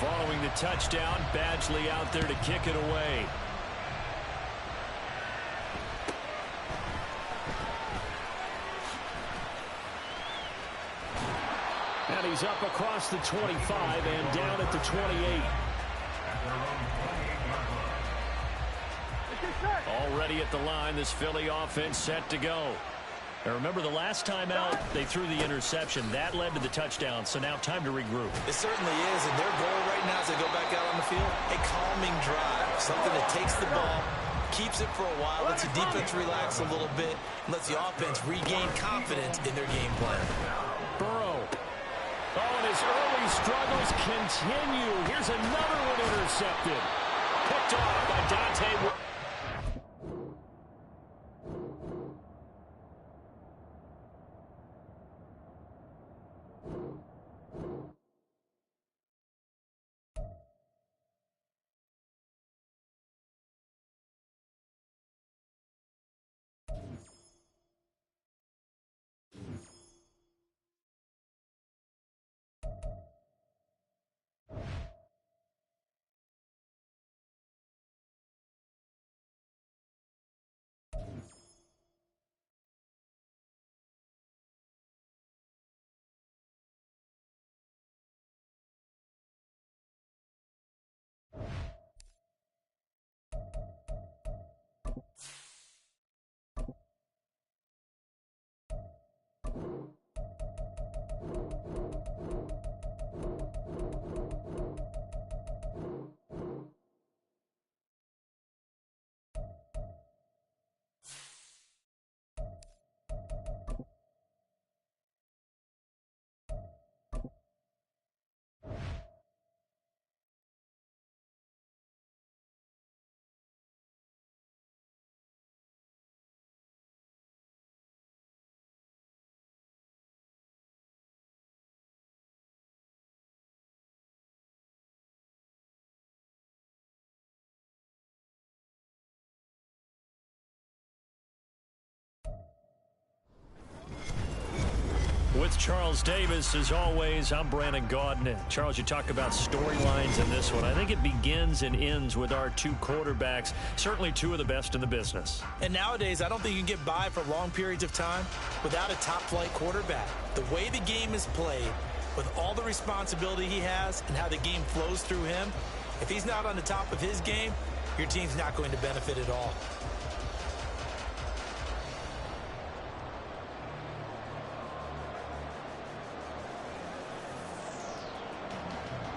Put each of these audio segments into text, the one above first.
Following the touchdown, Badgley out there to kick it away. And he's up across the 25 and down at the 28. Already at the line, this Philly offense set to go. Now remember, the last time out, they threw the interception. That led to the touchdown, so now time to regroup. It certainly is, and their goal right now as they go back out on the field, a calming drive, something that takes the ball, keeps it for a while, lets the defense relax a little bit, and lets the offense regain confidence in their game plan. Burrow. Oh, and his early struggles continue. Here's another one intercepted. Picked off by Dante. With Charles Davis, as always, I'm Brandon Gaudin. Charles, you talk about storylines in this one. I think it begins and ends with our two quarterbacks, certainly two of the best in the business. And nowadays, I don't think you can get by for long periods of time without a top-flight quarterback. The way the game is played, with all the responsibility he has and how the game flows through him, if he's not on the top of his game, your team's not going to benefit at all.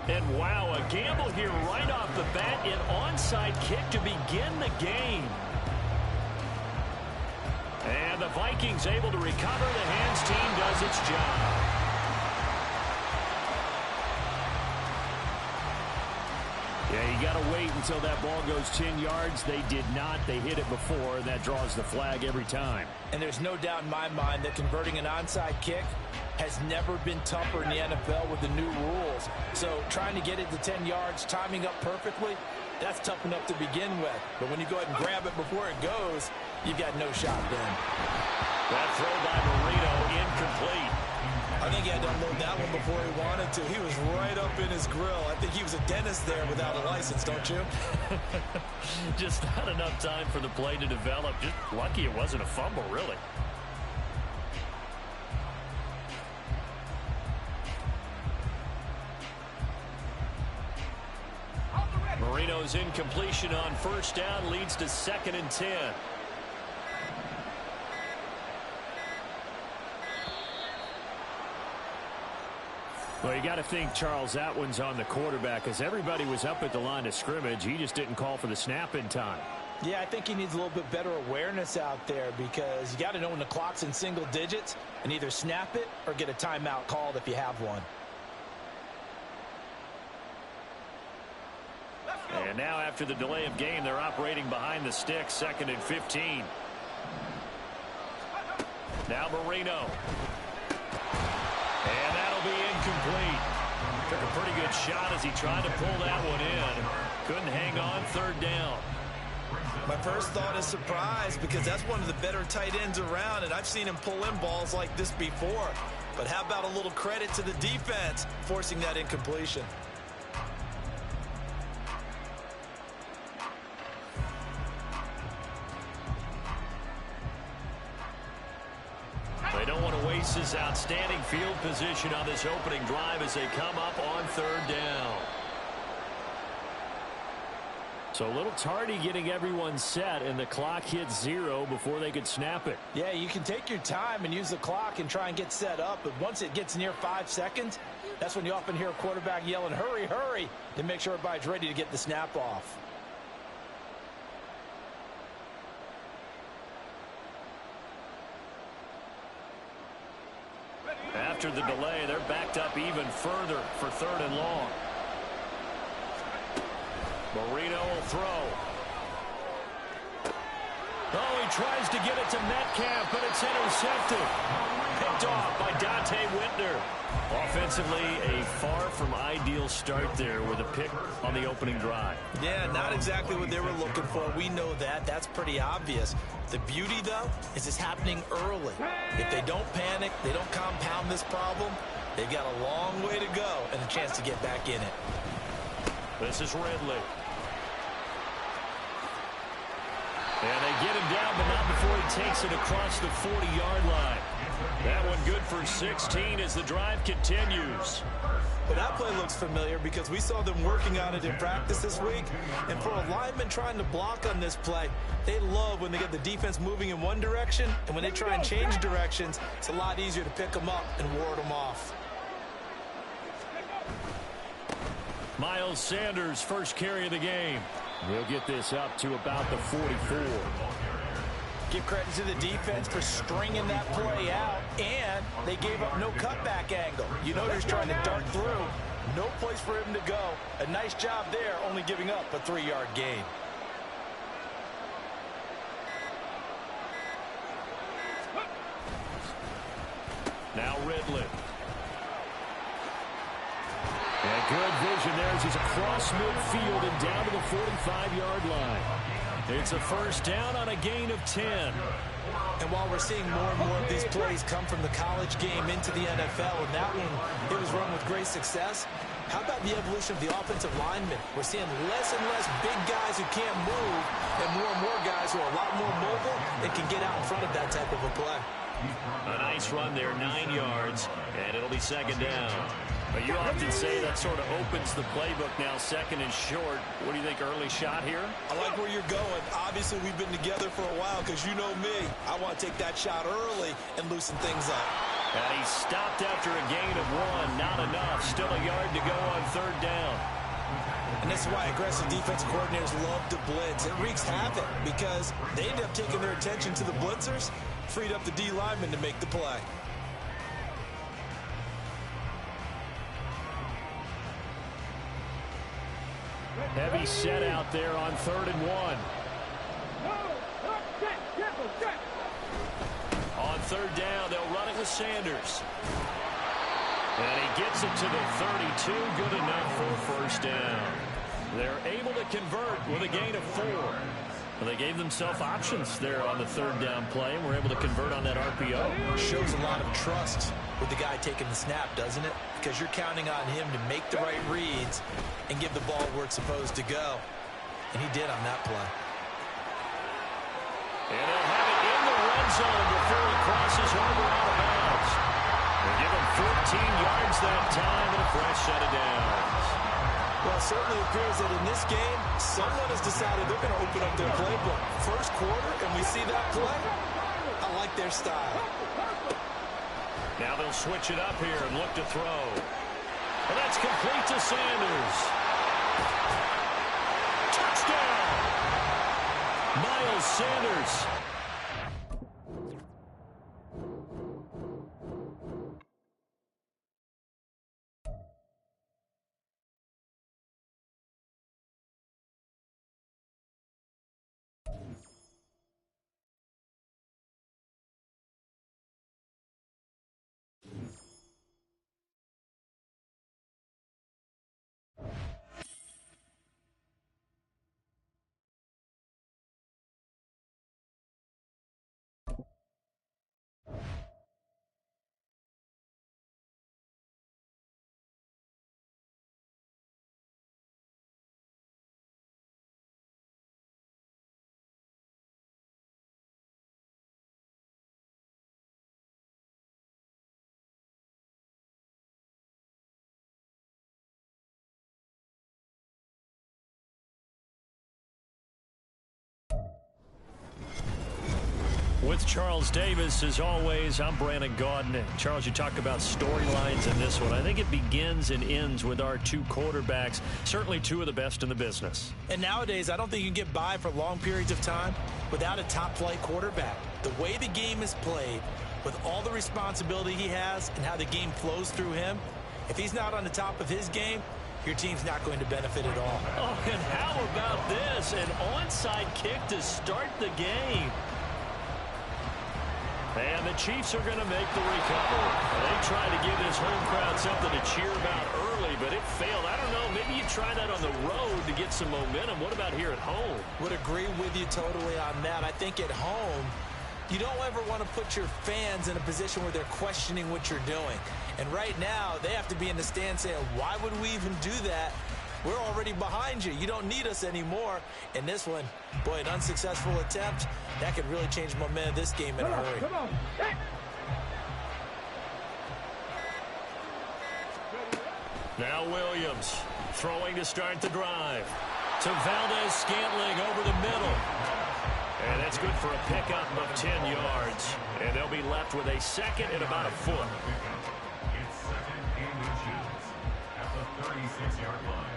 And wow, a gamble here right off the bat, an onside kick to begin the game. And the Vikings able to recover. The hands team does its job. Yeah, you got to wait until that ball goes 10 yards. They did not. They hit it before, and that draws the flag every time. And there's no doubt in my mind that converting an onside kick has never been tougher in the NFL with the new rules. So trying to get it to 10 yards, timing up perfectly, that's tough enough to begin with. But when you go ahead and grab it before it goes, you've got no shot then. That throw by Marino, incomplete. I think he had to unload that one before he wanted to. He was right up in his grill. I think he was a dentist there without a license, don't you? Just not enough time for the play to develop. Just lucky it wasn't a fumble, really. Marino's incompletion on first down leads to 2nd and 10. Well, you got to think, Charles, that one's on the quarterback, as everybody was up at the line of scrimmage. He just didn't call for the snap in time. Yeah, I think he needs a little bit better awareness out there, because you got to know when the clock's in single digits and either snap it or get a timeout called if you have one. And now after the delay of game, they're operating behind the sticks, 2nd and 15. Now Marino. And that'll be incomplete. Took a pretty good shot as he tried to pull that one in. Couldn't hang on, 3rd down. My first thought is surprise, because that's one of the better tight ends around, and I've seen him pull in balls like this before. But how about a little credit to the defense forcing that incompletion? faces outstanding field position on this opening drive as they come up on third down. So a little tardy getting everyone set, and the clock hit 0 before they could snap it. Yeah, you can take your time and use the clock and try and get set up, but once it gets near 5 seconds, that's when you often hear a quarterback yelling, hurry, hurry, to make sure everybody's ready to get the snap off. After the delay, they're backed up even further for third and long. Marino will throw. Oh, he tries to get it to Metcalf, but it's intercepted. Picked off by Dante Whitner. Offensively, a far from ideal start there with a pick on the opening drive. Yeah, not exactly what they were looking for. We know that. That's pretty obvious. The beauty, though, is it's happening early. If they don't panic, they don't compound this problem, they've got a long way to go and a chance to get back in it. This is Ridley. And they get him down, but not before he takes it across the 40-yard line. That one good for 16 as the drive continues. But that play looks familiar because we saw them working on it in practice this week. And for a lineman trying to block on this play, they love when they get the defense moving in one direction. And when they try and change directions, it's a lot easier to pick them up and ward them off. Miles Sanders, first carry of the game. We'll get this up to about the 44. Give credit to the defense for stringing that play out, and they gave up no cutback angle. You know they're trying to dart through. No place for him to go. A nice job there, only giving up a 3-yard gain. Now Ridley. And good vision there as he's across midfield and down to the 45-yard line. It's a first down on a gain of 10. And while we're seeing more and more of these plays come from the college game into the NFL, and that one, it was run with great success, how about the evolution of the offensive linemen? We're seeing less and less big guys who can't move and more guys who are a lot more mobile and can get out in front of that type of a play. A nice run there, 9 yards, and it'll be second down. But you often say that sort of opens the playbook now, second and short. What do you think, early shot here? I like where you're going. Obviously, we've been together for a while because you know me. I want to take that shot early and loosen things up. And he stopped after a gain of 1. Not enough. Still a yard to go on third down. And this is why aggressive defensive coordinators love to blitz. It wreaks havoc because they end up taking their attention to the blitzers, freed up the D lineman to make the play. Heavy set out there on third and 1. On third down, they'll run it with Sanders. And he gets it to the 32. Good enough for first down. They're able to convert with a gain of 4. Well, they gave themselves options there on the third down play and were able to convert on that RPO. Shows a lot of trust with the guy taking the snap, doesn't it? Because you're counting on him to make the right reads and give the ball where it's supposed to go. And he did on that play. And they'll have it in the red zone before he crosses over out of bounds. They give him 14 yards that time and a fresh set of downs. Well, it certainly appears that in this game, someone has decided they're going to open up their playbook. First quarter, and we see that play. I like their style. Now they'll switch it up here and look to throw. And that's complete to Sanders. Touchdown! Miles Sanders. With Charles Davis, as always, I'm Brandon Gaudin. Charles, you talk about storylines in this one. I think it begins and ends with our two quarterbacks, certainly two of the best in the business. And nowadays, I don't think you can get by for long periods of time without a top-flight quarterback. The way the game is played, with all the responsibility he has and how the game flows through him, if he's not on the top of his game, your team's not going to benefit at all. Oh, and how about this? An onside kick to start the game. And the Chiefs are going to make the recovery. They tried to give this home crowd something to cheer about early, but it failed. I don't know, maybe you try that on the road to get some momentum. What about here at home? Would agree with you totally on that. I think at home, you don't ever want to put your fans in a position where they're questioning what you're doing. And right now, they have to be in the stand saying, why would we even do that? We're already behind you. You don't need us anymore. And this one, boy, an unsuccessful attempt, that could really change the momentum of this game in a hurry. Come on. Now Williams throwing to start the drive. To Valdez-Scantling over the middle. And that's good for a pickup of 10 yards. And they'll be left with a second and about a foot. It's second and inches at the 36-yard line.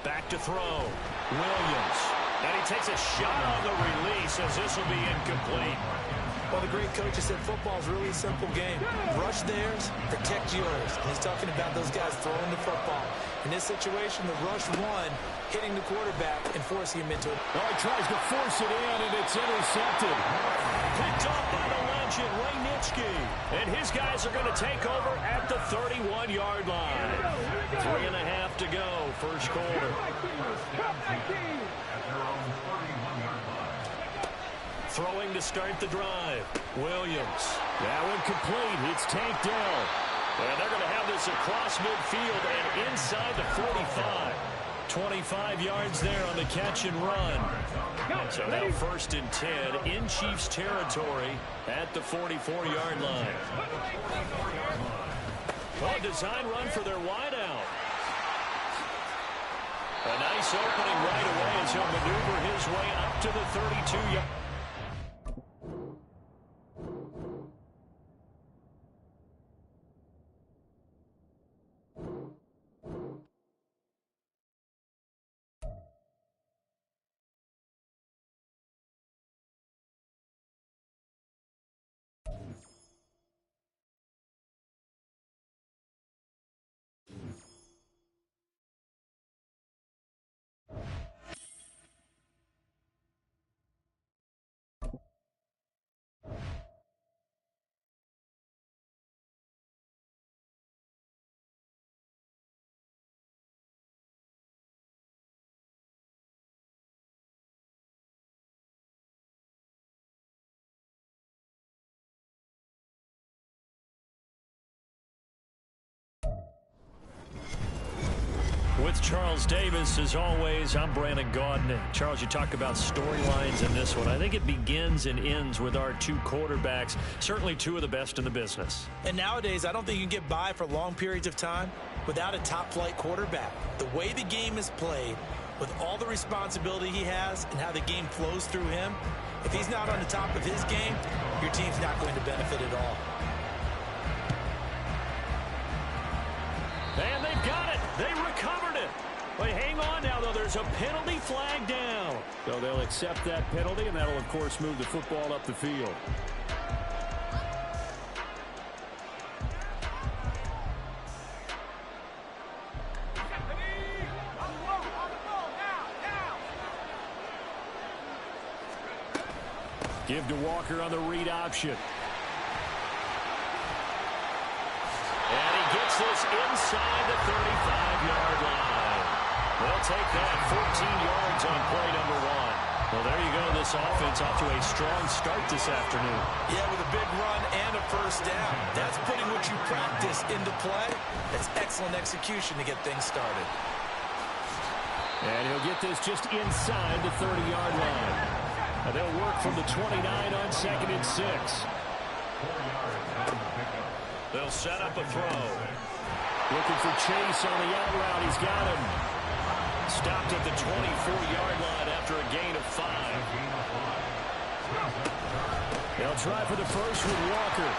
Back to throw. Williams. And he takes a shot on the release as this will be incomplete. Well, the great coach has said football's really a simple game. Rush theirs, protect yours. And he's talking about those guys throwing the football. In this situation, the rush one, hitting the quarterback and forcing him into it. Oh, he tries to force it in, and it's intercepted. Picked off by the legend, Ray Nitschke. And his guys are going to take over at the 31-yard line. 3.5 to go, first quarter. Throwing to start the drive. Williams. That one complete. It's Tank Dell. And they're going to have this across midfield and inside the 45. 25 yards there on the catch and run. So now first and 10 in Chiefs territory at the 44-yard line. Oh, design run for their wideout. A nice opening right away as he'll maneuver his way up to the 32-yard. With Charles Davis, as always, I'm Brandon Gaudin. Charles, you talk about storylines in this one. I think it begins and ends with our two quarterbacks, certainly two of the best in the business. And nowadays, I don't think you can get by for long periods of time without a top-flight quarterback. The way the game is played, with all the responsibility he has and how the game flows through him, if he's not on the top of his game, your team's not going to benefit at all. And they've got it. They recovered it. But hang on now, though. There's a penalty flag down. So they'll accept that penalty, and that'll, of course, move the football up the field. Give to Walker on the read option. And he gets this inside the 35-yard line. They'll take that 14 yards on play number one. Well, there you go. This offense off to a strong start this afternoon. Yeah, with a big run and a first down. That's putting what you practice into play. That's excellent execution to get things started. And he'll get this just inside the 30-yard line. And they'll work from the 29 on 2nd and 6. 4 yards on the pickup. They'll set up a throw. Looking for Chase on the out route. He's got him. Stopped at the 24-yard line after a gain of 5. They'll try for the first with Walker.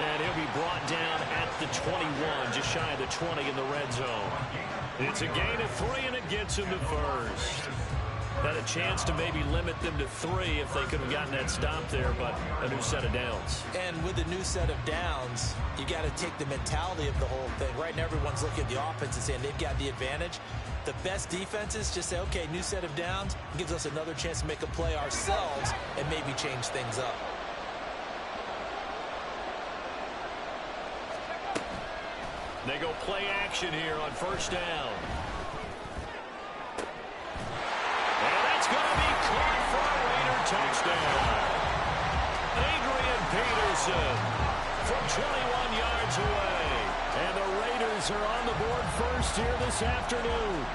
And he'll be brought down at the 21, just shy of the 20 in the red zone. It's a gain of 3, and it gets him to first. Had a chance to maybe limit them to 3 if they could have gotten that stop there, but a new set of downs. And with a new set of downs, you got to take the mentality of the whole thing. Right now, everyone's looking at the offense and saying they've got the advantage. The best defenses just say, okay, new set of downs, gives us another chance to make a play ourselves and maybe change things up. They go play action here on first down. And that's going to be caught for a Raider touchdown. Adrian Peterson from 21 yards away. And the Raiders are on the board first here this afternoon.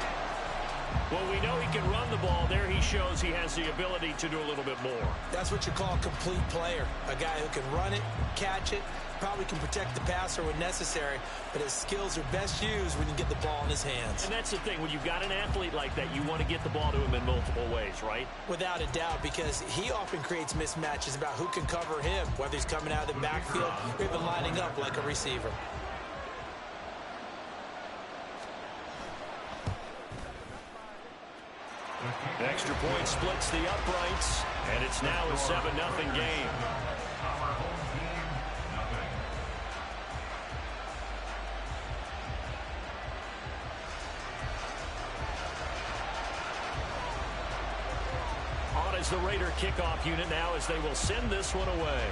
Well, we know he can run the ball. There he shows he has the ability to do a little bit more. That's what you call a complete player. A guy who can run it, catch it, probably can protect the passer when necessary, but his skills are best used when you get the ball in his hands. And that's the thing. When you've got an athlete like that, you want to get the ball to him in multiple ways, right? Without a doubt, because he often creates mismatches about who can cover him, whether he's coming out of the backfield or even lining up like a receiver. Extra point splits the uprights, and it's now a 7-0 game. Our home team, nothing. On is the Raider kickoff unit now as they will send this one away.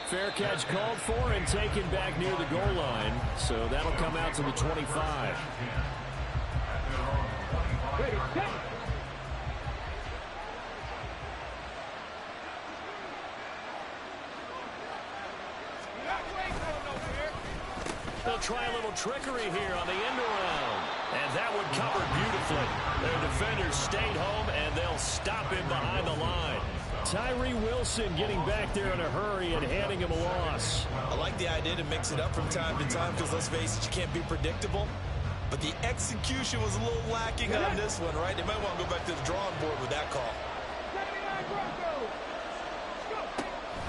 Fair catch called for and taken back near the goal line. So that'll come out to the 25. They'll try a little trickery here on the end around. And that one covered beautifully. Their defenders stayed home, and they'll stop him behind the line. Tyree Wilson getting back there in a hurry and handing him a loss. I like the idea to mix it up from time to time because, let's face it, you can't be predictable. But the execution was a little lacking on this one, right? They might want to go back to the drawing board with that call.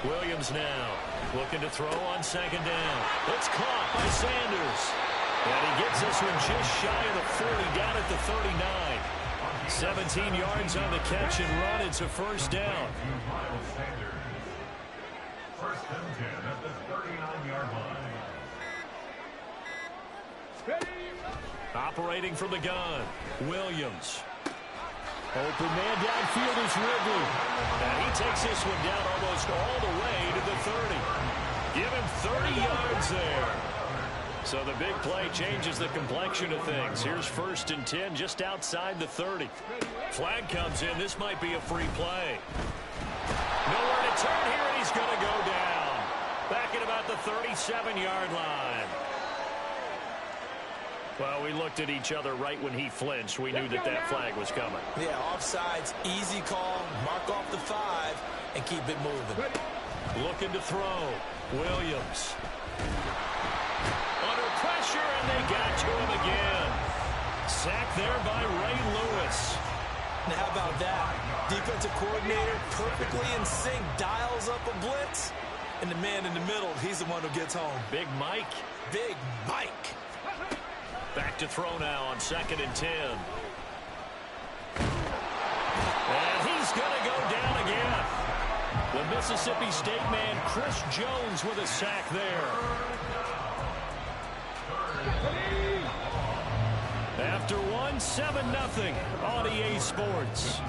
Williams now looking to throw on second down. It's caught by Sanders. And he gets this one just shy of the 40, down at the 39. 17 yards on the catch and run. It's a first down. First and 10 at the 39-yard line. Operating from the gun, Williams. Open man downfield is Ridley. And he takes this one down almost all the way to the 30. Give him 30 yards there. So the big play changes the complexion of things. Here's first and 10 just outside the 30. Flag comes in. This might be a free play. Nowhere to turn here, and he's going to go down. Back at about the 37-yard line. Well, we looked at each other right when he flinched. We knew that that flag was coming. Yeah, offsides, easy call, mark off the 5, and keep it moving. Looking to throw. Williams. Under pressure, and they got to him again. Sacked there by Ray Lewis. Now, how about that? Defensive coordinator perfectly in sync, dials up a blitz, and the man in the middle, he's the one who gets home. Big Mike. Big Mike. Back to throw now on second and 10. And he's going to go down again. The Mississippi State man, Chris Jones, with a sack there. After one, 7-0 on EA Sports.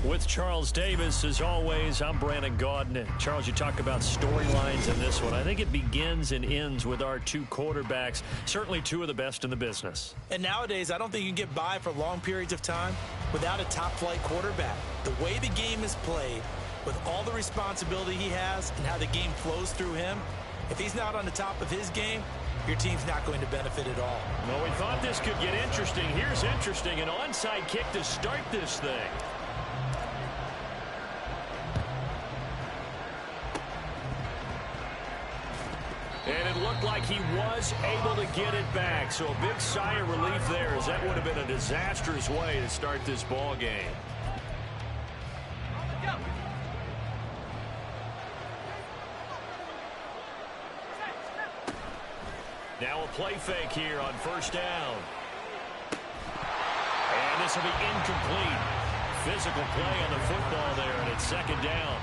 With Charles Davis, as always, I'm Brandon Gaudin. Charles, you talk about storylines in this one. I think it begins and ends with our two quarterbacks, certainly two of the best in the business. And nowadays, I don't think you can get by for long periods of time without a top-flight quarterback. The way the game is played, with all the responsibility he has and how the game flows through him, if he's not on the top of his game, your team's not going to benefit at all. Well, we thought this could get interesting. Here's interesting, an onside kick to start this thing. And it looked like he was able to get it back. So a big sigh of relief there, as that would have been a disastrous way to start this ball game. Now a play fake here on first down. And this will be incomplete. Physical play on the football there, and it's second down.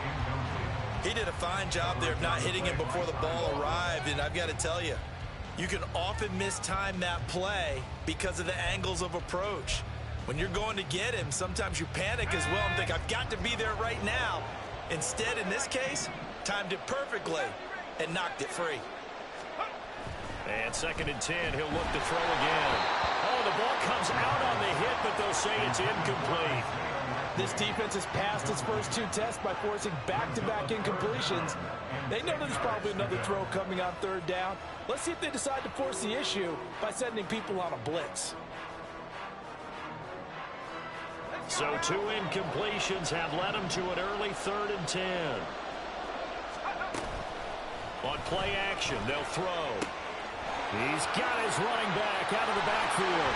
He did a fine job there of not hitting him before the ball arrived, and I've got to tell you, you can often mistime that play because of the angles of approach. When you're going to get him, sometimes you panic as well and think, I've got to be there right now. Instead, in this case, timed it perfectly and knocked it free. And second and 10, he'll look to throw again. Oh, the ball comes out on the hit, but they'll say it's incomplete. This defense has passed its first two tests by forcing back-to-back incompletions. They know there's probably another throw coming on third down. Let's see if they decide to force the issue by sending people on a blitz. So two incompletions have led them to an early third and 10. On play action, they'll throw. He's got his running back out of the backfield.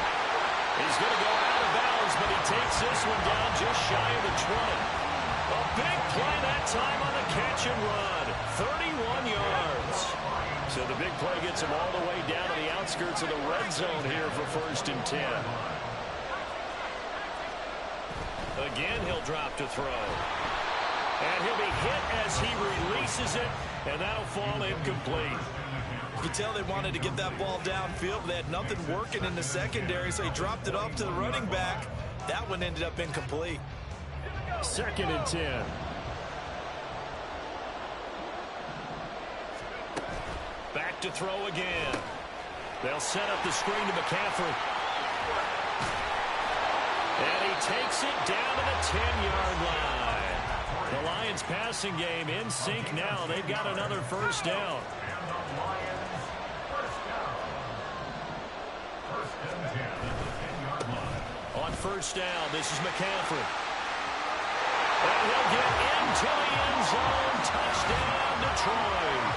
He's going to go out of bounds, but he takes this one down just shy of the 20. A big play that time on the catch and run. 31 yards. So the big play gets him all the way down to the outskirts of the red zone here for first and 10. Again, he'll drop to throw. And he'll be hit as he releases it, and that'll fall incomplete. You can tell they wanted to get that ball downfield, but they had nothing working in the secondary, so he dropped it off to the running back. That one ended up incomplete. Second and 10. Back to throw again. They'll set up the screen to McCaffrey. And he takes it down to the 10-yard line. The Lions passing game in sync now. They've got another first down. On first down, this is McCaffrey. And he'll get into the end zone. Touchdown, Detroit.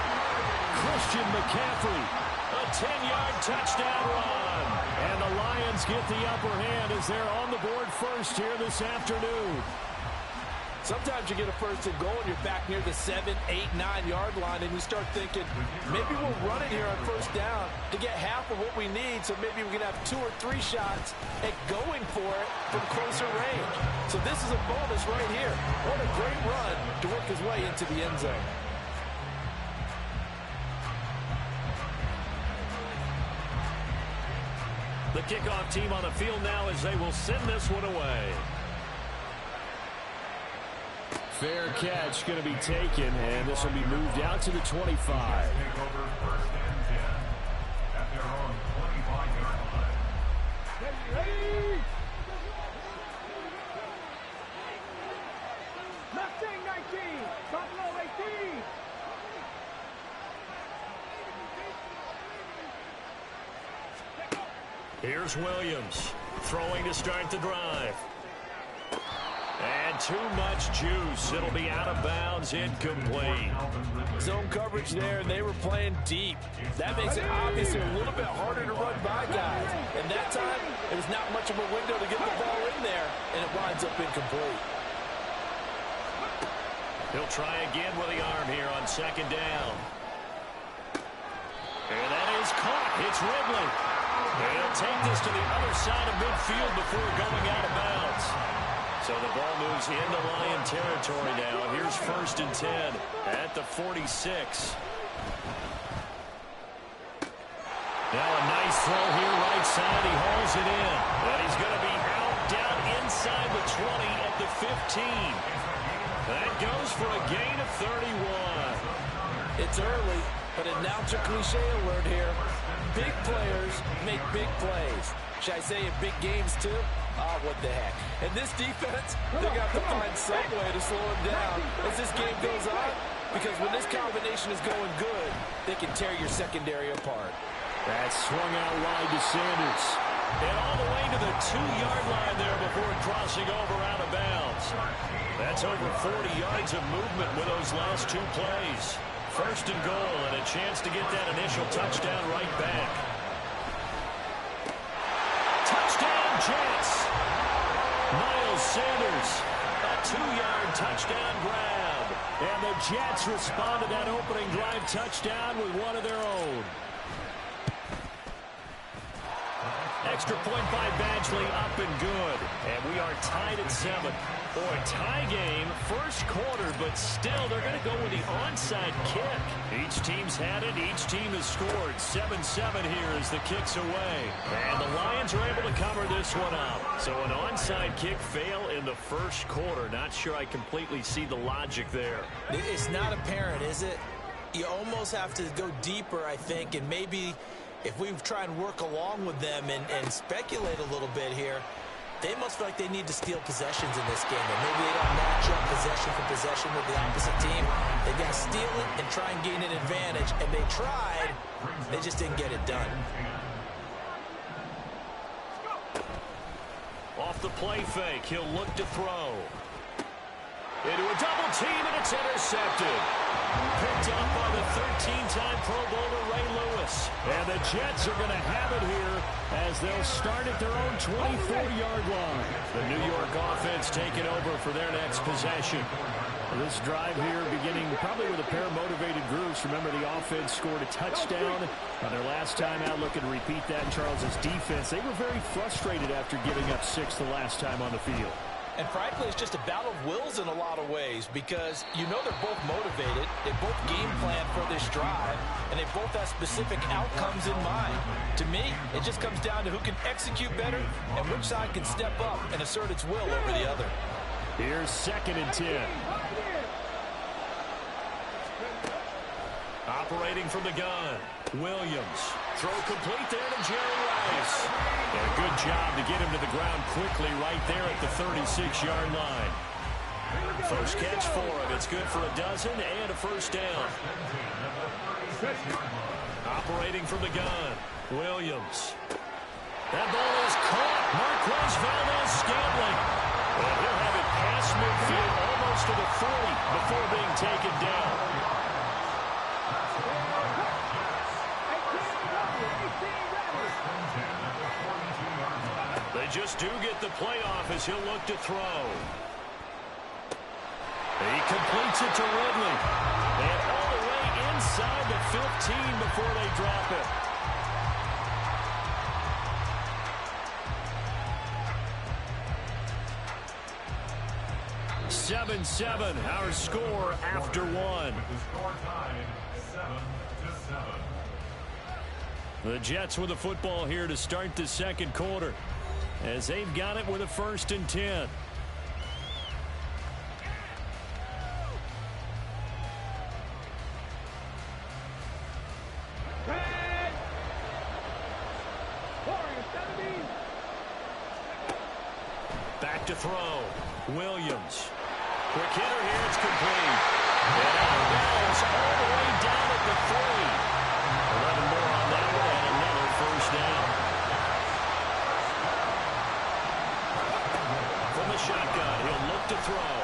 Christian McCaffrey. A 10-yard touchdown run. And the Lions get the upper hand as they're on the board first here this afternoon. Sometimes you get a first and goal and you're back near the 7, 8, 9-yard line and you start thinking, maybe we'll run it here on first down to get half of what we need, so maybe we can have 2 or 3 shots at going for it from closer range. So this is a bonus right here. What a great run to work his way into the end zone. The kickoff team on the field now as they will send this one away. Fair catch going to be taken, and this will be moved out to the 25. Take over first and 10 at their own 25-yard line. Ready? Mustang 19, Buffalo 18. Here's Williams throwing to start the drive. And too much juice. It'll be out of bounds, incomplete. Zone coverage there, and they were playing deep. That makes it obviously a little bit harder to run by guys. And that time, it was not much of a window to get the ball in there, and it winds up incomplete. He'll try again with the arm here on second down. And that is caught. It's Ridley. They'll take this to the other side of midfield before going out of bounds. So the ball moves into Lion territory now. Here's first and 10 at the 46. Now a nice throw here right side. He hauls it in. And he's going to be out down inside inside the 20 at the 15. That goes for a gain of 31. It's early, but announcer cliche alert here. Big players make big plays. Should I say in big games too? Oh, what the heck. And this defense, they're going to have to find some way to slow him down as this game goes on. Because when this combination is going good, they can tear your secondary apart. That swung out wide to Sanders. And all the way to the 2-yard line there before crossing over out of bounds. That's over 40 yards of movement with those last 2 plays. First and goal and a chance to get that initial touchdown right back. Touchdown Jets. Miles Sanders, a 2-yard touchdown grab. And the Jets respond to that opening drive touchdown with one of their own. Extra point by Badgley, up and good. And we are tied at 7. Boy, tie game, first quarter, but still they're going to go with the onside kick. Each team's had it. Each team has scored. 7-7 here as the kick's away. And the Lions are able to cover this one up. So an onside kick fail in the first quarter. Not sure I completely see the logic there. It's not apparent, is it? You almost have to go deeper, I think, and maybe if we try and work along with them and speculate a little bit here, they must feel like they need to steal possessions in this game. And maybe they don't match up possession for possession with the opposite team. They've got to steal it and try and gain an advantage. And they tried. They just didn't get it done. Off the play fake, he'll look to throw. Into a double team, and it's intercepted. Picked up by the 13-time Pro Bowler Ray Lewis. And the Jets are going to have it here as they'll start at their own 24-yard line. The New York offense taking over for their next possession. This drive here beginning probably with a pair of motivated groups. Remember, the offense scored a touchdown on their last time out. Looking to repeat that in Charles's defense. They were very frustrated after giving up 6 the last time on the field. And frankly, it's just a battle of wills in a lot of ways because you know they're both motivated. They both game plan for this drive, and they both have specific outcomes in mind. To me, it just comes down to who can execute better and which side can step up and assert its will over the other. Here's 2nd and 10. Operating from the gun, Williams. Throw complete there to Jerry Rice. And a good job to get him to the ground quickly right there at the 36-yard line. First catch for him. It's good for a dozen and a first down. Operating from the gun, Williams. That ball is caught. Marquez Valdes-Scantling. And he'll have it past midfield almost to the 40 before being taken down. They just do get the playoff as he'll look to throw. He completes it to Ridley. And all the way inside the 15 before they drop it. (7-7) our score after 1. The score tied 7-7. The Jets with the football here to start the second quarter, as they've got it with a 1st and 10. Back to throw. Williams. Quick hitter here. It's complete. And out of bounds all the way down at the 3. 11 more on that one and another first down. From the shotgun, he'll look to throw.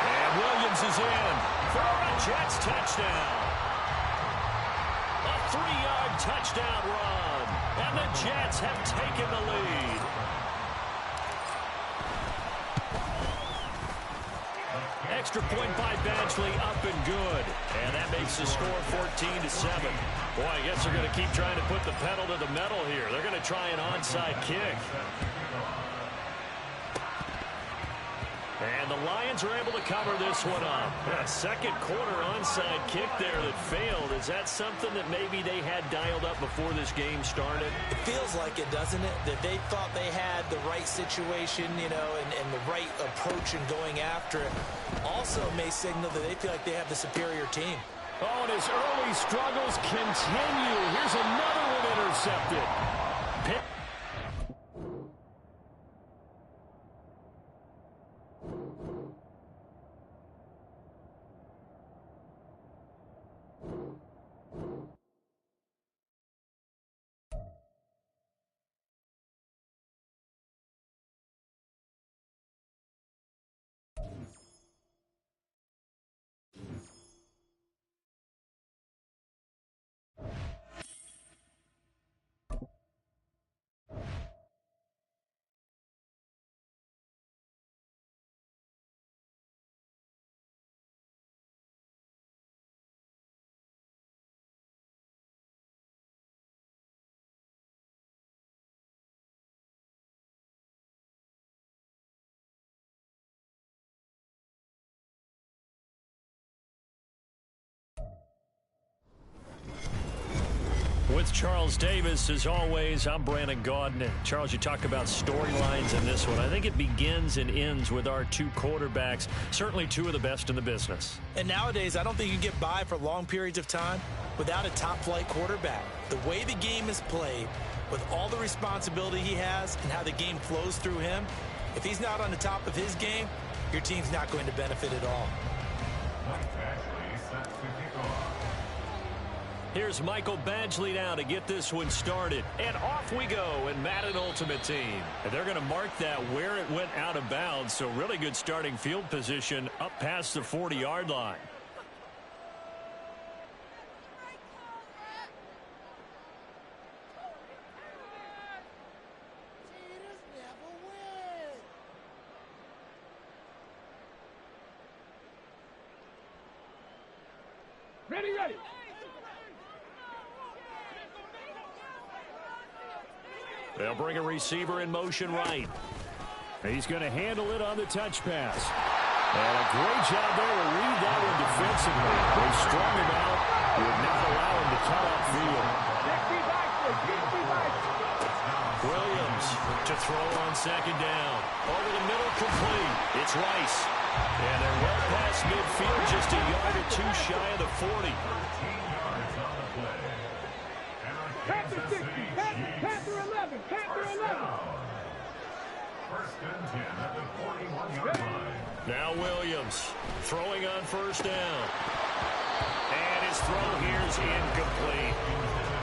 And Williams is in for a Jets touchdown. A 3-yard touchdown run. And the Jets have taken the lead. Extra point by Badgley, up and good. And that makes the score 14-7. Boy, I guess they're going to keep trying to put the pedal to the metal here. They're going to try an onside kick. And the Lions are able to cover this one up. A second quarter onside kick there that failed. Is that something that maybe they had dialed up before this game started? It feels like it, doesn't it? That they thought they had the right situation, you know, and the right approach in going after it. Also may signal that they feel like they have the superior team. Oh, and his early struggles continue. Here's another one intercepted. With Charles Davis, as always, I'm Brandon Gaudin. Charles, you talk about storylines in this one. I think it begins and ends with our two quarterbacks, certainly two of the best in the business. And nowadays, I don't think you can get by for long periods of time without a top-flight quarterback. The way the game is played, with all the responsibility he has and how the game flows through him, if he's not on the top of his game, your team's not going to benefit at all. Here's Michael Badgley now to get this one started. And off we go in Madden Ultimate Team. And they're going to mark that where it went out of bounds. So really good starting field position up past the 40-yard line. Ready, ready. They'll bring a receiver in motion right. He's going to handle it on the touch pass. And a great job there to read that one defensively. They strung him out. Would not allow him to cut off field. Williams to throw on second down. Over the middle, complete. It's Rice. And they're well past midfield, just a yard or two shy of the 40. 13 yards on the play. Panther 60, Panther 11, Panther 11. First and 10 at the 41-yard line. Now Williams throwing on first down. And his throw here is incomplete.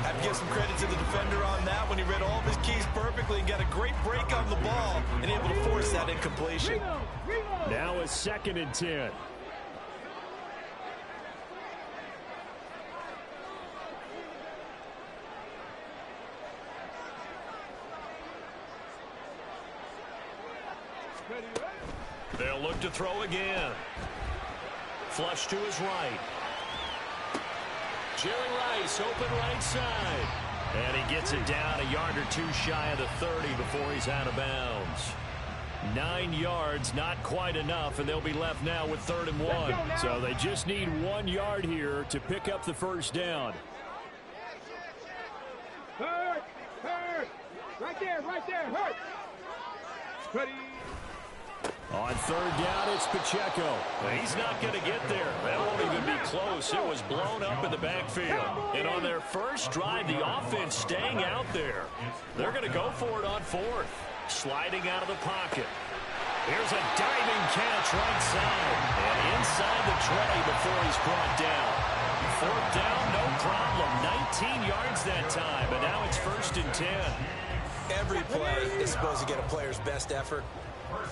I have to give some credit to the defender on that when he read all of his keys perfectly and got a great break on the ball and able to force that incompletion. Now a 2nd and 10. They'll look to throw again. Flush to his right. Jerry Rice, open right side. And he gets it down a yard or two shy of the 30 before he's out of bounds. 9 yards, not quite enough, and they'll be left now with 3rd and 1. So they just need 1 yard here to pick up the first down. Hurt, hurt. Right there, hurt. Ready. On 3rd down, it's Pacheco. He's not going to get there. That won't even be close. It was blown up in the backfield. And on their first drive, the offense staying out there. They're going to go for it on 4th. Sliding out of the pocket. Here's a diving catch right side. And inside the 20 before he's brought down. 4th down, no problem. 19 yards that time. But now it's 1st and 10. Every play is supposed to get a player's best effort.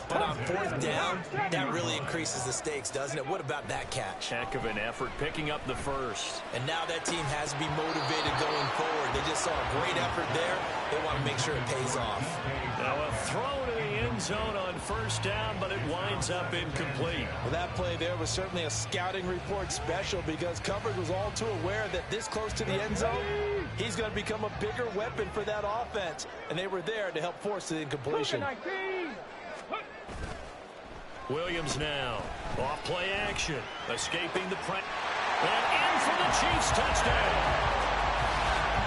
But on 4th down, that really increases the stakes, doesn't it? What about that catch? Heck of an effort picking up the first. And now that team has to be motivated going forward. They just saw a great effort there. They want to make sure it pays off. Now a throw to the end zone on 1st down, but it winds up incomplete. Well, that play there was certainly a scouting report special because coverage was all too aware that this close to the end zone, he's going to become a bigger weapon for that offense. And they were there to help force the incompletion. Williams now. Off play action. Escaping the press. And in for the Chiefs touchdown.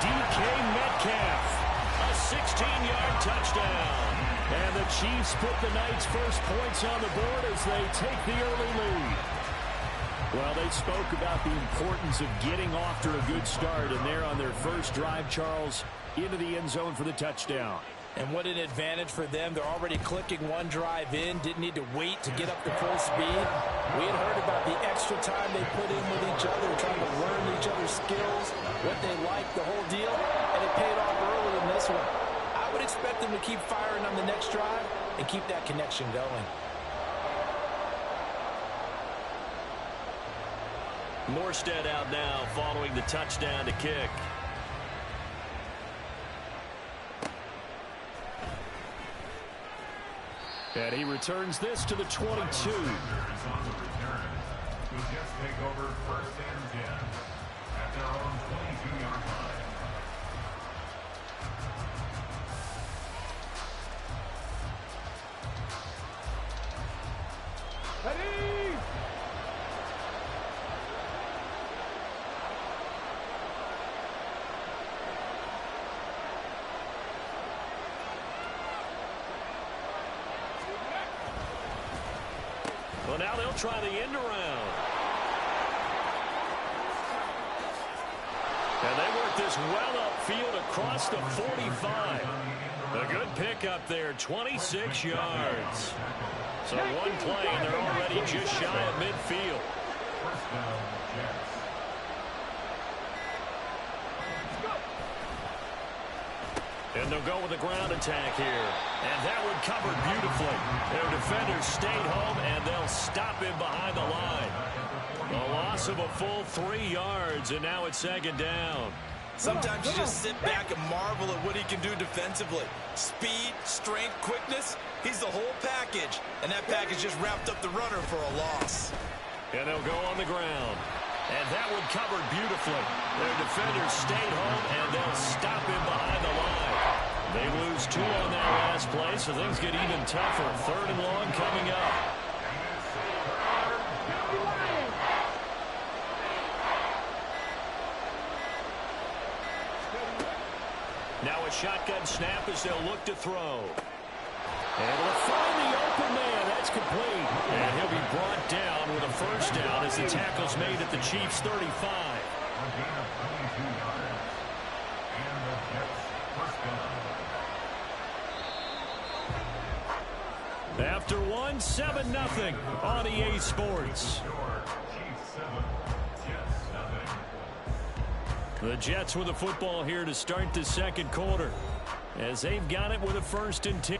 DK Metcalf. A 16-yard touchdown. And the Chiefs put the night's first points on the board as they take the early lead. Well, they spoke about the importance of getting off to a good start, and they're on their first drive, Charles, into the end zone for the touchdown. And what an advantage for them. They're already clicking one drive in, didn't need to wait to get up to full speed. We had heard about the extra time they put in with each other, trying to learn each other's skills, what they like, the whole deal, and it paid off early in this one. I would expect them to keep firing on the next drive and keep that connection going. Morstead out now following the touchdown to kick. And he returns this to the 22. On the return. The Jets take over 1st and 10 at their own 22-yard line. Ready! Well, now they'll try the end around. And they work this well upfield across the 45. A good pickup there, 26 yards. So one play, and they're already just shy of midfield. 1st down, Jets. And they'll go with a ground attack here. And that one covered beautifully. Their defenders stayed home, and they'll stop him behind the line. A loss of a full 3 yards, and now it's 2nd down. Sometimes you just sit back and marvel at what he can do defensively. Speed, strength, quickness, he's the whole package. And that package just wrapped up the runner for a loss. And they'll go on the ground. And that one covered beautifully. Their defenders stayed home, and they'll stop him behind the line. They lose 2 on that last play, so things get even tougher. 3rd and long coming up. Now a shotgun snap as they'll look to throw. And they'll find the open man. That's complete. And he'll be brought down with a 1st down as the tackle's made at the Chiefs' 35. A gain of 22 yards. And the Jets 1st down. After 1, 7-0 on EA Sports. Chiefs 7, Jets 0. The Jets with the football here to start the 2nd quarter, as they've got it with a 1st and 10.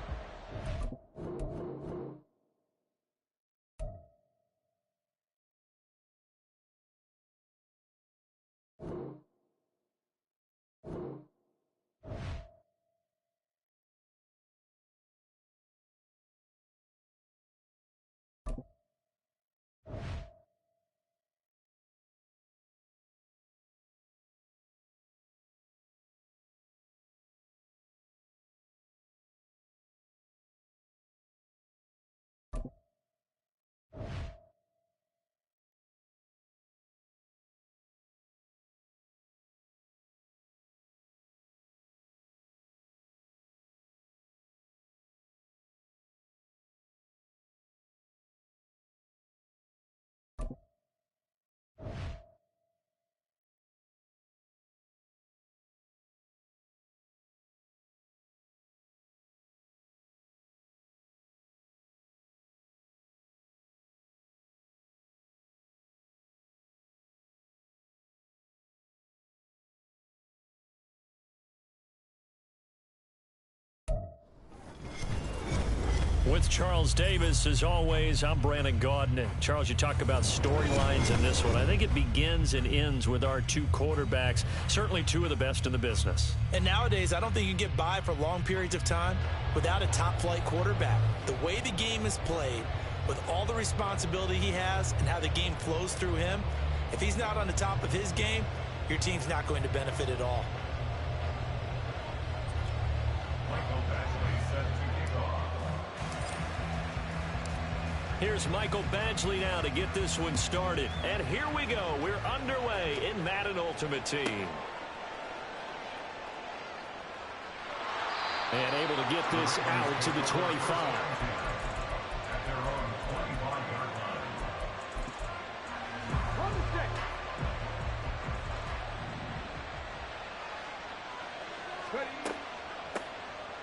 With Charles Davis, as always, I'm Brandon Gaudin. Charles, you talk about storylines in this one. I think it begins and ends with our 2 quarterbacks, certainly 2 of the best in the business. And nowadays, I don't think you can get by for long periods of time without a top-flight quarterback. The way the game is played, with all the responsibility he has and how the game flows through him, if he's not on the top of his game, your team's not going to benefit at all. Michael Badgley set to kick off. Here's Michael Badgley now to get this one started. And here we go. We're underway in Madden Ultimate Team. And able to get this out to the 25.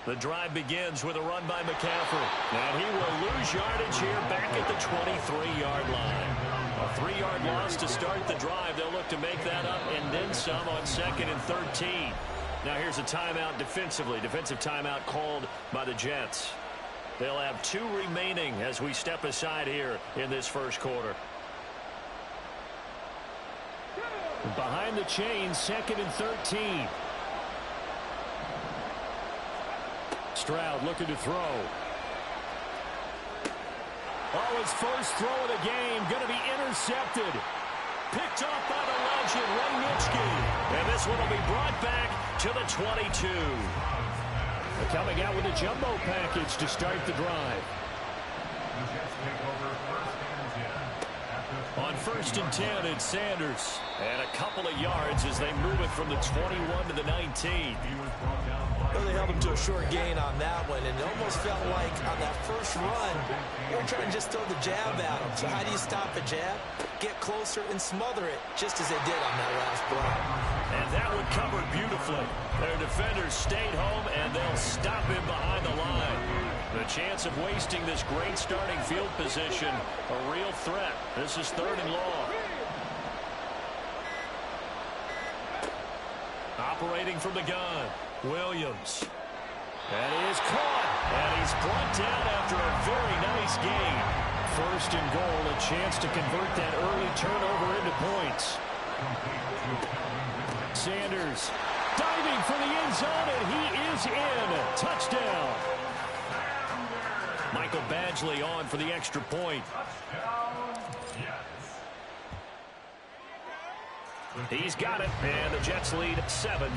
The drive begins with a run by McCaffrey. And he will lose yardage here back at the 23-yard line. A 3-yard loss to start the drive. They'll look to make that up and then some on 2nd and 13. Now here's a timeout defensively. Defensive timeout called by the Jets. They'll have 2 remaining as we step aside here in this first quarter. Behind the chains, 2nd and 13. Stroud looking to throw. Oh, his first throw of the game going to be intercepted. Picked off by the legend, Ray Nitschke. And this one will be brought back to the 22. They're coming out with a jumbo package to start the drive. On 1st and 10, it's Sanders. And a couple of yards as they move it from the 21 to the 19. Well, they held him to a short gain on that one, and it almost felt like on that first run, they were trying to just throw the jab at him. So how do you stop a jab? Get closer and smother it, just as they did on that last play. And that one covered beautifully. Their defenders stayed home, and they'll stop him behind the line. The chance of wasting this great starting field position, a real threat. This is 3rd and long. Operating from the gun, Williams. And he is caught. And he's brought down after a very nice gain. 1st and goal, a chance to convert that early turnover into points. Sanders diving for the end zone, and he is in. Touchdown. Michael Badgley on for the extra point. He's got it, and the Jets lead 7-0.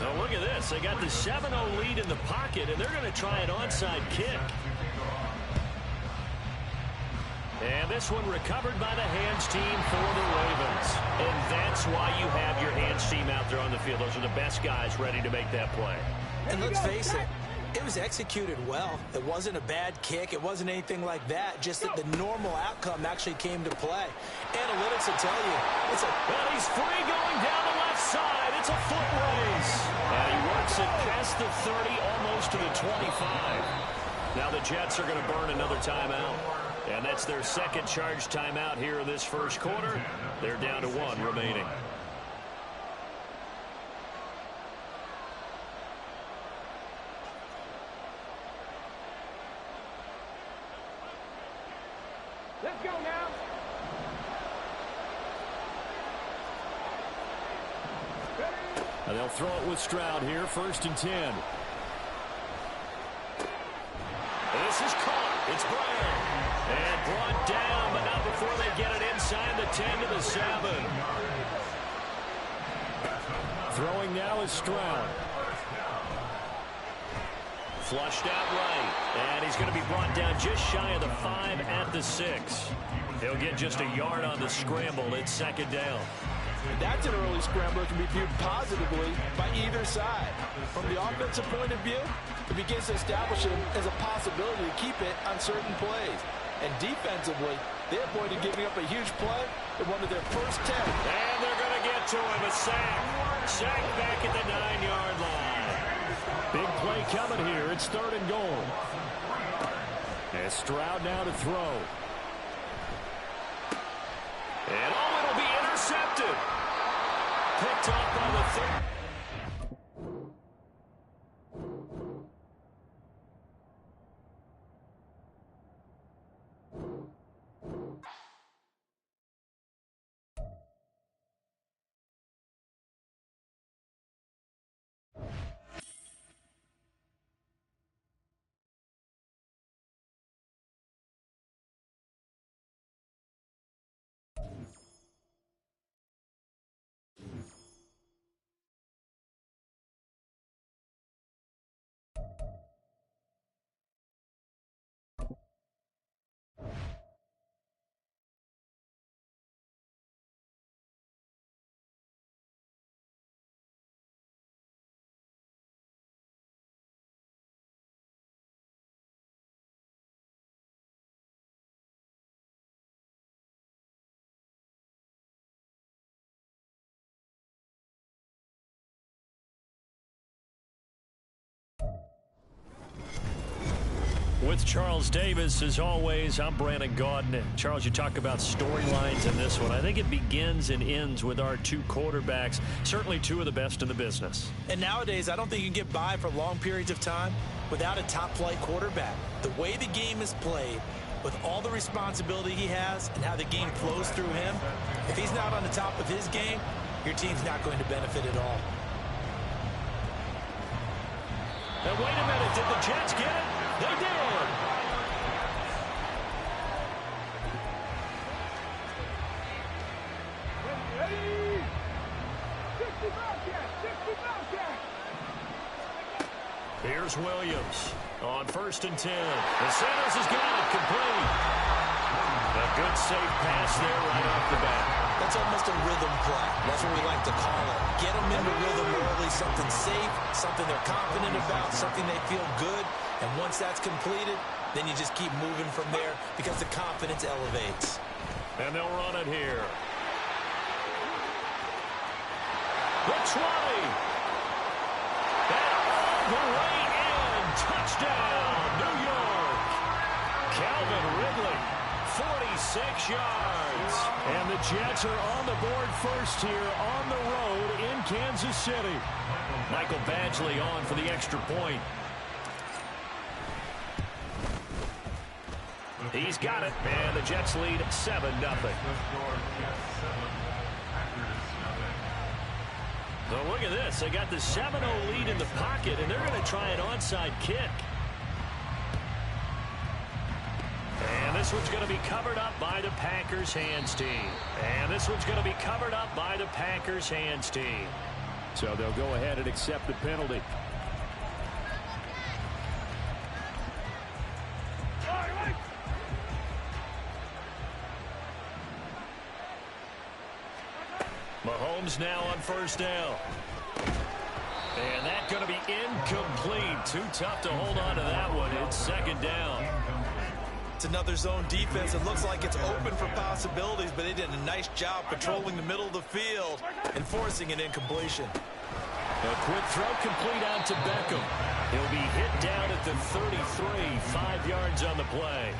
Now look at this. They got the 7-0 lead in the pocket, and they're going to try an onside kick. And this one recovered by the hands team for the Ravens. And that's why you have your hands team out there on the field. Those are the best guys ready to make that play. And let's face it, it was executed well. It wasn't a bad kick. It wasn't anything like that. Just that the normal outcome actually came to play. Analytics will tell you. Well, he's free going down the left side. It's a foot race. And he works it past the 30, almost to the 25. Now the Jets are going to burn another timeout. And that's their second charge timeout here in this first quarter. They're down to 1 remaining. Let's go now. And they'll throw it with Stroud here, 1st and 10. And this is caught. It's Brown. And brought down, but not before they get it inside the 10 to the 7. Throwing now is Stroud. Flushed out right. And he's going to be brought down just shy of the 5 at the 6. He'll get just a yard on the scramble. It's 2nd down. That's an early scrambler that can be viewed positively by either side. From the offensive point of view, it begins to establish it as a possibility to keep it on certain plays. And defensively, they avoided giving up a huge play in one of their first 10. And they're going to get to him. A sack. Sack back at the 9-yard line. Big play coming here. It's 3rd and goal. And Stroud now to throw. And it'll be intercepted. Picked up by the 3rd. With Charles Davis, as always, I'm Brandon Gaudin. Charles, you talk about storylines in this one. I think it begins and ends with our two quarterbacks, certainly two of the best in the business. And nowadays, I don't think you can get by for long periods of time without a top-flight quarterback. The way the game is played, with all the responsibility he has and how the game flows through him, if he's not on the top of his game, your team's not going to benefit at all. Now, wait a minute. Did the Jets get it? They did. Ready? 60 Bobcat! 60 Bobcat! Here's Williams on 1st and 10. And Sanders has got it complete. A good safe pass there right off the bat. That's almost a rhythm play. That's what we like to call it. Get them into rhythm early, something safe, something they're confident about, something they feel good. And once that's completed, then you just keep moving from there because the confidence elevates. And they'll run it here. The 20. And all the way in. Touchdown, New York. Calvin Ridley, 46 yards. And the Jets are on the board first here on the road in Kansas City. Michael Badgley on for the extra point. He's got it, and the Jets lead 7-0. So look at this. They got the 7-0 lead in the pocket, and they're going to try an onside kick. And this one's going to be covered up by the Packers hands team. And this one's going to be covered up by the Packers hands team. So they'll go ahead and accept the penalty. Mahomes now on 1st down. And that's going to be incomplete. Too tough to hold on to that one. It's 2nd down. It's another zone defense. It looks like it's open for possibilities, but they did a nice job patrolling the middle of the field and forcing an incompletion. A quick throw complete out to Beckham. He'll be hit down at the 33, 5 yards on the play.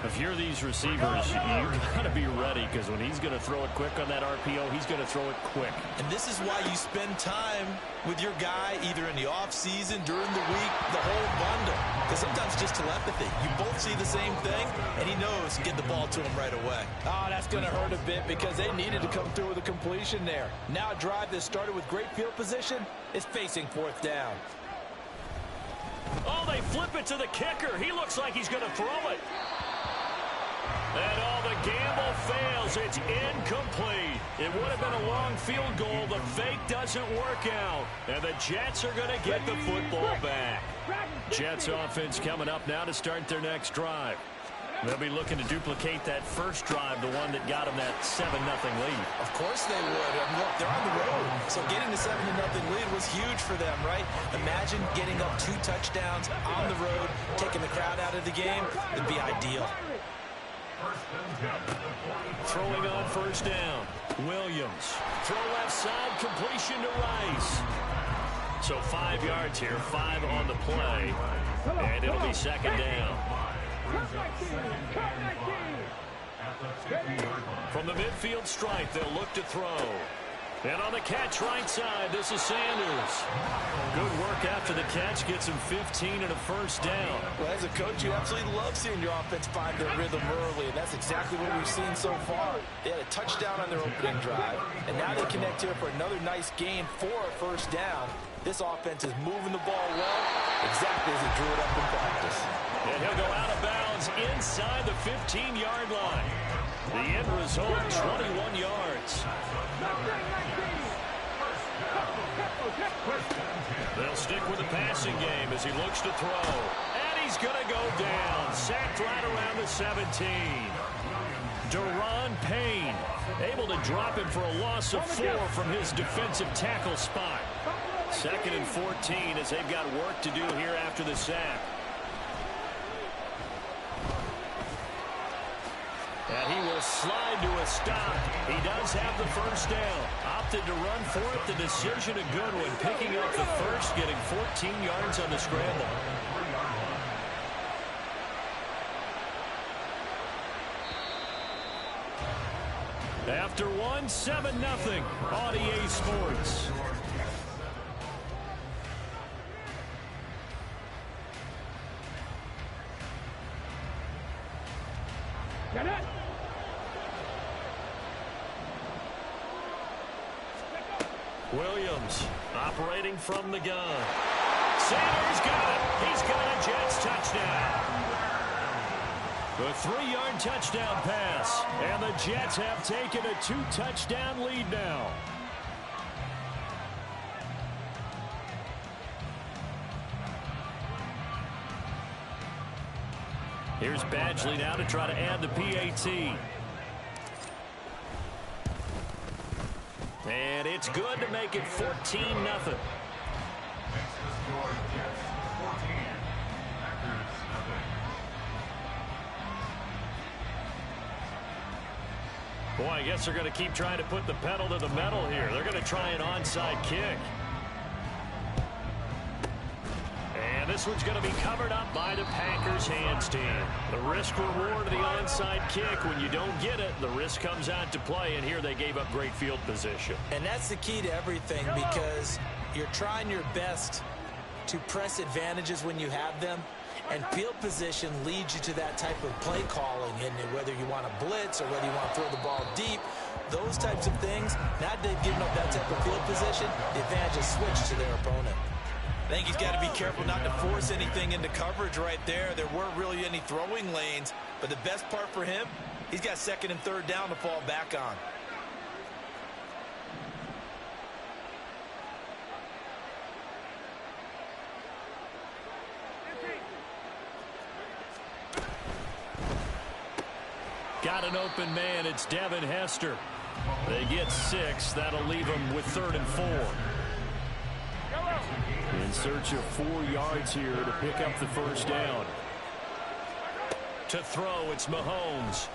If you're these receivers, you've got to be ready because when he's going to throw it quick on that RPO, he's going to throw it quick. And this is why you spend time with your guy either in the offseason, during the week, the whole bundle. Because sometimes just telepathy. You both see the same thing, and he knows to get the ball to him right away. Oh, that's going to hurt a bit because they needed to come through with a completion there. Now a drive that started with great field position is facing 4th down. Oh, they flip it to the kicker. He looks like he's going to throw it. And all the gamble fails. It's incomplete. It would have been a long field goal. The fake doesn't work out. And the Jets are going to get the football back. Jets offense coming up now to start their next drive. They'll be looking to duplicate that first drive, the one that got them that 7-0 lead. Of course they would. I mean, look, they're on the road. So getting the 7-0 lead was huge for them, right? Imagine getting up 2 touchdowns on the road, taking the crowd out of the game. It'd be ideal. Throwing on 1st down. Williams. Throw left side, completion to Rice. So 5 yards here, 5 on the play. And it'll be 2nd down. From the midfield stripe, they'll look to throw. And on the catch right side, this is Sanders. Good work after the catch. Gets him 15 and a 1st down. Well, as a coach, you absolutely love seeing your offense find their rhythm early, and that's exactly what we've seen so far. They had a touchdown on their opening drive, and now they connect here for another nice gain for a 1st down. This offense is moving the ball well, exactly as it drew it up in practice. And he'll go out of bounds inside the 15-yard line. The end result, 21 yards. They'll stick with the passing game as he looks to throw. And he's going to go down. Sacked right around the 17. Daron Payne able to drop him for a loss of 4 from his defensive tackle spot. 2nd and 14 as they've got work to do here after the sack. And he will slide to a stop. He does have the 1st down. Opted to run for it. The decision a good one. Picking up the 1st, getting 14 yards on the scramble. After one, 7-0 on EA Sports. Get it. Williams operating from the gun. Sanders got it. He's got a Jets touchdown. The 3-yard touchdown pass. And the Jets have taken a 2-touchdown lead now. Here's Badgley now to try to add the PAT. And it's good to make it 14-0. Next to score, Jets 14. Packers nothing. Boy, I guess they're going to keep trying to put the pedal to the metal here. They're going to try an onside kick. And this one's going to be covered up by the Packers hands team. The risk reward of the onside kick. When you don't get it, the risk comes out to play, and here they gave up great field position. And that's the key to everything, because you're trying your best to press advantages when you have them, and field position leads you to that type of play calling, and whether you want to blitz or whether you want to throw the ball deep, those types of things. Now they've given up that type of field position, the advantage is switched to their opponent. I think he's got to be careful not to force anything into coverage right there. There weren't really any throwing lanes, but the best part for him, he's got 2nd and 3rd down to fall back on. Got an open man. It's Devin Hester. They get 6. That'll leave them with 3rd and 4. In search of 4 yards here to pick up the first down. To throw, it's Mahomes.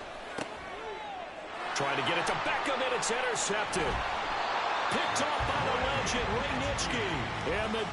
Trying to get it to Beckham, and it's intercepted. Picked off by the legend, Ray Nitschke. And the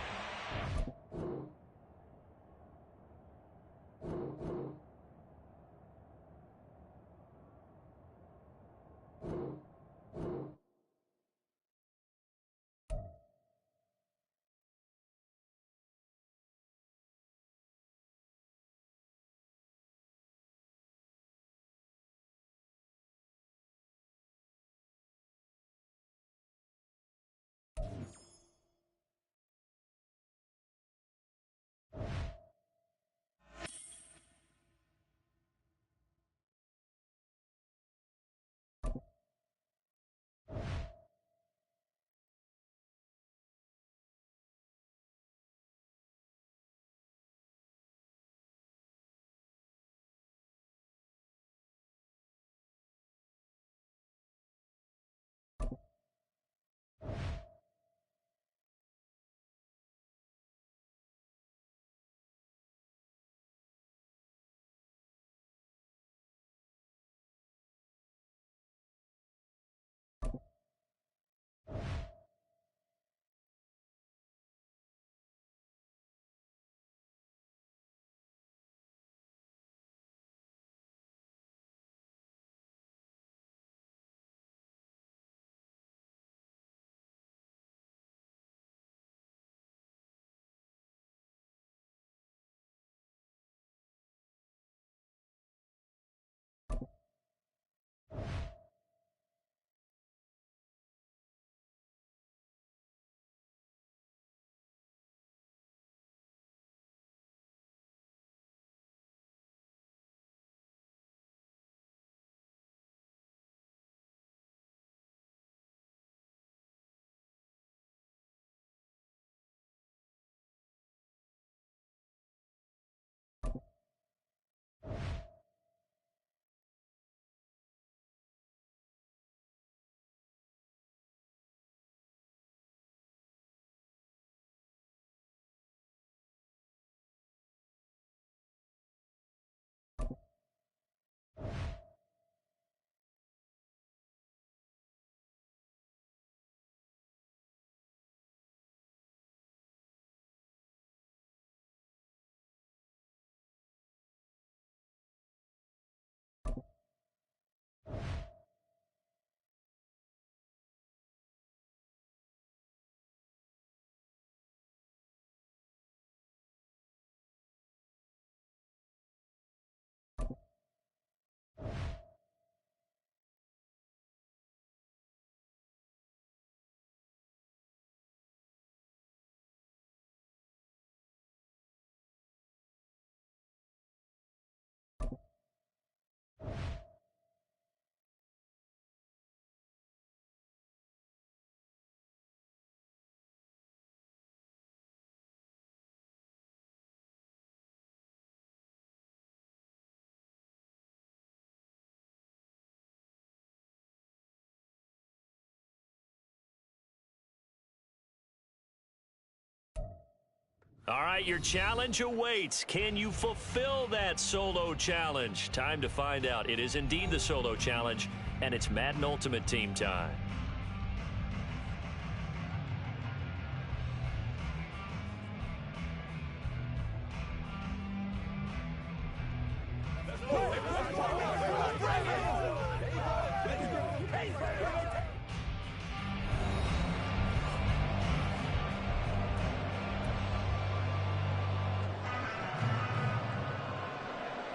All right, your challenge awaits. Can you fulfill that solo challenge? Time to find out. It is indeed the solo challenge, and it's Madden Ultimate Team time.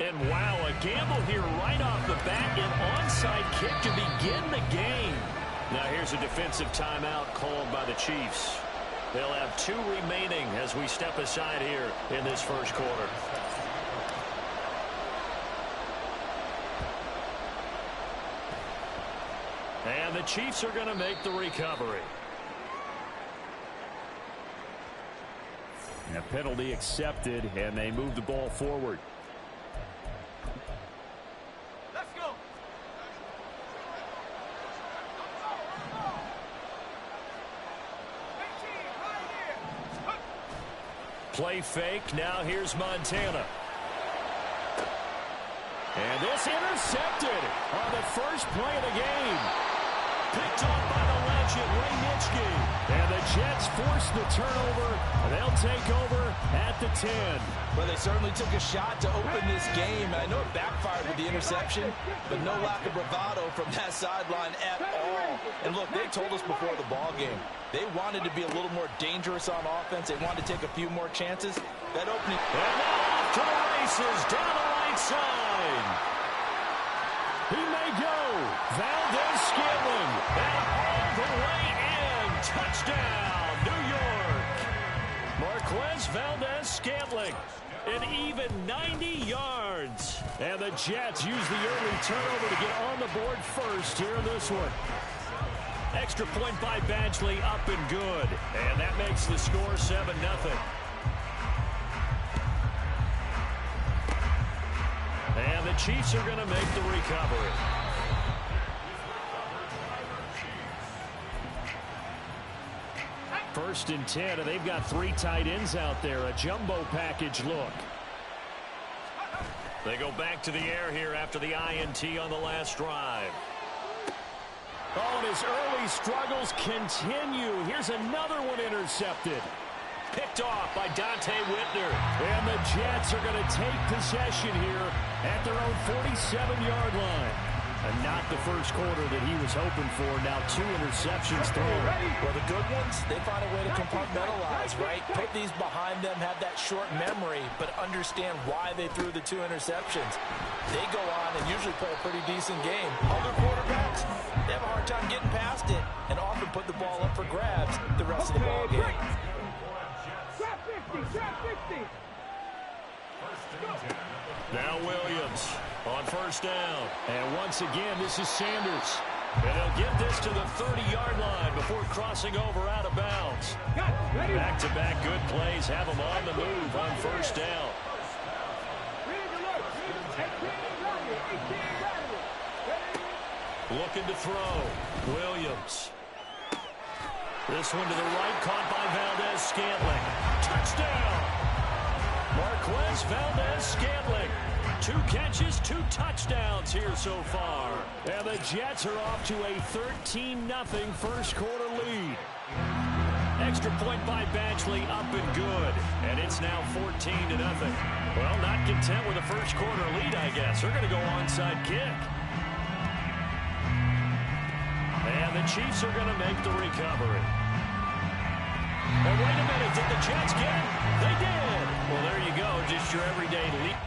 And wow, a gamble here right off the bat, an onside kick to begin the game. Now here's a defensive timeout called by the Chiefs. They'll have 2 remaining as we step aside here in this first quarter. And the Chiefs are going to make the recovery. And a penalty accepted, and they move the ball forward. Play fake. Now here's Montana. And this intercepted on the first play of the game. Picked off by the legend, Ray Nitschke. And the Jets force the turnover. They'll take over at the 10. Well, they certainly took a shot to open this game. I know it backfired with the interception, but no lack of bravado from that sideline at all. And look, they told us before the ball game, they wanted to be a little more dangerous on offense. They wanted to take a few more chances. That opening. And now off to the races down the right side. He may go. Valdez-Scantling. And all the way in. Touchdown, New York. Marquez Valdez-Scantling. An even 90 yards. And the Jets use the early turnover to get on the board first here in this one. Extra point by Badgley, up and good. And that makes the score 7-0. And the Chiefs are going to make the recovery. First and 10, and they've got 3 tight ends out there. A jumbo package look. They go back to the air here after the INT on the last drive. Oh, and his early struggles continue. Here's another one intercepted. Picked off by Dante Whitner. And the Jets are going to take possession here at their own 47-yard line. And not the first quarter that he was hoping for. Now 2 interceptions thrown. Well, the good ones, they find a way to compartmentalize, right? Put these behind them, have that short memory, but understand why they threw the 2 interceptions. They go on and usually play a pretty decent game. Other quarterbacks, they have a hard time getting past it and often put the ball up for grabs the rest of the ball game. Trap 50, trap 50. Now Williams on first down. And once again, this is Sanders. And they'll get this to the 30-yard line before crossing over out of bounds. Back-to-back good plays have them on the move on first down. Looking to throw. Williams. This one to the right, caught by Valdez-Scantling. Touchdown! Marquez Valdez-Scantling. 2 catches, 2 touchdowns here so far. And the Jets are off to a 13-0 first quarter lead. Extra point by Badgley, up and good. And it's now 14-0. Well, not content with a first quarter lead, I guess. They're going to go onside kick. And the Chiefs are going to make the recovery. Oh, wait a minute. Did the Jets get it? They did. Well, there you go. Just your everyday lead.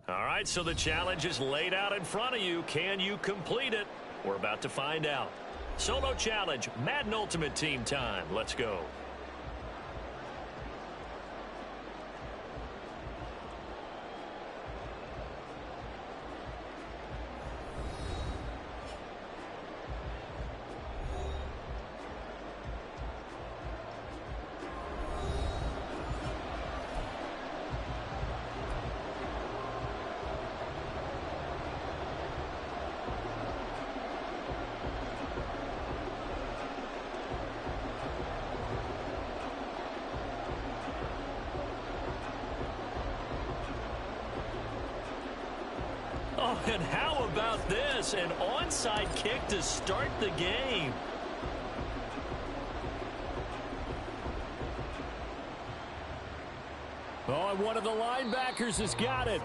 All right, so the challenge is laid out in front of you. Can you complete it? We're about to find out. Solo challenge, Madden Ultimate Team time. Let's go. Oh, and how about this? An onside kick to start the game. Oh, and one of the linebackers has got it.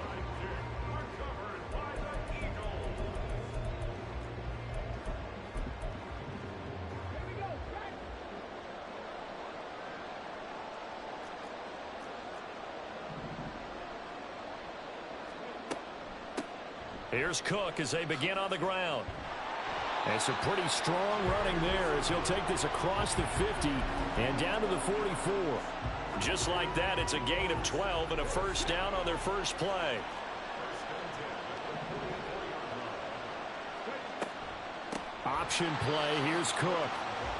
Here's Cook as they begin on the ground. And some pretty strong running there as he'll take this across the 50 and down to the 44. Just like that, it's a gain of 12 and a first down on their first play. Option play. Here's Cook.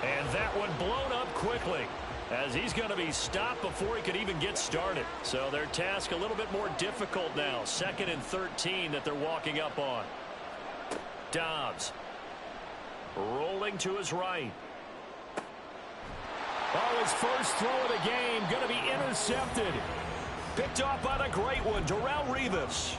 And that one blown up quickly, as he's going to be stopped before he could even get started. So their task a little bit more difficult now. 2nd and 13 that they're walking up on. Dobbs rolling to his right. Oh, his first throw of the game going to be intercepted. Picked off by the great one, Darrelle Revis.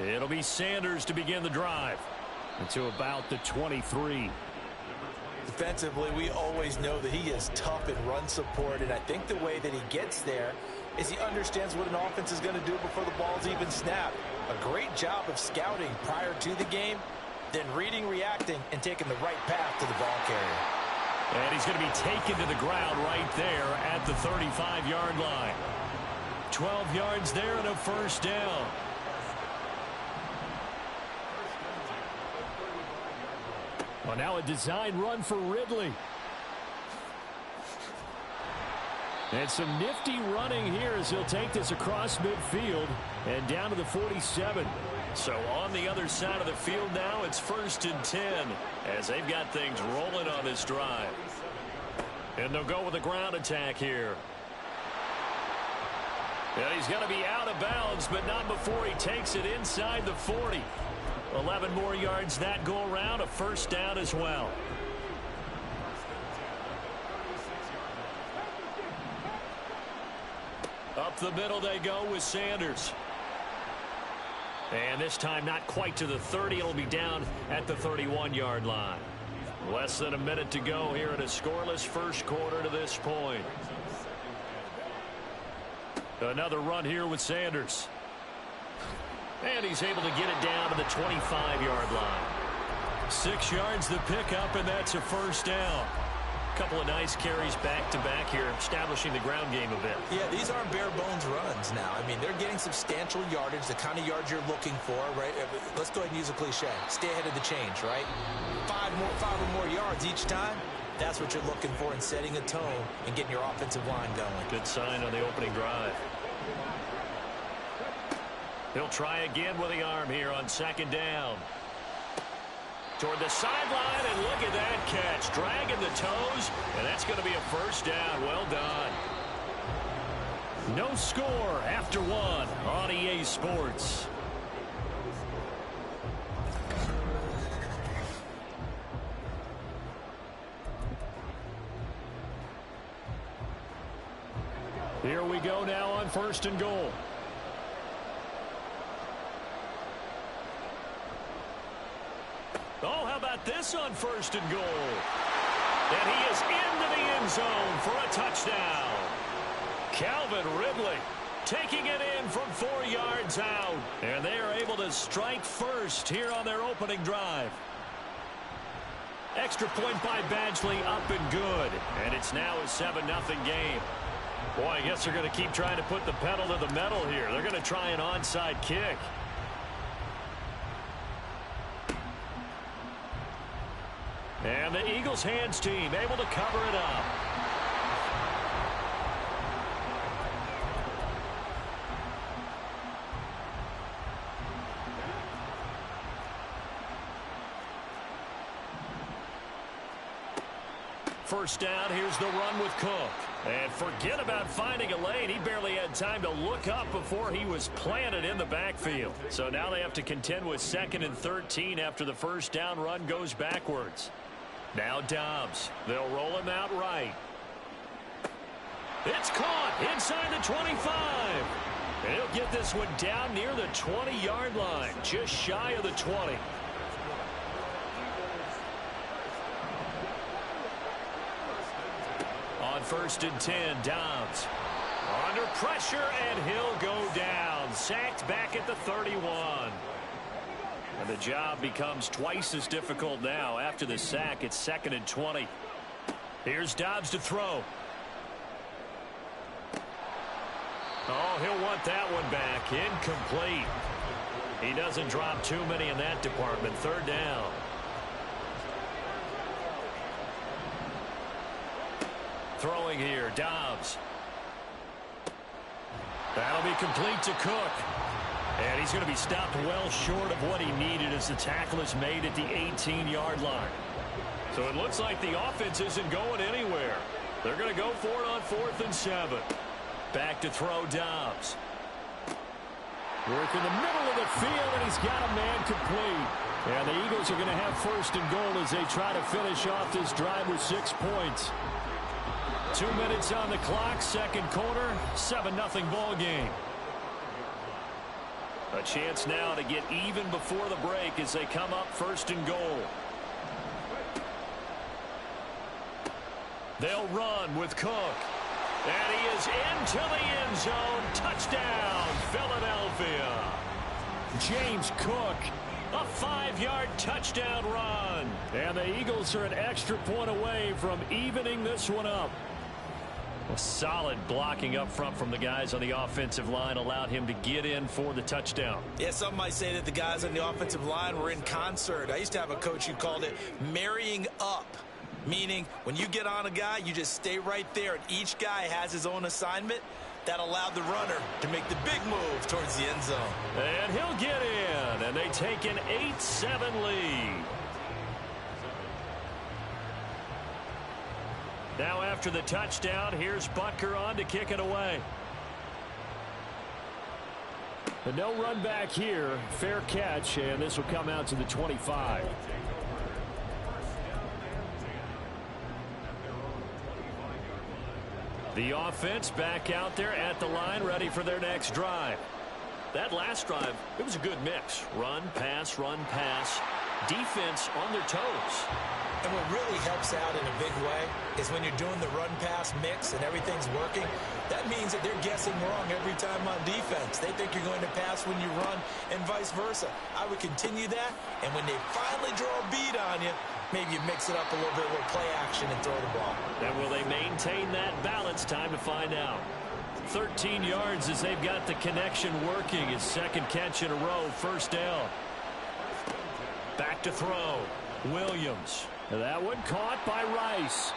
It'll be Sanders to begin the drive. Into about the 23. Defensively, we always know that he is tough in run support, and I think the way that he gets there is he understands what an offense is going to do before the ball's even snapped. A great job of scouting prior to the game, then reading, reacting, and taking the right path to the ball carrier. And he's going to be taken to the ground right there at the 35-yard line. 12 yards there and a first down. Well, now a design run for Ridley. And some nifty running here as he'll take this across midfield and down to the 47. So on the other side of the field now, it's 1st and 10 as they've got things rolling on this drive. And they'll go with a ground attack here. And he's going to be out of bounds, but not before he takes it inside the 40. 11 more yards that go around, a first down as well. Up the middle they go with Sanders. And this time not quite to the 30. It'll be down at the 31-yard line. Less than a minute to go here in a scoreless first quarter to this point. Another run here with Sanders. And he's able to get it down to the 25-yard line. 6 yards the pickup, and that's a first down. A couple of nice carries back-to-back here, establishing the ground game a bit. Yeah, these aren't bare-bones runs now. I mean, they're getting substantial yardage, the kind of yards you're looking for, right? Let's go ahead and use a cliche. Stay ahead of the change, right? 5 or more yards each time. That's what you're looking for in setting a tone and getting your offensive line going. Good sign on the opening drive. He'll try again with the arm here on 2nd down. Toward the sideline, and look at that catch. Dragging the toes, and that's going to be a first down. Well done. No score after 1 on EA Sports. Here we go now on 1st and goal. Oh, how about this on 1st and goal? And he is into the end zone for a touchdown. Calvin Ridley taking it in from 4 yards out. And they are able to strike first here on their opening drive. Extra point by Badgley, up and good. And it's now a 7-0 game. Boy, I guess they're going to keep trying to put the pedal to the metal here. They're going to try an onside kick. And the Eagles hands team able to cover it up. First down, here's the run with Cook. And forget about finding a lane. He barely had time to look up before he was planted in the backfield. So now they have to contend with 2nd and 13 after the first down run goes backwards. Now Dobbs. They'll roll him out right. It's caught inside the 25. And he'll get this one down near the 20-yard line, just shy of the 20. On 1st and 10, Dobbs. Under pressure, and he'll go down. Sacked back at the 31. And the job becomes twice as difficult now. After the sack, it's 2nd and 20. Here's Dobbs to throw. Oh, he'll want that one back. Incomplete. He doesn't drop too many in that department. 3rd down. Throwing here, Dobbs. That'll be complete to Cook. And he's going to be stopped well short of what he needed as the tackle is made at the 18-yard line. So it looks like the offense isn't going anywhere. They're going to go for it on 4th and 7. Back to throw, Dobbs. Work in the middle of the field, and he's got a man complete. And the Eagles are going to have 1st and goal as they try to finish off this drive with 6 points. 2 minutes on the clock, 2nd quarter, 7-0 ball game. A chance now to get even before the break as they come up 1st and goal. They'll run with Cook. And he is into the end zone. Touchdown, Philadelphia. James Cook, a 5-yard touchdown run. And the Eagles are an extra point away from evening this one up. A solid blocking up front from the guys on the offensive line allowed him to get in for the touchdown. Yeah, some might say that the guys on the offensive line were in concert. I used to have a coach who called it marrying up, meaning when you get on a guy, you just stay right there, and each guy has his own assignment. That allowed the runner to make the big move towards the end zone. And he'll get in, and they take an 8-7 lead. Now after the touchdown, here's Butker on to kick it away. The no run back here, fair catch, and this will come out to the 25. The offense back out there at the line, ready for their next drive. That last drive, it was a good mix. Run, pass, defense on their toes. And what really helps out in a big way is when you're doing the run-pass mix and everything's working, that means that they're guessing wrong every time on defense. They think you're going to pass when you run and vice versa. I would continue that, and when they finally draw a bead on you, maybe you mix it up a little bit with play action and throw the ball. And will they maintain that balance? Time to find out. 13 yards as they've got the connection working. His 2nd catch in a row, 1st down. Back to throw. Williams. That one caught by Rice.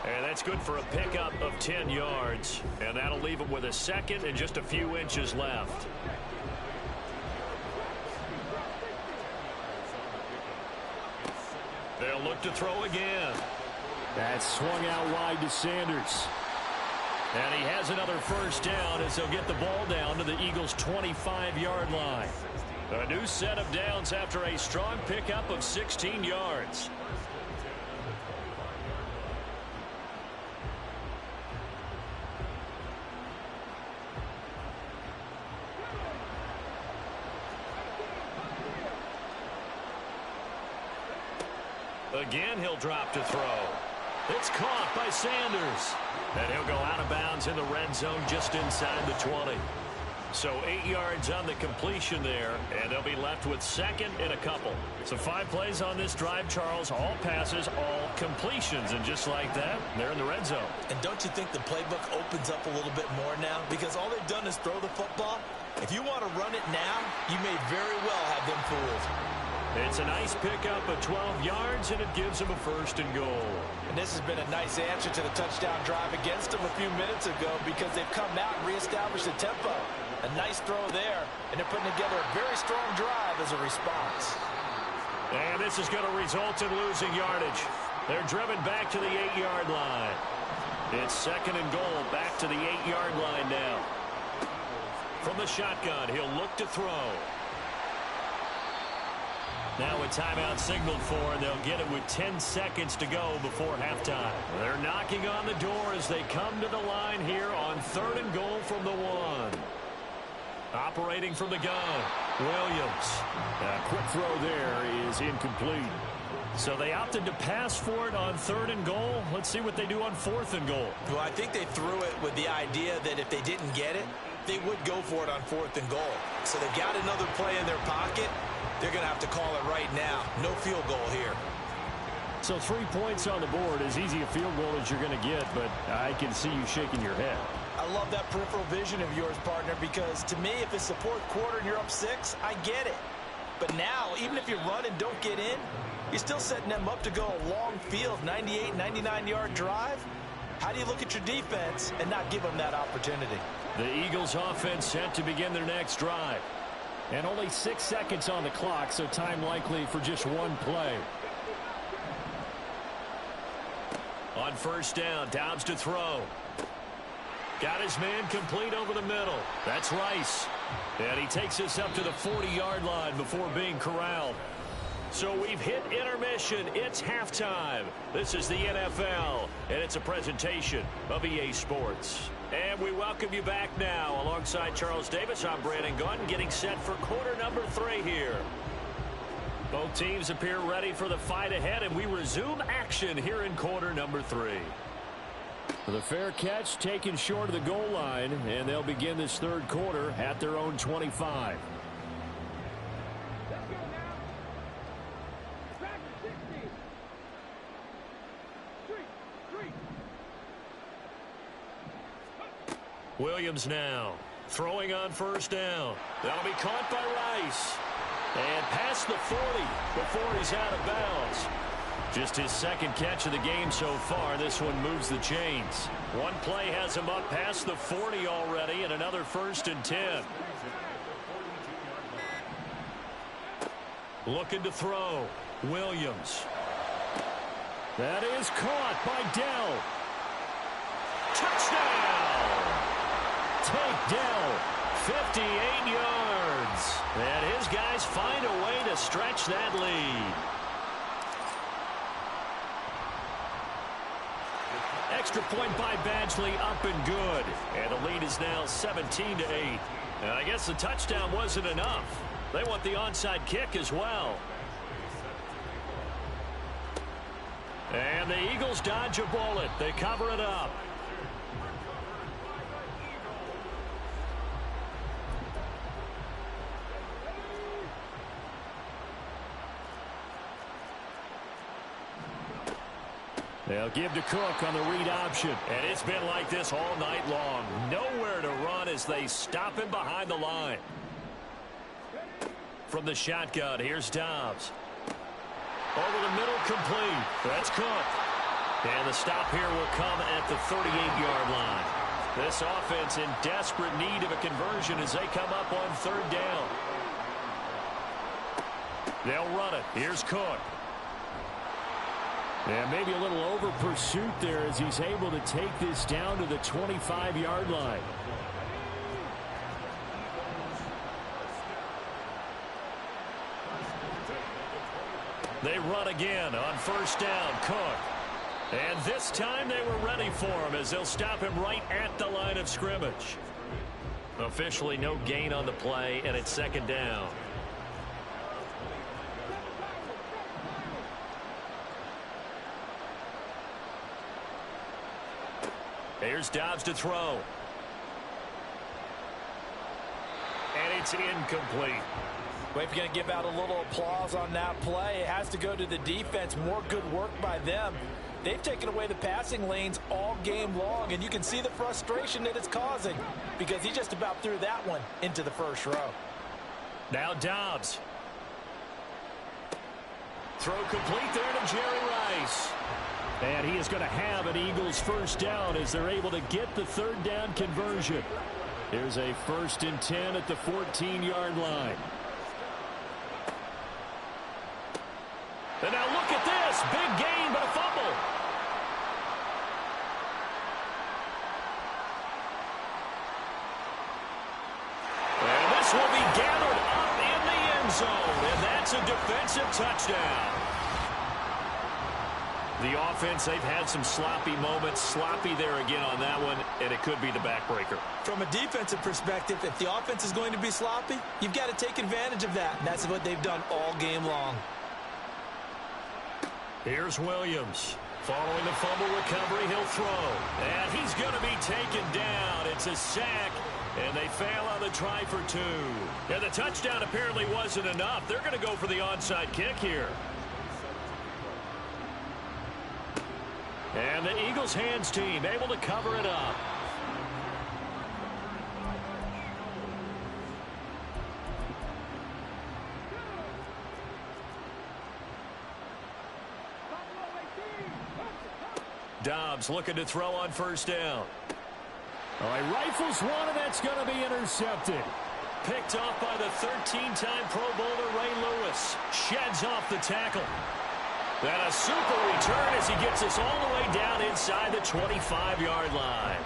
And that's good for a pickup of 10 yards. And that'll leave him with a 2nd and just a few inches left. They'll look to throw again. That swung out wide to Sanders. And he has another 1st down as they'll get the ball down to the Eagles' 25-yard line. A new set of downs after a strong pickup of 16 yards. Again, he'll drop to throw. It's caught by Sanders. And he'll go out of bounds in the red zone just inside the 20. So 8 yards on the completion there, and they'll be left with second and a couple. So 5 plays on this drive, Charles. All passes, all completions. And just like that, they're in the red zone. And don't you think the playbook opens up a little bit more now? Because all they've done is throw the football. If you want to run it now, you may very well have them fooled. It's a nice pickup of 12 yards, and it gives them a first and goal. And this has been a nice answer to the touchdown drive against them a few minutes ago because they've come out and reestablished the tempo. A nice throw there, and they're putting together a very strong drive as a response. And this is going to result in losing yardage. They're driven back to the 8-yard line. It's second and goal, back to the 8-yard line now. From the shotgun, he'll look to throw. Now a timeout signaled for, and they'll get it with 10 seconds to go before halftime. They're knocking on the door as they come to the line here on third and goal from the 1. Operating from the gun, Williams. A quick throw there is incomplete. So they opted to pass for it on third and goal. Let's see what they do on fourth and goal. Well, I think they threw it with the idea that if they didn't get it, they would go for it on fourth and goal. So they've got another play in their pocket. They're going to have to call it right now. No field goal here. So 3 points on the board, as easy a field goal as you're going to get, but I can see you shaking your head. I love that peripheral vision of yours, partner, because to me, if it's the fourth quarter and you're up 6, I get it. But now, even if you run and don't get in, you're still setting them up to go a long field, 98, 99-yard drive. How do you look at your defense and not give them that opportunity? The Eagles offense set to begin their next drive. And only 6 seconds on the clock, so time likely for just one play. On first down, Dobbs to throw. Got his man complete over the middle. That's Rice. And he takes us up to the 40-yard line before being corralled. So we've hit intermission. It's halftime. This is the NFL, and it's a presentation of EA Sports. And we welcome you back now. Alongside Charles Davis, I'm Brandon Gaudin, getting set for quarter number 3 here. Both teams appear ready for the fight ahead, and we resume action here in quarter number 3. The fair catch taken short of the goal line, and they'll begin this third quarter at their own 25. Let's go now. Back to 60. Three. Williams now throwing on first down. That'll be caught by Rice. And past the 40 before he's out of bounds. Just his second catch of the game so far. This one moves the chains. One play has him up past the 40 already, and another first and 10. Looking to throw. Williams. That is caught by Dell. Touchdown! Take Dell. 58 yards. And his guys find a way to stretch that lead. Extra point by Badgley, up and good. And the lead is now 17-8. And I guess the touchdown wasn't enough. They want the onside kick as well. And the Eagles dodge a bullet. They cover it up. They'll give to Cook on the read option. And it's been like this all night long. Nowhere to run as they stop him behind the line. From the shotgun, here's Dobbs. Over the middle, complete. That's Cook. And the stop here will come at the 38-yard line. This offense in desperate need of a conversion as they come up on third down. They'll run it. Here's Cook. And maybe a little over pursuit there as he's able to take this down to the 25-yard line. They run again on first down. Cook. And this time they were ready for him as they'll stop him right at the line of scrimmage. Officially no gain on the play, and it's second down. Here's Dobbs to throw. It's incomplete. Well, if you're going to give out a little applause on that play, it has to go to the defense. More good work by them. They've taken away the passing lanes all game long, and you can see the frustration that it's causing because he just about threw that one into the first row. Now Dobbs. Throw complete there to Jerry Rice. And he is going to have an Eagles first down as they're able to get the third down conversion. Here's a 1st and 10 at the 14-yard line. And now look at this. Big gain, but a fumble. And this will be gathered up in the end zone. And that's a defensive touchdown. The offense, they've had some sloppy moments. Sloppy there again on that one, and it could be the backbreaker. From a defensive perspective, if the offense is going to be sloppy, you've got to take advantage of that. And that's what they've done all game long. Here's Williams. Following the fumble recovery, he'll throw. And he's going to be taken down. It's a sack, and they fail on the try for 2. And the touchdown apparently wasn't enough. They're going to go for the onside kick here. And the Eagles hands team able to cover it up. Dobbs looking to throw on first down. All right, rifles one, and that's going to be intercepted. Picked off by the 13-time Pro Bowler Ray Lewis. Sheds off the tackle. And a super return as he gets us all the way down inside the 25-yard line.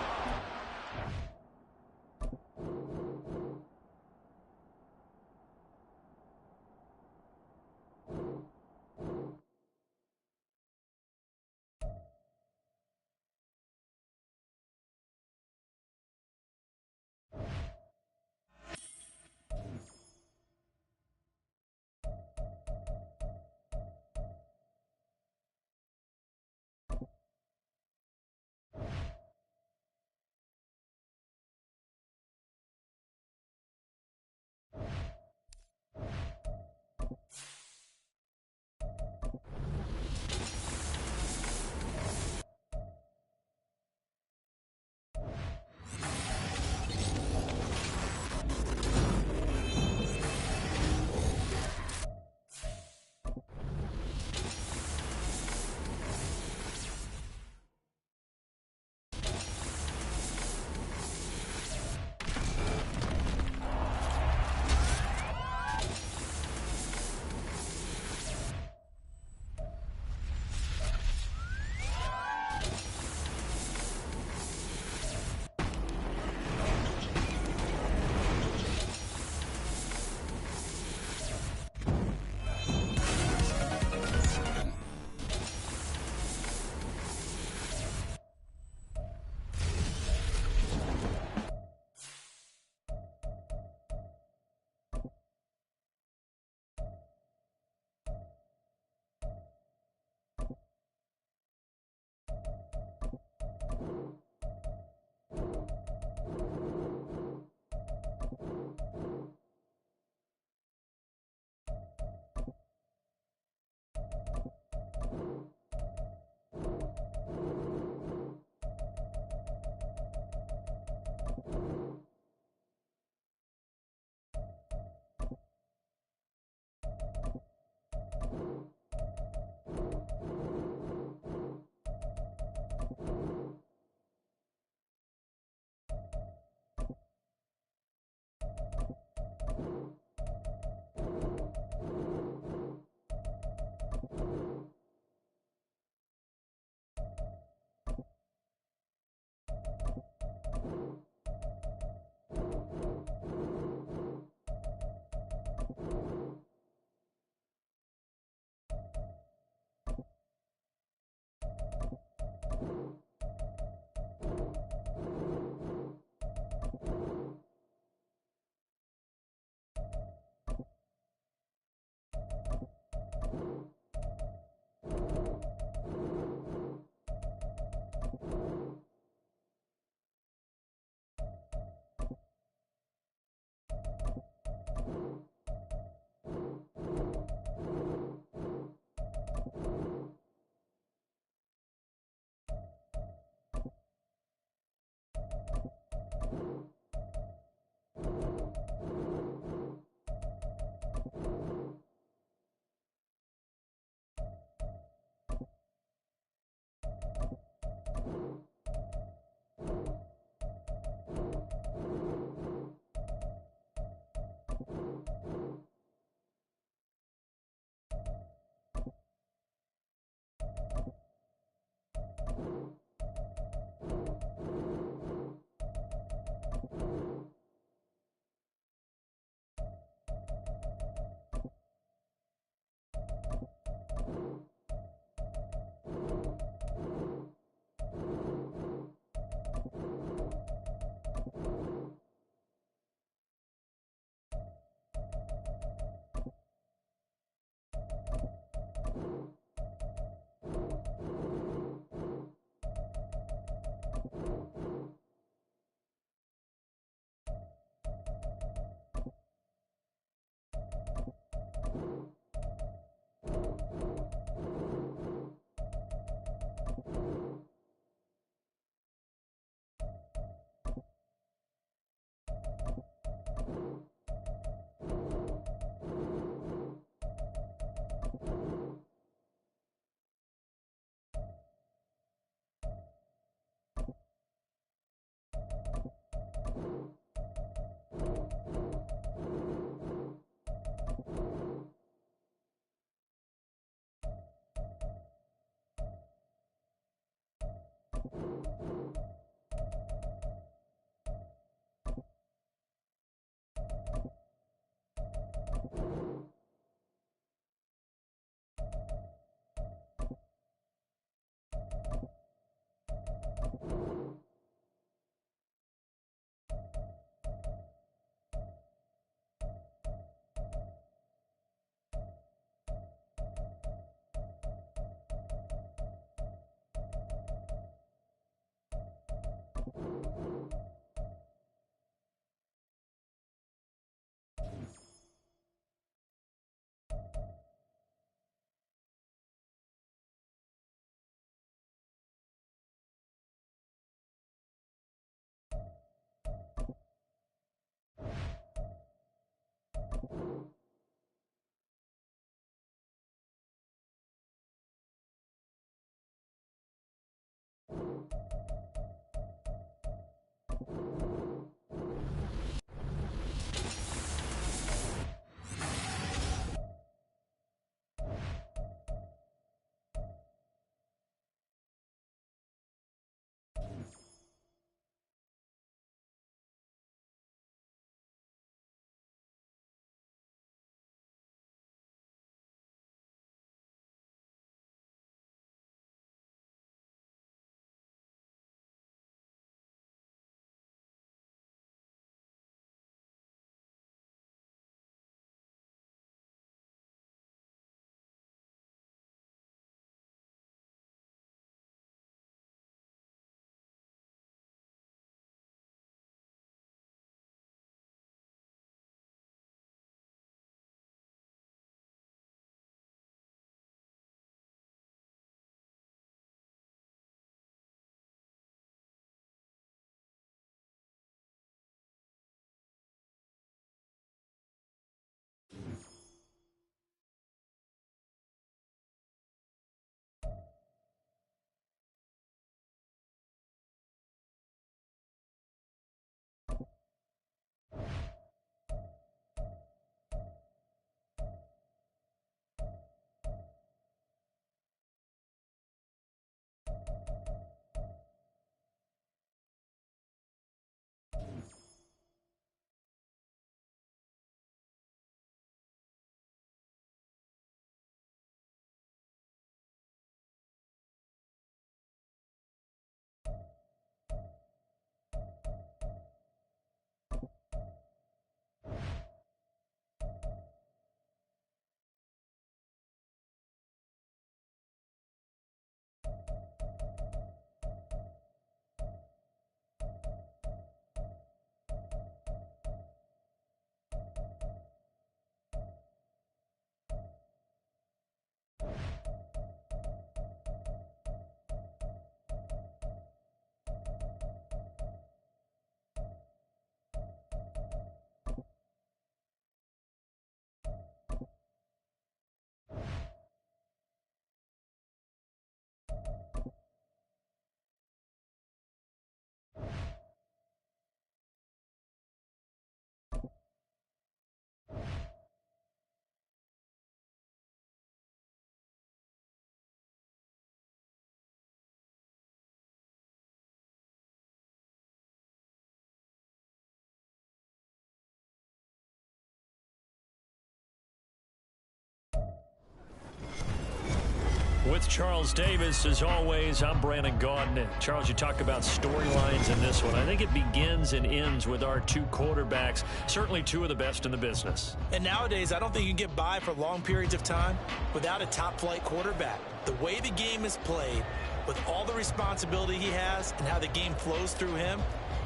With Charles Davis, as always, I'm Brandon Gaudin. Charles, you talk about storylines in this one. I think it begins and ends with our two quarterbacks, certainly two of the best in the business. And nowadays, I don't think you can get by for long periods of time without a top-flight quarterback. The way the game is played, with all the responsibility he has and how the game flows through him,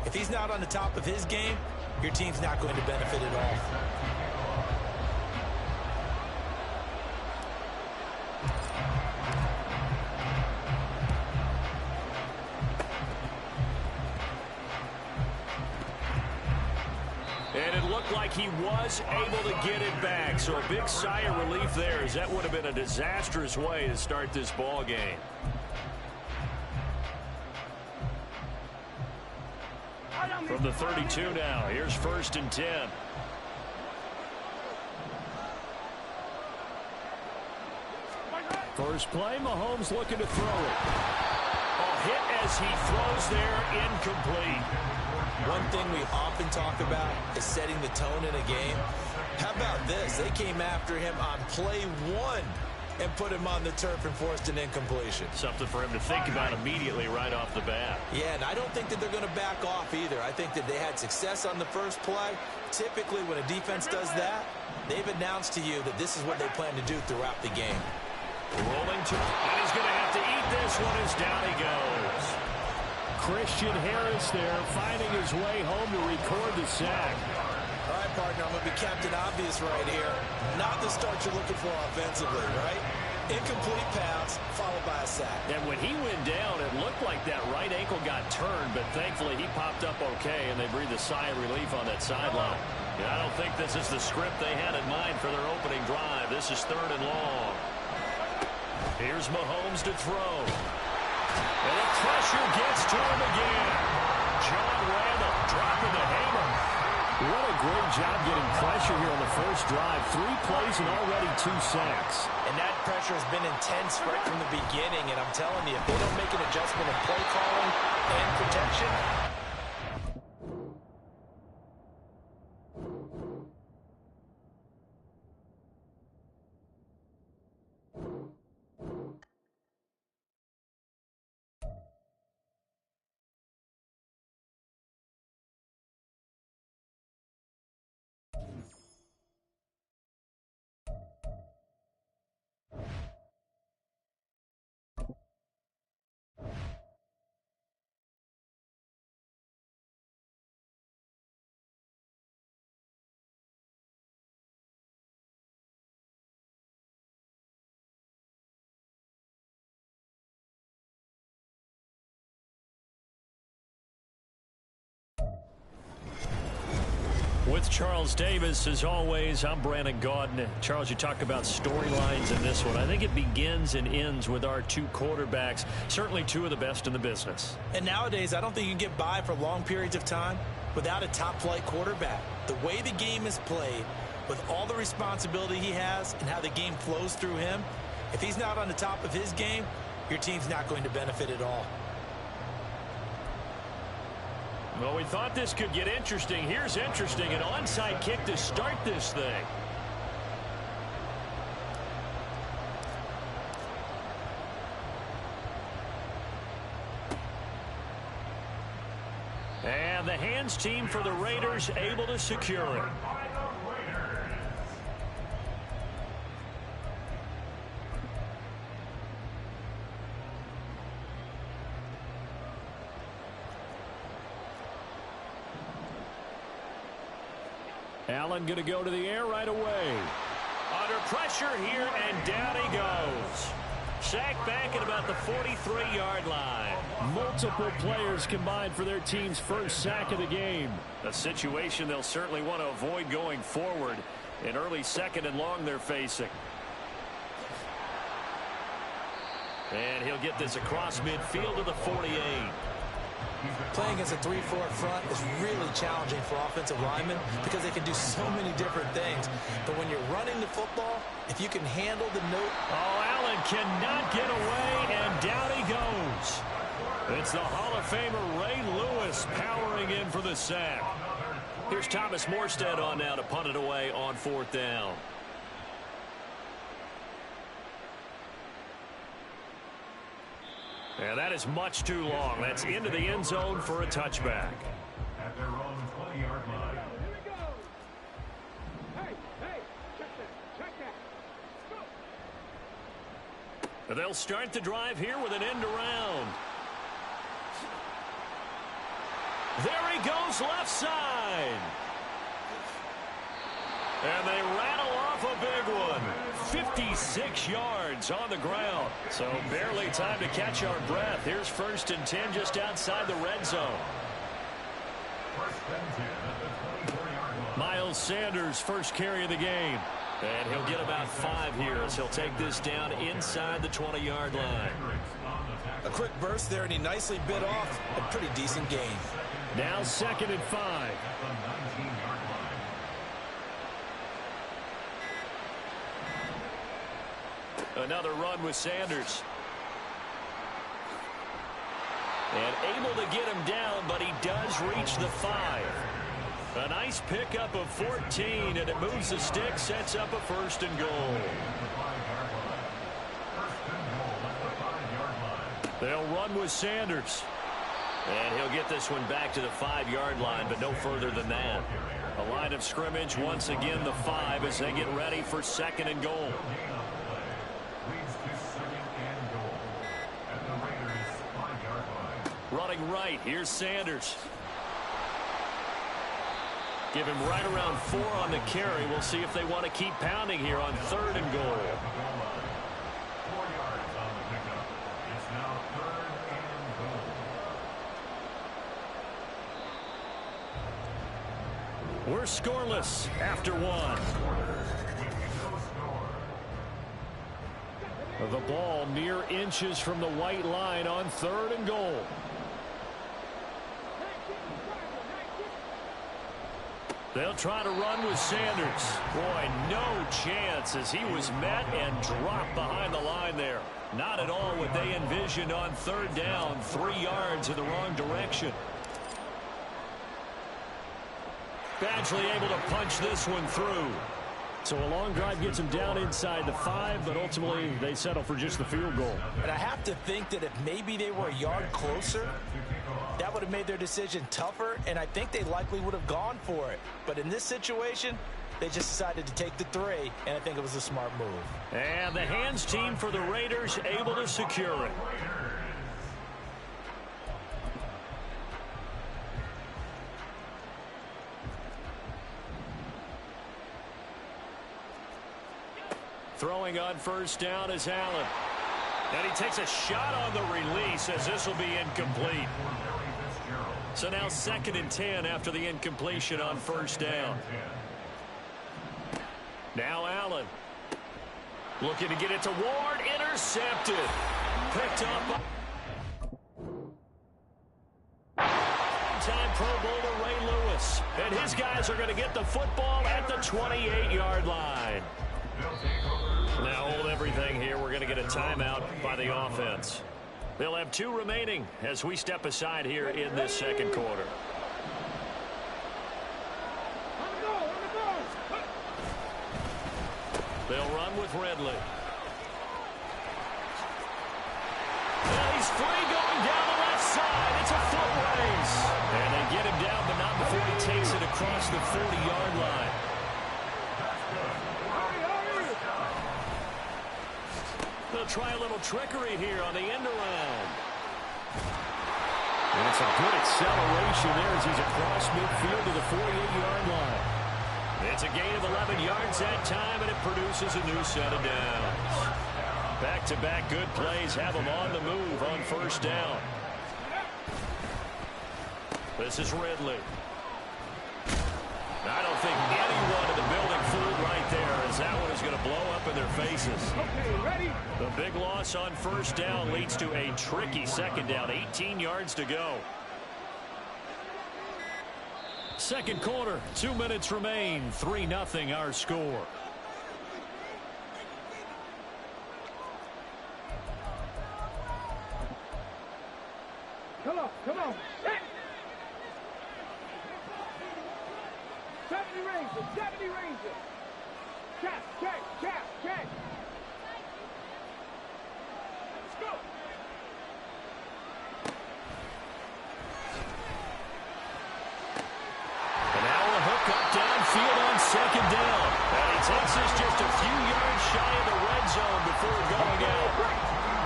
if he's not on the top of his game, your team's not going to benefit at all. And it looked like he was able to get it back. So a big sigh of relief there, as that would have been a disastrous way to start this ball game. From the 32 now, here's 1st and 10. First play, Mahomes looking to throw it. A hit as he throws there, incomplete. One thing we often talk about is setting the tone in a game. How about this? They came after him on play 1 and put him on the turf and forced an incompletion. Something for him to think about immediately right off the bat. Yeah, and I don't think that they're going to back off either. I think that they had success on the first play. Typically, when a defense does that, they've announced to you that this is what they plan to do throughout the game. Rolling to, and he's going to have to eat this one as down he goes. Christian Harris there, finding his way home to record the sack. All right, partner, I'm going to be Captain Obvious right here. Not the start you're looking for offensively, right? Incomplete pass, followed by a sack. And when he went down, it looked like that right ankle got turned, but thankfully he popped up okay, and they breathed a sigh of relief on that sideline. Yeah, I don't think this is the script they had in mind for their opening drive. This is 3rd and long. Here's Mahomes to throw. And the pressure gets to him again. John Randall dropping the hammer. What a great job getting pressure here on the first drive. 3 plays and already 2 sacks. And that pressure has been intense right from the beginning. And I'm telling you, if they don't make an adjustment in play calling and protection, With Charles Davis, as always, I'm Brandon Gaudin. Charles, you talk about storylines in this one. I think it begins and ends with our two quarterbacks, certainly two of the best in the business. And nowadays, I don't think you can get by for long periods of time without a top-flight quarterback. The way the game is played, with all the responsibility he has and how the game flows through him, if he's not on the top of his game, your team's not going to benefit at all. Well, we thought this could get interesting. Here's interesting. An onside kick to start this thing. And the hands team for the Raiders able to secure it. Allen going to go to the air right away. Under pressure here, and down he goes. Sacked back at about the 43-yard line. Multiple players combined for their team's first sack of the game. A situation they'll certainly want to avoid going forward. An early 2nd and long they're facing. And he'll get this across midfield to the 48. Playing against a 3-4 front is really challenging for offensive linemen because they can do so many different things. But when you're running the football, if you can handle the note. Oh, Allen cannot get away, and down he goes. It's the Hall of Famer Ray Lewis powering in for the sack. Here's Thomas Morstead on now to punt it away on 4th down. And that is much too long. That's into the end zone for a touchback. At their own 20-yard line. Here we go. Hey, check that. Go. They'll start the drive here with an end around. There he goes, left side. And they rattle off a big one. 56 yards on the ground. So barely time to catch our breath. Here's 1st and 10 just outside the red zone. 1st and 10 at the 24-yard line. Miles Sanders, first carry of the game. And he'll get about 5 here as he'll take this down inside the 20-yard line. A quick burst there, and he nicely bit off a pretty decent gain. Now 2nd and 5. At the 19-yard line. Another run with Sanders. And able to get him down, but he does reach the 5. A nice pickup of 14, and it moves the stick, sets up a 1st and goal. They'll run with Sanders. And he'll get this one back to the 5-yard line, but no further than that. A line of scrimmage, once again the 5 as they get ready for 2nd and goal. Running right, here's Sanders. Give him right around 4 on the carry. We'll see if they want to keep pounding here on 3rd and goal. 4 yards on the pickup. It's now 3rd and goal. We're scoreless after 1. The ball mere inches from the white line on 3rd and goal. They'll try to run with Sanders. Boy, no chance as he was met and dropped behind the line there. Not at all what they envisioned on 3rd down. 3 yards in the wrong direction. Badgley able to punch this one through. So a long drive gets him down inside the 5, but ultimately they settle for just the field goal. And I have to think that if maybe they were a yard closer, that would have made their decision tougher, and I think they likely would have gone for it. But in this situation, they just decided to take the 3, and I think it was a smart move. And the hands team for the Raiders able to secure it. Throwing on 1st down is Allen. And he takes a shot on the release as this will be incomplete. So now 2nd and 10 after the incompletion on 1st down. Now Allen. Looking to get it to Ward. Intercepted. Picked up. Time Pro Bowler Ray Lewis. And his guys are going to get the football at the 28-yard line. Now hold everything here. We're going to get a timeout by the offense. They'll have 2 remaining as we step aside here in this 2nd quarter. They'll run with Ridley. And he's free going down the left side. It's a foot race. And they get him down, but not before he takes it across the 40-yard line. They'll try a little trickery here on the end around. And it's a good acceleration there as he's across midfield to the 48-yard line. It's a gain of 11 yards that time, and it produces a new set of downs. Back-to-back good plays have them on the move on 1st down. This is Ridley. I don't think anyone in the building fooled right there, as that one is going to blow up in their faces. Okay, ready? The big loss on 1st down leads to a tricky 2nd down. 18 yards to go. 2nd quarter, 2 minutes remain. 3-0 our score. Come on. Hey! 70 Rangers. Check. Let's go. he takes us just a few yards shy of the red zone before going out.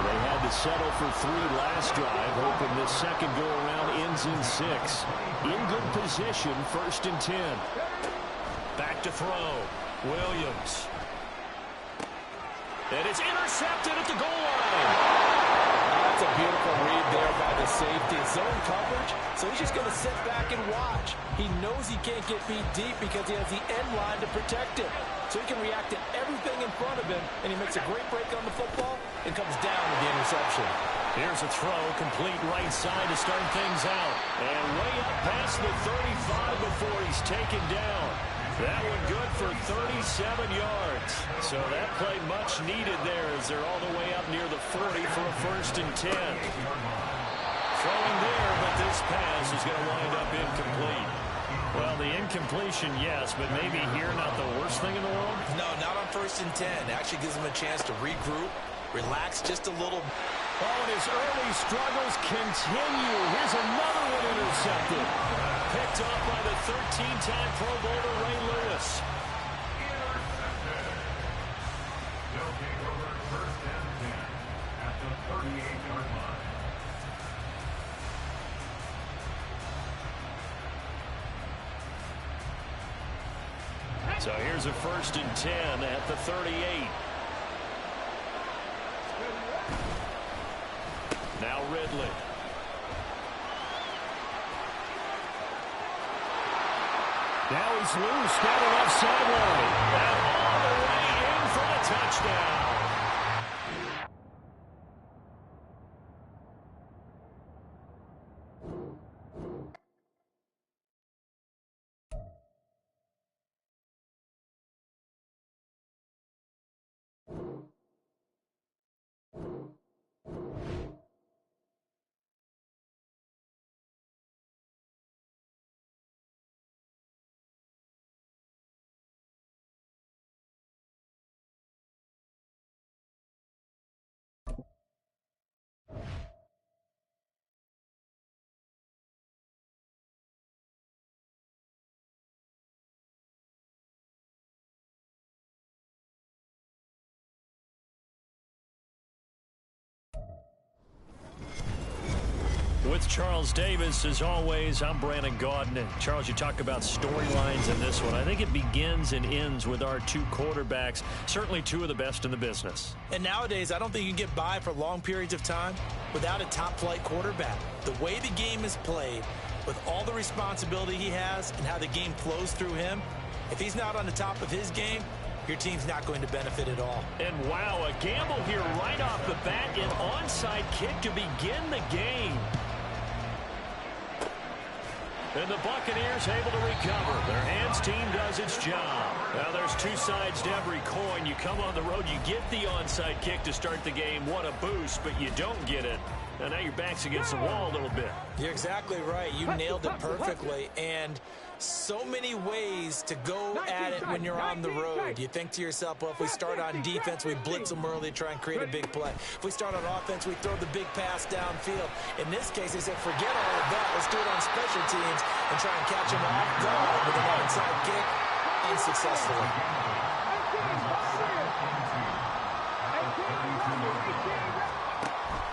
They had to settle for 3 last drive, hoping this second go-around ends in 6. In good position, 1st and 10. Back to throw. Williams. And it's intercepted at the goal line. That's a beautiful read there by the safety. Zone coverage, so he's just going to sit back and watch. He knows he can't get beat deep because he has the end line to protect him. So he can react to everything in front of him, and he makes a great break on the football and comes down with the interception. Here's a throw, complete right side to start things out. And way up past the 35 before he's taken down. That one good for 37 yards. So that play much needed there as they're all the way up near the 40 for a 1st and 10. Throwing there, but this pass is going to wind up incomplete. Well, the incompletion, yes, but maybe here not the worst thing in the world? No, not on 1st and 10. Actually gives him a chance to regroup, relax just a little. Oh, and his early struggles continue. Here's another one intercepted. Picked off by the 13-time Pro Bowler Ray Lewis. They'll take over 1st and 10 at the 38-yard line. So here's a 1st and 10 at the 38. Now Ridley. Now he's loose down the left sideline. And all the way in for a touchdown. With Charles Davis, as always, I'm Brandon Gaudin. And Charles, you talk about storylines in this one. I think it begins and ends with our 2 quarterbacks, certainly 2 of the best in the business. And nowadays, I don't think you can get by for long periods of time without a top-flight quarterback. The way the game is played, with all the responsibility he has and how the game flows through him, if he's not on the top of his game, your team's not going to benefit at all. And wow, a gamble here right off the bat, an onside kick to begin the game. And the Buccaneers able to recover. Their hands team does its job. Now there's 2 sides to every coin. You come on the road, you get the onside kick to start the game. What a boost, but you don't get it. And now your back's against the wall a little bit. You're exactly right. You nailed it perfectly. And so many ways to go at it when you're on the road. You think to yourself, well, if we start on defense, we blitz them early, try and create a big play. If we start on offense, we throw the big pass downfield. In this case, they said, forget all of that. Let's do it on special teams and try and catch them off guard with an onside kick unsuccessfully.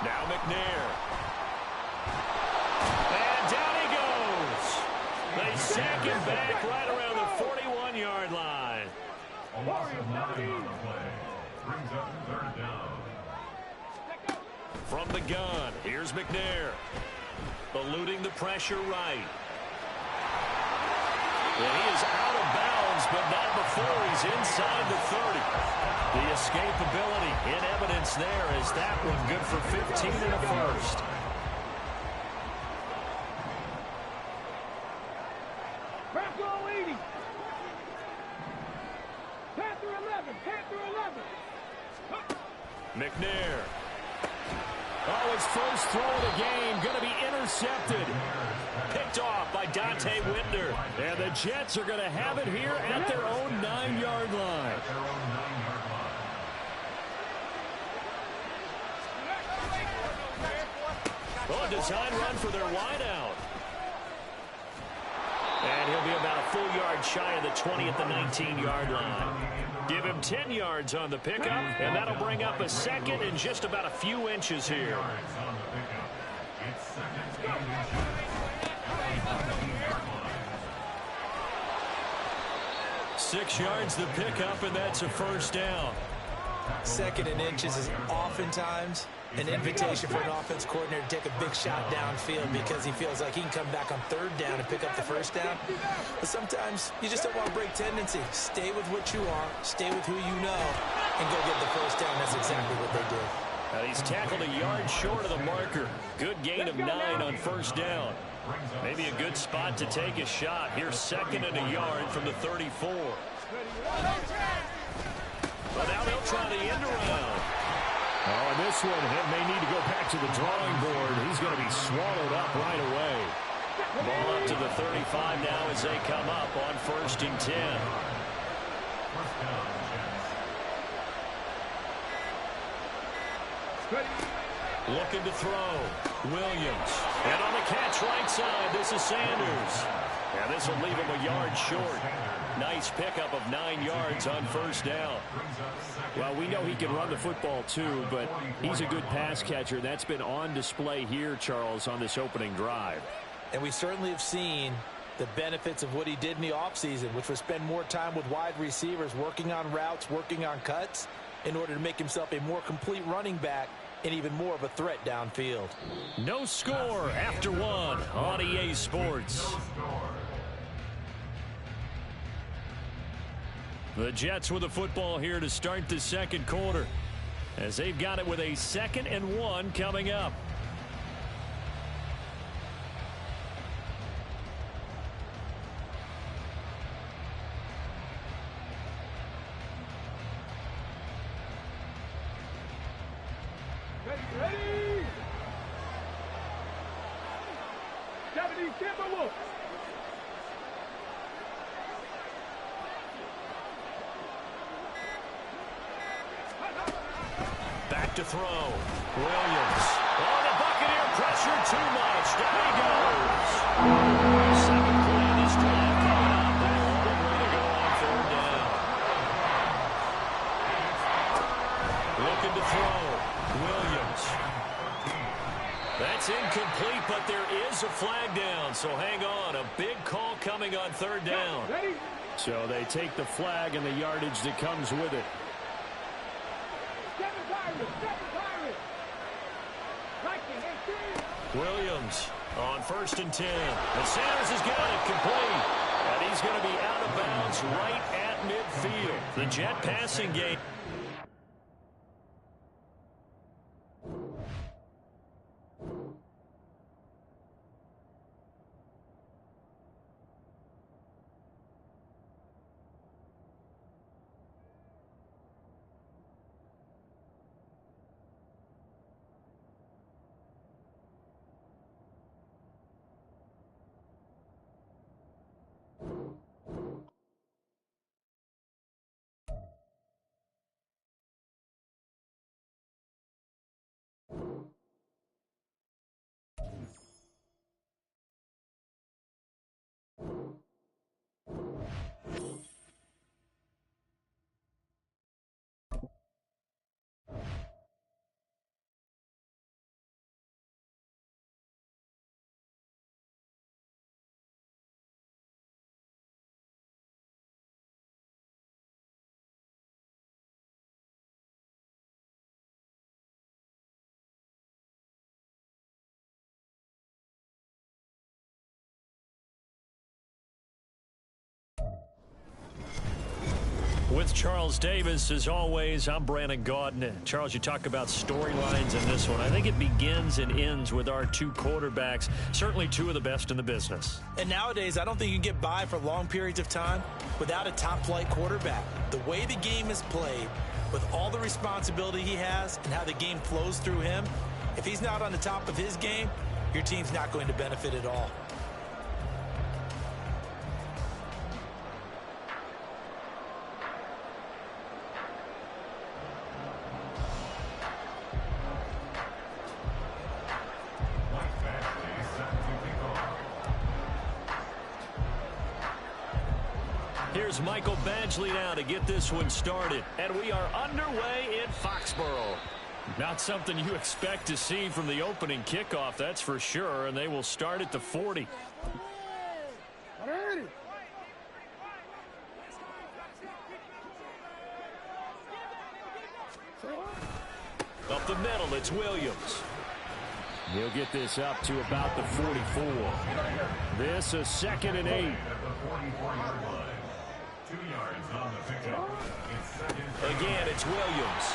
Now McNair. And down he goes. They sack him back right around the 41-yard line. A loss of 9 on the play. Brings up 3rd down. From the gun, here's McNair. Eluding the pressure right. And he is out of bounds, but not before he's inside the 30. The escapability in evidence there as that one good for 15 and a 1st. Panther 80. Panther 11. Panther 11. McNair. Oh, his first throw of the game going to be intercepted. Picked off by Dante Whitner. And the Jets are going to have it here at their own 9-yard line. Oh, a design run for their wideout. And he'll be about a full yard shy of the 20 at the 19-yard line. Gave him 10 yards on the pickup, and that'll bring up a second and just about a few inches here. It's second and inches. 6 yards the pickup, and that's a first down. Second and inches is oftentimes an invitation for an offense coordinator to take a big shot downfield because he feels like he can come back on third down and pick up the first down. But sometimes you just don't want to break tendency. Stay with what you are, stay with who you know, and go get the first down. That's exactly what they did. Now he's tackled a yard short of the marker. Good gain of 9 on first down. Maybe a good spot to take a shot. Here's second and a yard from the 34. But now they'll try the end around. Oh, and this one may need to go back to the drawing board. He's going to be swallowed up right away. Ball up to the 35 now as they come up on first and 10. First down, Jets. Looking to throw. Williams. And on the catch right side, this is Sanders. And this will leave him a yard short. Nice pickup of 9 yards on first down. Well, we know he can run the football too, but he's a good pass catcher. That's been on display here, Charles, on this opening drive. And we certainly have seen the benefits of what he did in the offseason, which was spend more time with wide receivers, working on routes, working on cuts, in order to make himself a more complete running back and even more of a threat downfield. No score after one on EA Sports. The Jets with the football here to start the second quarter, as they've got it with a 2nd and 1 coming up. Ready! 70 Timberwolves. Back to throw. Williams. Oh, the Buccaneer pressure too much. Down he goes. 7th play of this drive coming up. They're on the way to go on third down. Looking to throw. Williams. That's incomplete, but there is a flag down, so hang on. A big call coming on third down. Ready? So they take the flag and the yardage that comes with it. 7 Pirates, 7 Pirates. Viking, 18. Williams on first and 10. And Sanders has got it complete. And he's going to be out of bounds right at midfield. The Jet passing game. With Charles Davis, as always, I'm Brandon Gaudin. Charles, you talk about storylines in this one. I think it begins and ends with our two quarterbacks, certainly two of the best in the business. And nowadays, I don't think you can get by for long periods of time without a top-flight quarterback. The way the game is played, with all the responsibility he has and how the game flows through him, if he's not on the top of his game, your team's not going to benefit at all. here's Michael Badgley now to get this one started. And we are underway in Foxborough. Not something you expect to see from the opening kickoff, that's for sure. And they will start at the 40. Up the middle, it's Williams. He'll get this up to about the 44. This a 2nd and 8. Again, it's Williams.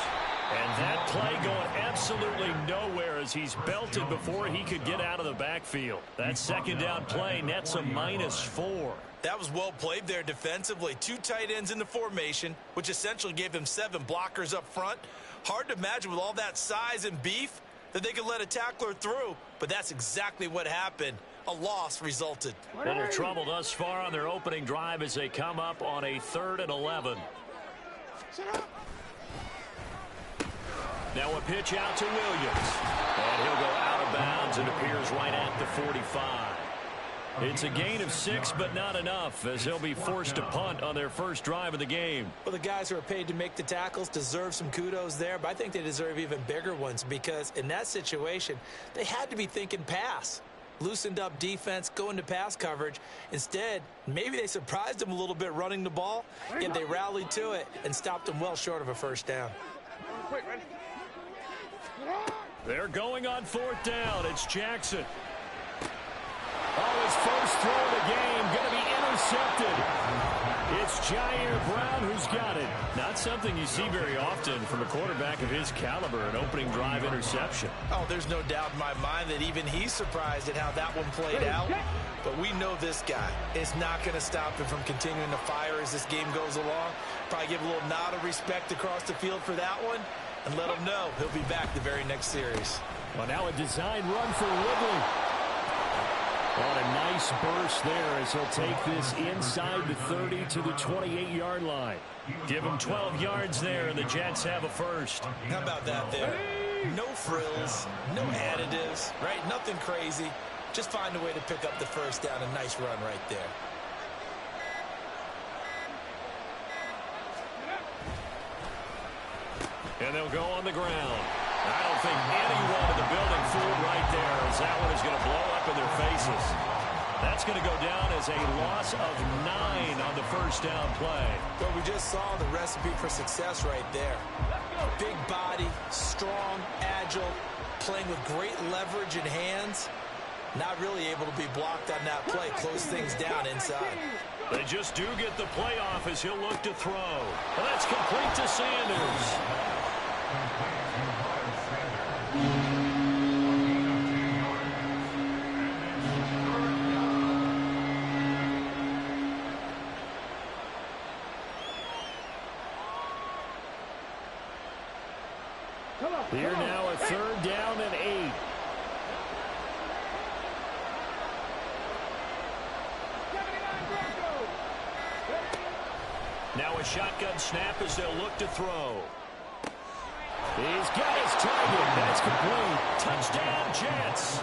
And that play going absolutely nowhere as he's belted before he could get out of the backfield. That 2nd down play nets a -4. That was well played there defensively. 2 tight ends in the formation, which essentially gave them 7 blockers up front. Hard to imagine with all that size and beef that they could let a tackler through, but that's exactly what happened. A loss resulted. Little trouble thus far on their opening drive as they come up on a 3rd and 11. Now a pitch out to Williams. And he'll go out of bounds and appears right at the 45. It's a gain of 6, but not enough, as they'll be forced to punt on their first drive of the game. Well, the guys who are paid to make the tackles deserve some kudos there, but I think they deserve even bigger ones because in that situation, they had to be thinking pass. Loosened up defense, going to pass coverage. Instead, maybe they surprised them a little bit running the ball, yet they rallied to it and stopped them well short of a first down. They're going on 4th down. It's Jackson. Oh, his first throw of the game going to be intercepted. It's Jair Brown who's got it. Not something you see very often from a quarterback of his caliber, an opening drive interception. Oh, there's no doubt in my mind that even he's surprised at how that one played out. But we know this guy is not going to stop him from continuing to fire as this game goes along. Probably give a little nod of respect across the field for that one and let him know he'll be back the very next series. Well, now a design run for Ridley. On a nice burst there as he'll take this inside the 30 to the 28-yard line. Give him 12 yards there, and the Jets have a first. How about that there? No frills, no additives, right? Nothing crazy. Just find a way to pick up the first down. A nice run right there. And they'll go on the ground. I don't think anyone in the building fooled right there as that one is going to blow up in their faces. That's going to go down as a loss of 9 on the first down play. Well, we just saw the recipe for success right there. Big body, strong, agile, playing with great leverage in hands. Not really able to be blocked on that play. Close things down inside. They just do get the play off as he'll look to throw. Well, that's complete to Sanders. Here now a 3rd down and 8. Now a shotgun snap as they'll look to throw. He's got his target. That's complete. Touchdown, Jets.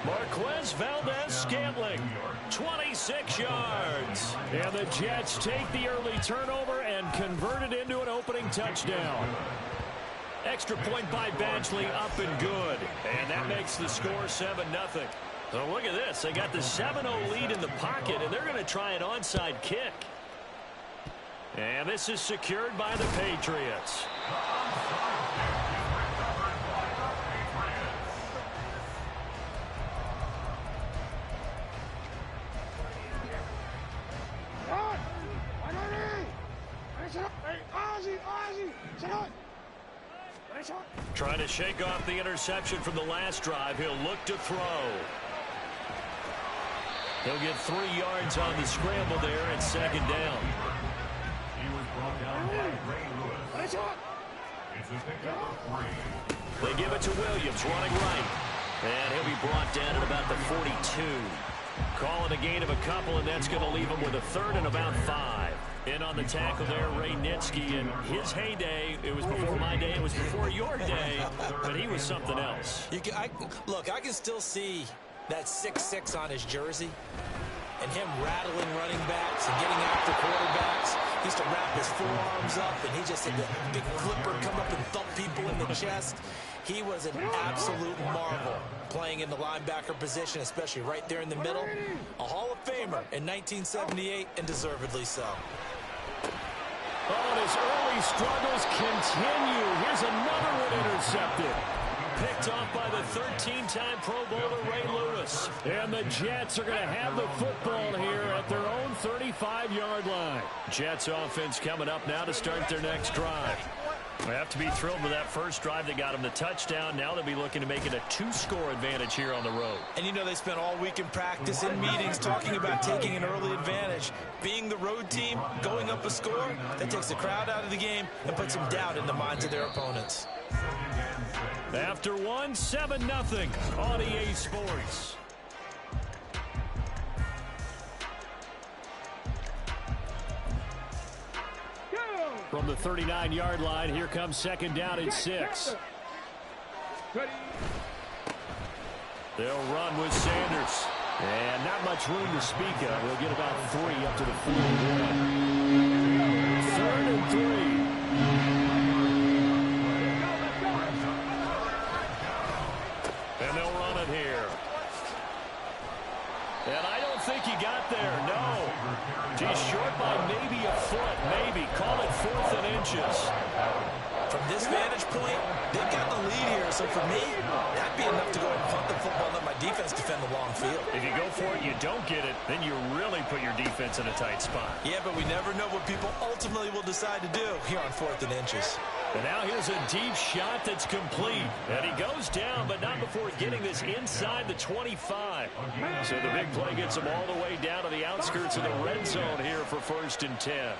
Marquez Valdez-Scantling, 26 yards. And the Jets take the early turnover and convert it into an opening touchdown. Extra point by Badgley, up and good. And that makes the score 7-0. So look at this. They got the 7-0 lead in the pocket, and they're going to try an onside kick. And this is secured by the Patriots. Trying to shake off the interception from the last drive. He'll look to throw. He'll get 3 yards on the scramble there at 2nd down. He was brought down by Ray Lewis. It's a pickup of 3. They give it to Williams running right. And he'll be brought down at about the 42. Calling a gain of a couple, and that's going to leave him with a 3rd and about 5. In on the tackle there, Ray Nitschke. In his heyday, it was before my day, it was before your day, but he was something else. Look, I can still see that 6'6" on his jersey. and him rattling running backs and getting after quarterbacks. He used to wrap his forearms up, and he just had the big flipper come up and thump people in the chest. He was an absolute marvel playing in the linebacker position, especially right there in the middle. A Hall of Famer in 1978, and deservedly so. Oh, and his early struggles continue. Here's another one intercepted. Picked off by the 13-time Pro Bowler Ray Lewis. And the Jets are going to have the football here at their own 35-yard line. Jets offense coming up now to start their next drive. They have to be thrilled with that first drive that got them the touchdown. Now they'll be looking to make it a 2-score advantage here on the road. And you know they spent all week in practice, in meetings, talking about taking an early advantage. Being the road team, going up a score, that takes the crowd out of the game and puts some doubt in the minds of their opponents. After 7-0 on EA Sports. From the 39-yard line, here comes second down and 6. They'll run with Sanders. And not much room to speak of. They'll get about 3 up to the 41. 3rd and 3. And they'll run it here. And I don't think he got there, no. He's short by maybe a foot, maybe. Call it 4th and inches. From this vantage point, they've got the lead here. So for me, that'd be enough to go and punt the football and let my defense defend the long field. If you go for it, you don't get it, then you really put your defense in a tight spot. Yeah, but we never know what people ultimately will decide to do here on 4th and inches. And now here's a deep shot that's complete. And he goes down, but not before getting this inside the 25. So the big play gets him all the way down to the outskirts of the red zone here for 1st and 10.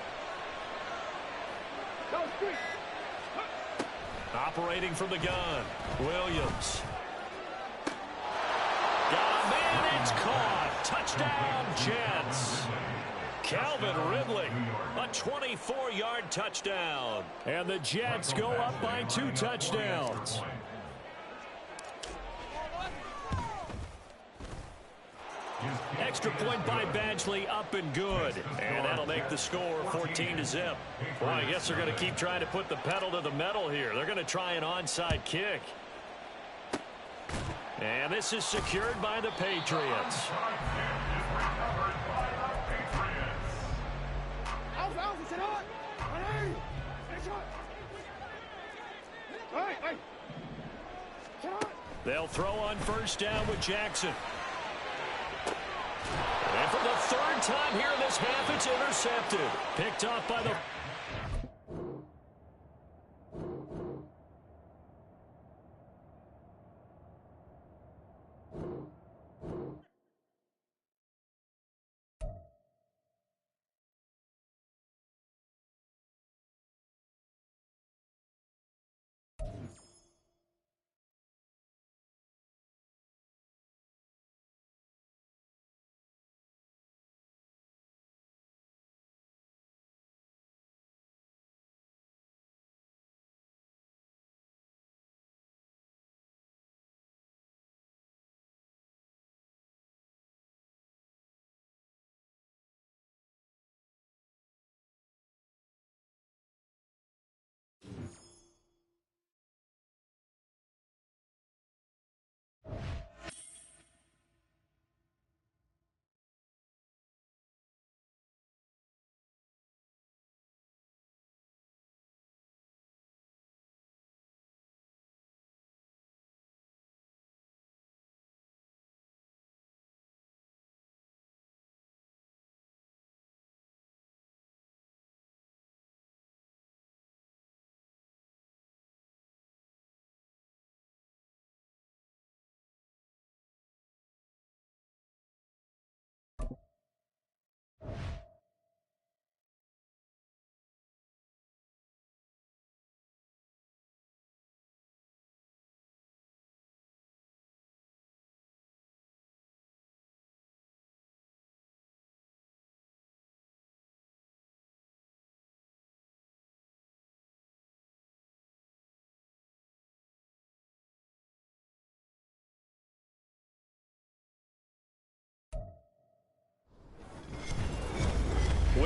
Operating from the gun, Williams. Got a man, it's caught. Touchdown, Jets. Calvin Ridley, a 24-yard touchdown. And the Jets go up by 2 touchdowns. Extra point by Badgley, up and good. And that'll make the score 14-0. Well, I guess they're going to keep trying to put the pedal to the metal here. They're going to try an onside kick. And this is secured by the Patriots. They'll throw on 1st down with Jackson. And for the 3rd time here in this half, it's intercepted. Picked off by the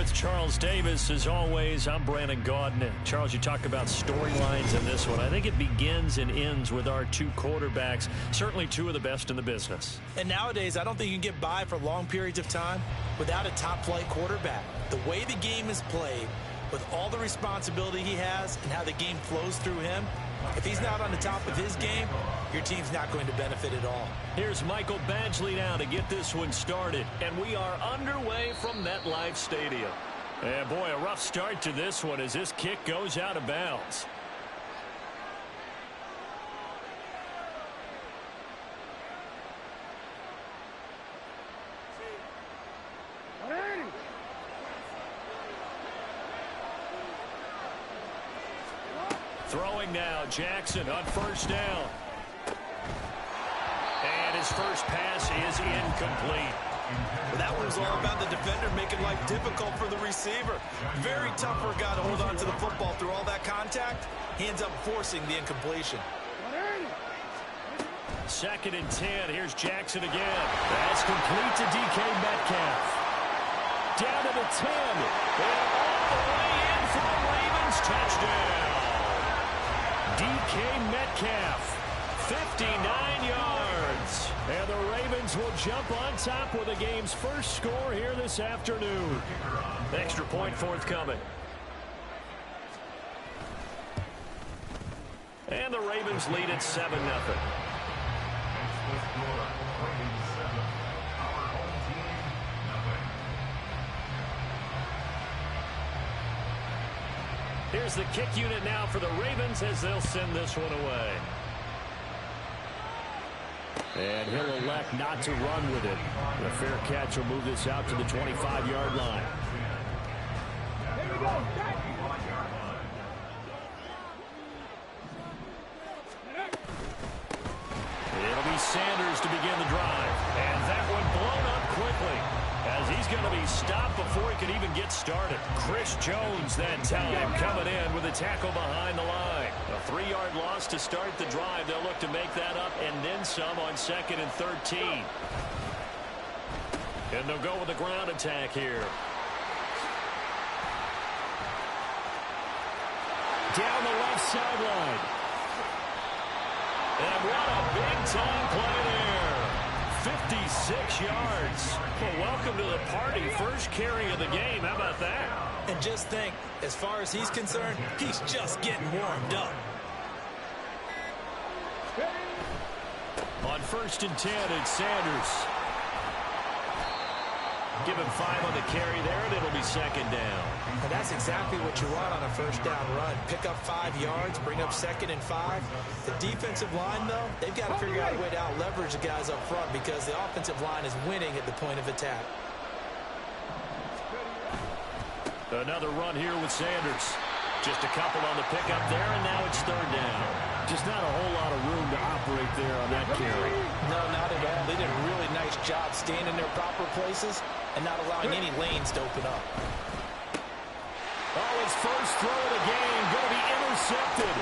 With Charles Davis, as always, I'm Brandon Gaudin. Charles, you talk about storylines in this one. I think it begins and ends with our two quarterbacks, certainly two of the best in the business. And nowadays, I don't think you can get by for long periods of time without a top-flight quarterback. The way the game is played, with all the responsibility he has and how the game flows through him, if he's not on the top of his game, your team's not going to benefit at all. Here's Michael Badgley now to get this one started. And we are underway from MetLife Stadium. And boy, a rough start to this one as this kick goes out of bounds. Throwing now, Jackson on first down. And his first pass is incomplete. Well, that one was all about the defender making life difficult for the receiver. Very tough for a guy to hold on to the football through all that contact. He ends up forcing the incompletion. 2nd and 10. Here's Jackson again. That's complete to DK Metcalf. Down to the 10. And all the way in for the Ravens touchdown. DK Metcalf, 59 yards. And the Ravens will jump on top with the game's first score here this afternoon. Extra point forthcoming. And the Ravens lead at 7-0. Here's the kick unit now for the Ravens as they'll send this one away. And he'll elect not to run with it. The fair catch will move this out to the 25-yard line. Here we go. It'll be Sanders to begin the drive. And that one blown up quickly, as he's going to be stopped before he could even get started. Chris Jones that time coming in with a tackle behind the line. A 3-yard loss to start the drive. They'll look to make that up and then some on 2nd and 13. And they'll go with a ground attack here. Down the left sideline. And what a big-time play there. 56 yards. Well, welcome to the party. First carry of the game. How about that? And just think, as far as he's concerned, he's just getting warmed up. On 1st and 10, it's Sanders. Give him 5 on the carry there, and it'll be 2nd down. And that's exactly what you want on a first down run. Pick up 5 yards, bring up 2nd and 5. The defensive line, though, they've got to figure out a way to out-leverage the guys up front because the offensive line is winning at the point of attack. Another run here with Sanders. Just a couple on the pickup there, and now it's 3rd down. Just not a whole lot of room to operate there on that carry. No, not at all. They did a really nice job staying in their proper places and not allowing any lanes to open up. Oh, his first throw of the game going to be intercepted.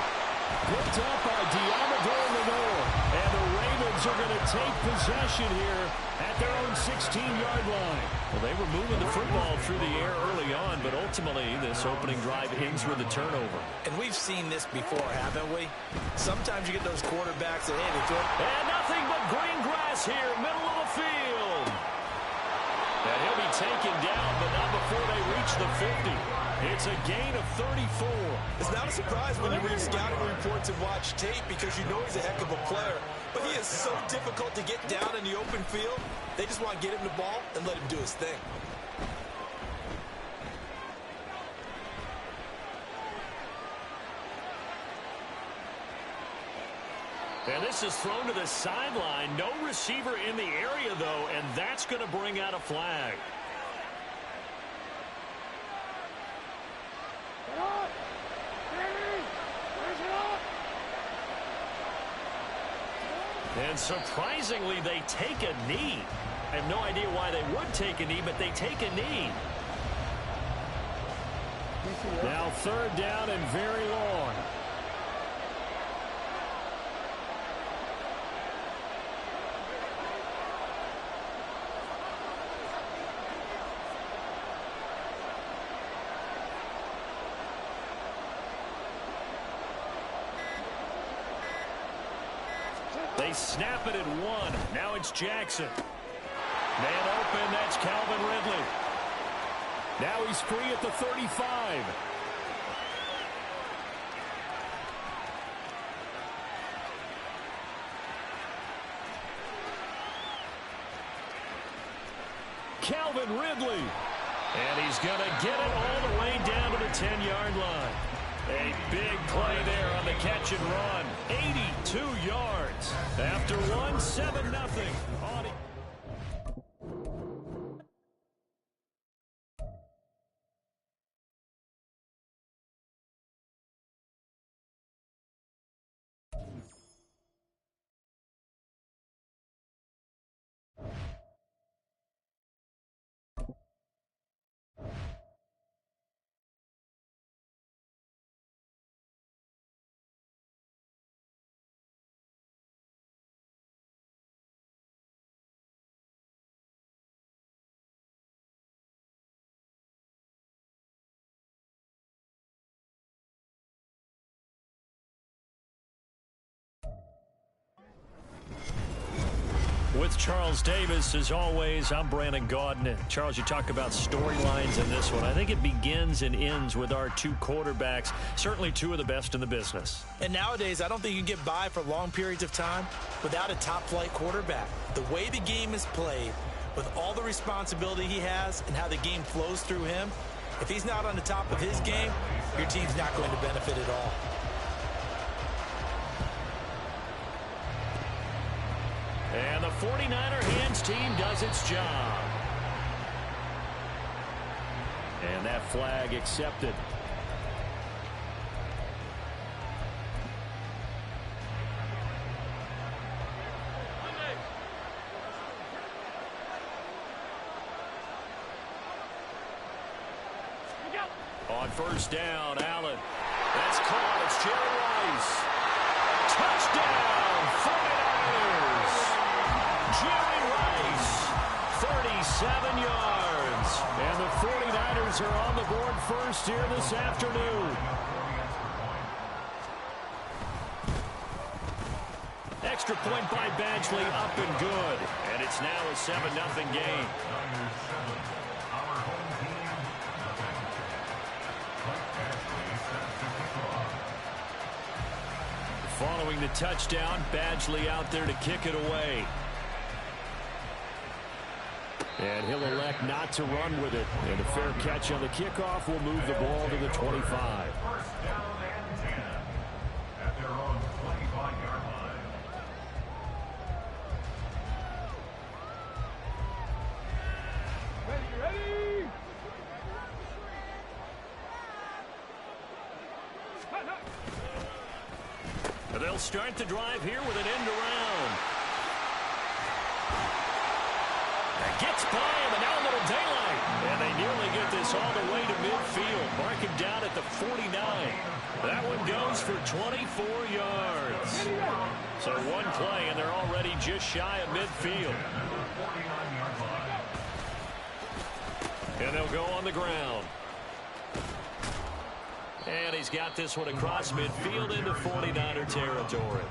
Picked up by Diamador Lenore. And the Ravens are going to take possession here at their own 16-yard line. Well, they were moving the football through the air early on, but ultimately this opening drive ends with a turnover. And we've seen this before, haven't we? Sometimes you get those quarterbacks that, hey, they throw. And nothing but green grass here, middle of the field. And he'll be taken down, but not before they reach the 50. It's a gain of 34. It's not a surprise when you read scouting reports and watch tape because you know he's a heck of a player. But he is so difficult to get down in the open field. They just want to get him the ball and let him do his thing. And this is thrown to the sideline. No receiver in the area, though, and that's going to bring out a flag. And surprisingly, they take a knee. I have no idea why they would take a knee, but they take a knee. Now 3rd down and very long. They snap it at 1. Now it's Jackson. Man open, that's Calvin Ridley. Now he's free at the 35. Calvin Ridley. And he's going to get it all the way down to the 10-yard line. A big play there on the catch and run. 82 yards. After 1, 7-0. With Charles Davis, as always, I'm Brandon Gaudin. Charles, you talk about storylines in this one. I think it begins and ends with our two quarterbacks, certainly two of the best in the business. And nowadays, I don't think you can get by for long periods of time without a top-flight quarterback. The way the game is played, with all the responsibility he has and how the game flows through him, if he's not on the top of his game, your team's not going to benefit at all. And the 49er hands team does its job. And that flag accepted. On first down, Allen. That's caught. It's Jerry Rice. Touchdown, 49ers. Jerry Rice, 37 yards. And the 49ers are on the board first here this afternoon. Extra point by Badgley, up and good. And it's now a 7-0 game. Following the touchdown, Badgley out there to kick it away. And he'll elect not to run with it. And a fair catch on the kickoff will move the ball to the 25. First down and 10 at their own 25-yard line. Ready! They'll start the drive here with an end around. Gets by him, and now a little daylight. And they nearly get this all the way to midfield. Mark him down at the 49. That one goes for 24 yards. So one play, and they're already just shy of midfield. And they'll go on the ground. And he's got this one across midfield into 49er territory.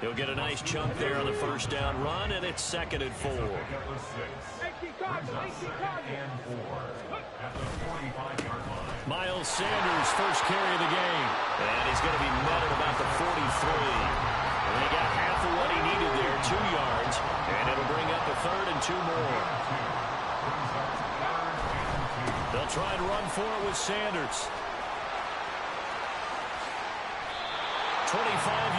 He'll get a nice chunk there on the first down run, and it's 2nd and 4. Miles Sanders, first carry of the game. And he's going to be met at about the 43. And he got half of what he needed there, 2 yards. And it'll bring up a 3rd and 2 more. They'll try and run for it with Sanders. 25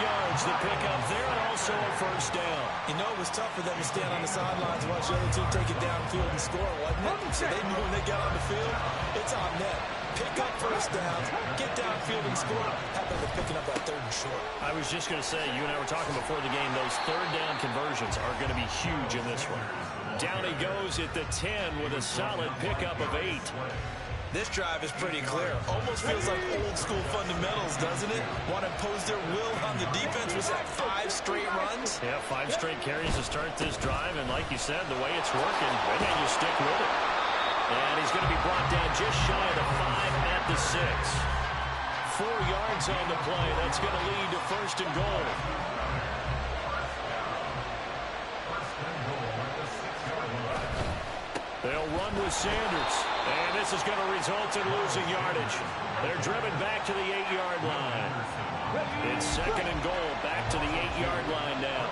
yards to pick up there, and also a first down. You know, it was tough for them to stand on the sidelines and watch the other team take it downfield and score, wasn't it? So they knew when they got on the field, it's on them. Pick up first downs, get downfield and score. How about they're picking up that 3rd and short? I was just going to say, you and I were talking before the game, those 3rd down conversions are going to be huge in this one. Down he goes at the 10 with a solid pickup of 8. This drive is pretty clear. Almost feels like old school fundamentals, doesn't it? Want to impose their will on the defense. Was that 5 straight runs? Yeah, 5 straight carries to start this drive. And like you said, the way it's working, they may just stick with it. And he's going to be brought down just shy of the 5 at the 6. 4 yards on the play. That's going to lead to 1st and goal. run with Sanders. And this is going to result in losing yardage. They're driven back to the 8-yard line. It's second and goal, back to the 8-yard line now.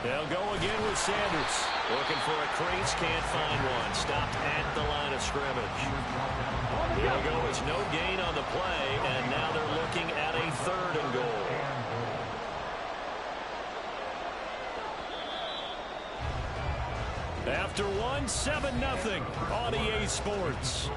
They'll go again with Sanders. Looking for a crease, can't find one. Stopped at the line of scrimmage. He'll go as no gain on the play, and now they're looking at a third and goal. After one, 7-0 on EA Sports.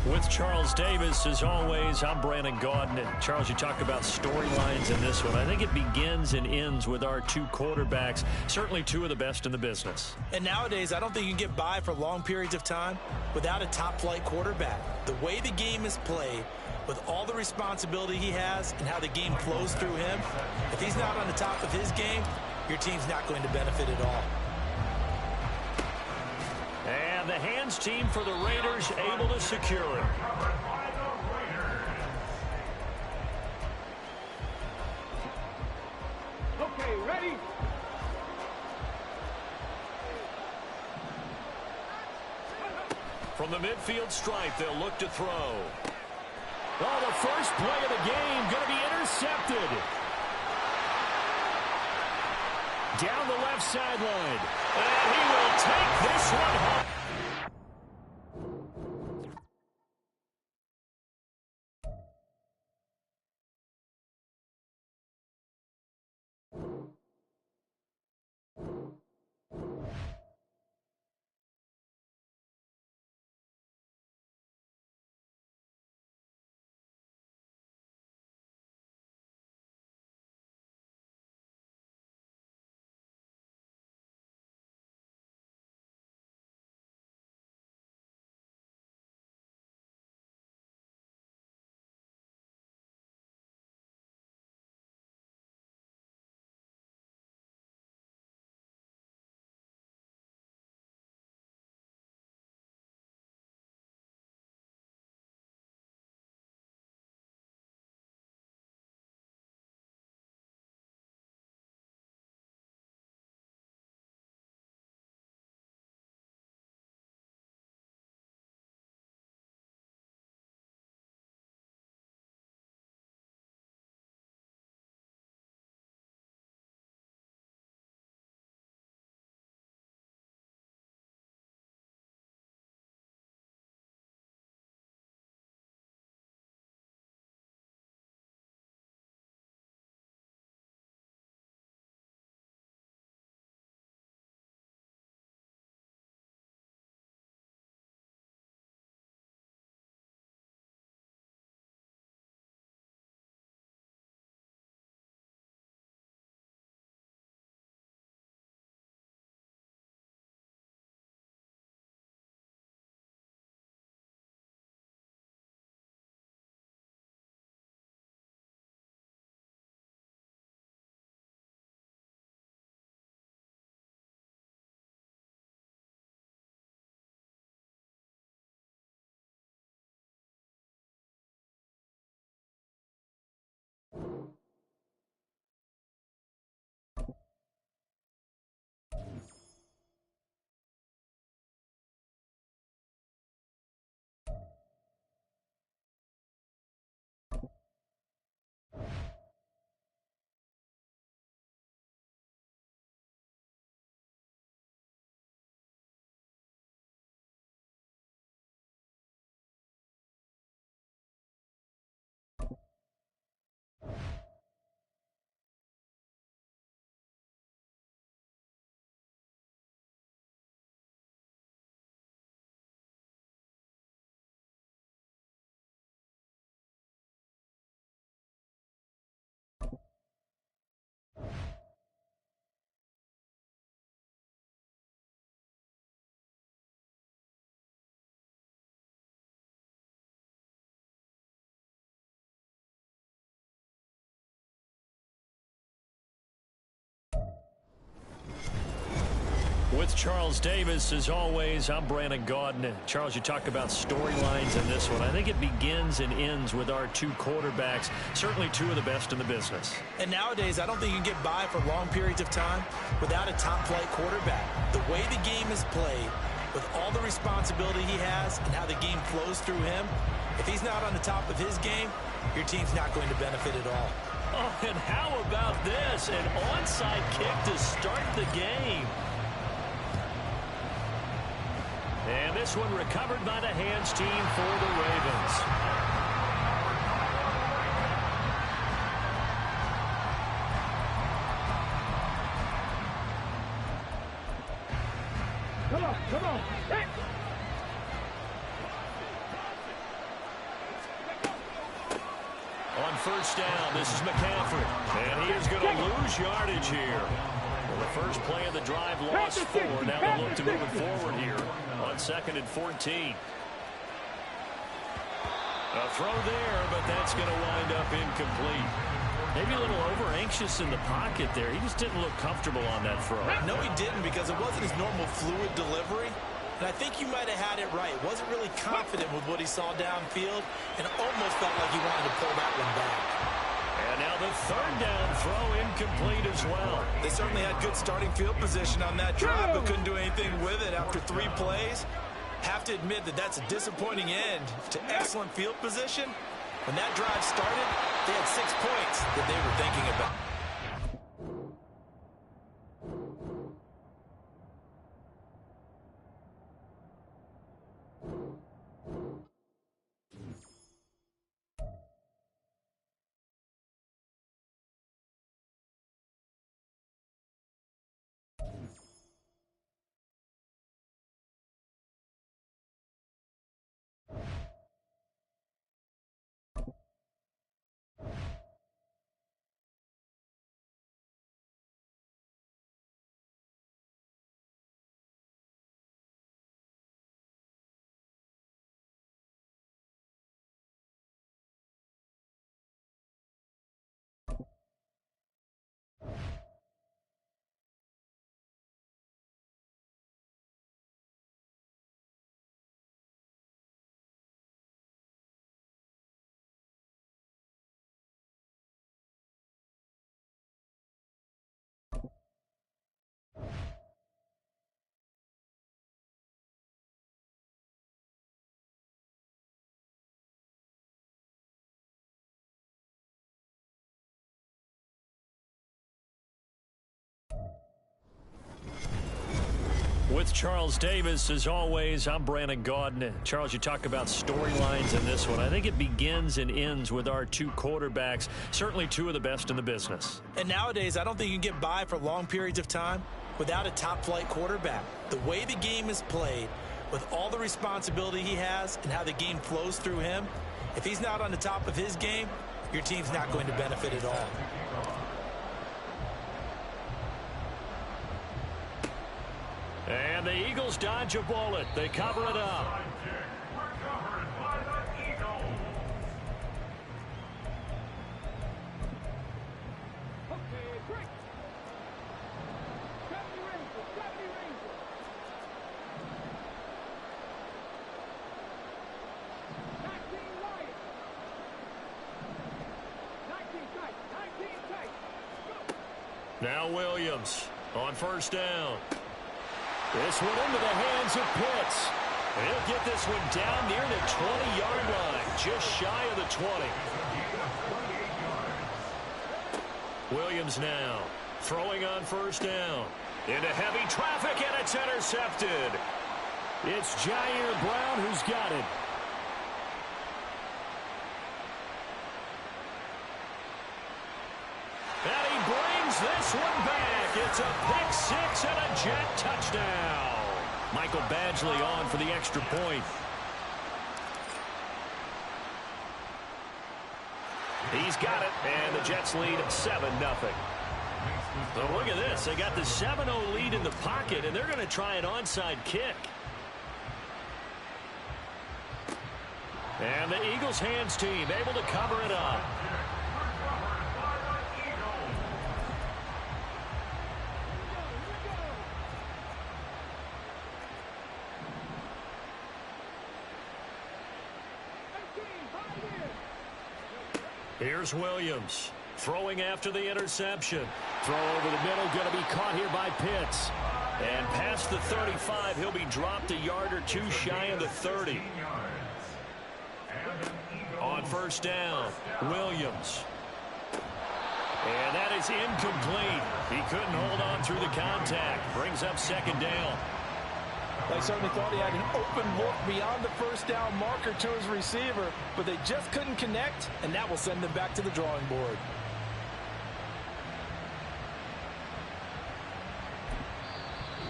With Charles Davis, as always, I'm Brandon Gaudin. And Charles, you talked about storylines in this one. I think it begins and ends with our two quarterbacks, certainly two of the best in the business. And nowadays, I don't think you can get by for long periods of time without a top-flight quarterback. The way the game is played, with all the responsibility he has and how the game flows through him, if he's not on the top of his game, your team's not going to benefit at all. And the hands team for the Raiders able to secure it. Okay, ready? From the midfield stripe, they'll look to throw. Oh, the first play of the game going to be intercepted. Down the left sideline. And he will take this one home. With Charles Davis, as always, I'm Brandon Gaudin. Charles, you talk about storylines in this one. I think it begins and ends with our two quarterbacks, certainly two of the best in the business. And nowadays, I don't think you can get by for long periods of time without a top-flight quarterback. The way the game is played, with all the responsibility he has and how the game flows through him, if he's not on the top of his game, your team's not going to benefit at all. Oh, and how about this? An onside kick to start the game. And this one recovered by the hands team for the Ravens. Come on. Hey. On first down, this is McCaffrey. And he is going to lose yardage here. Well, the first play of the drive lost 4. Now they look to move it forward here on 2nd and 14. A throw there, but that's going to wind up incomplete. Maybe a little over-anxious in the pocket there. He just didn't look comfortable on that throw. No, he didn't, because it wasn't his normal fluid delivery. And I think you might have had it right. Wasn't really confident with what he saw downfield and almost felt like he wanted to pull that one back. And now the third down throw incomplete as well. They certainly had good starting field position on that drive, but couldn't do anything with it after 3 plays. Have to admit that that's a disappointing end to excellent field position. When that drive started, they had 6 points that they were thinking about. With Charles Davis, as always, I'm Brandon Gaudin. Charles, you talk about storylines in this one. I think it begins and ends with our two quarterbacks, certainly two of the best in the business. And nowadays, I don't think you can get by for long periods of time without a top-flight quarterback. The way the game is played, with all the responsibility he has and how the game flows through him, if he's not on the top of his game, your team's not going to benefit at all. And the Eagles dodge a bullet. They cover it up. Now Williams on first down. This one into the hands of Pitts. And he'll get this one down near the 20-yard line, just shy of the 20. Williams now throwing on first down. Into heavy traffic, and it's intercepted. It's Jair Brown who's got it. And he brings this one back. It's a pick six and a Jet touchdown. Michael Badgley on for the extra point. He's got it, and the Jets lead 7-0. So look at this. They got the 7-0 lead in the pocket, and they're going to try an onside kick. And the Eagles hands team able to cover it up. Here's Williams throwing after the interception. Throw over the middle, going to be caught here by Pitts. And past the 35, he'll be dropped a yard or two shy of the 30. On first down, Williams. And that is incomplete. He couldn't hold on through the contact. Brings up second down. They certainly thought he had an open look beyond the first down marker to his receiver, but they just couldn't connect, and that will send them back to the drawing board.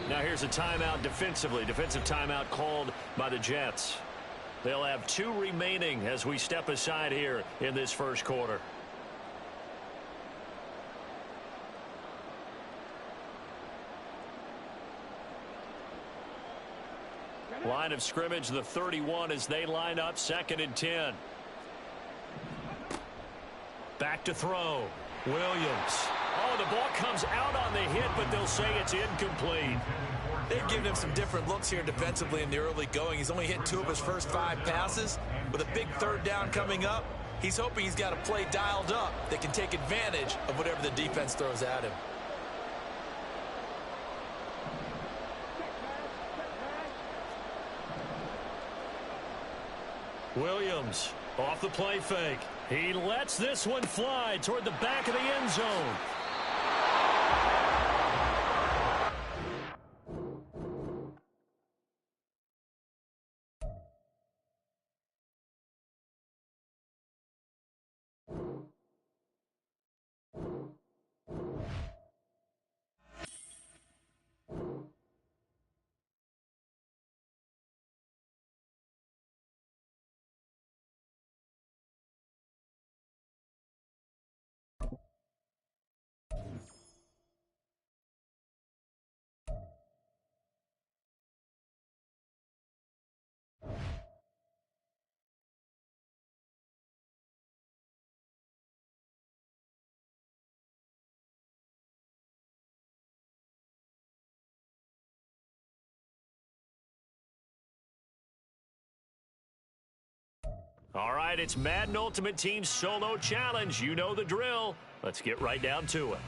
Now here's a timeout defensively. Defensive timeout called by the Jets. They'll have 2 remaining as we step aside here in this first quarter. Line of scrimmage, the 31 as they line up, 2nd and 10. Back to throw. Williams. Oh, the ball comes out on the hit, but they'll say it's incomplete. They've given him some different looks here defensively in the early going. He's only hit 2 of his first 5 passes. With a big third down coming up, he's hoping he's got a play dialed up that can take advantage of whatever the defense throws at him. Williams off the play fake. He lets this one fly toward the back of the end zone. All right, it's Madden Ultimate Team Solo Challenge. You know the drill. Let's get right down to it.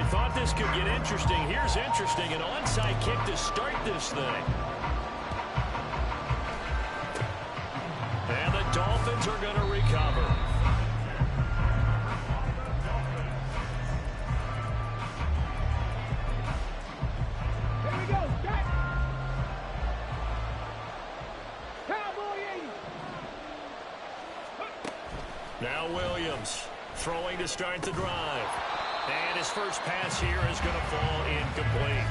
Thought this could get interesting. Here's interesting. An onside kick to start this thing. And the Dolphins are going to recover. Here we go. Back. Cowboy 80. Now Williams throwing to start the drive. And his first pass here is going to fall incomplete.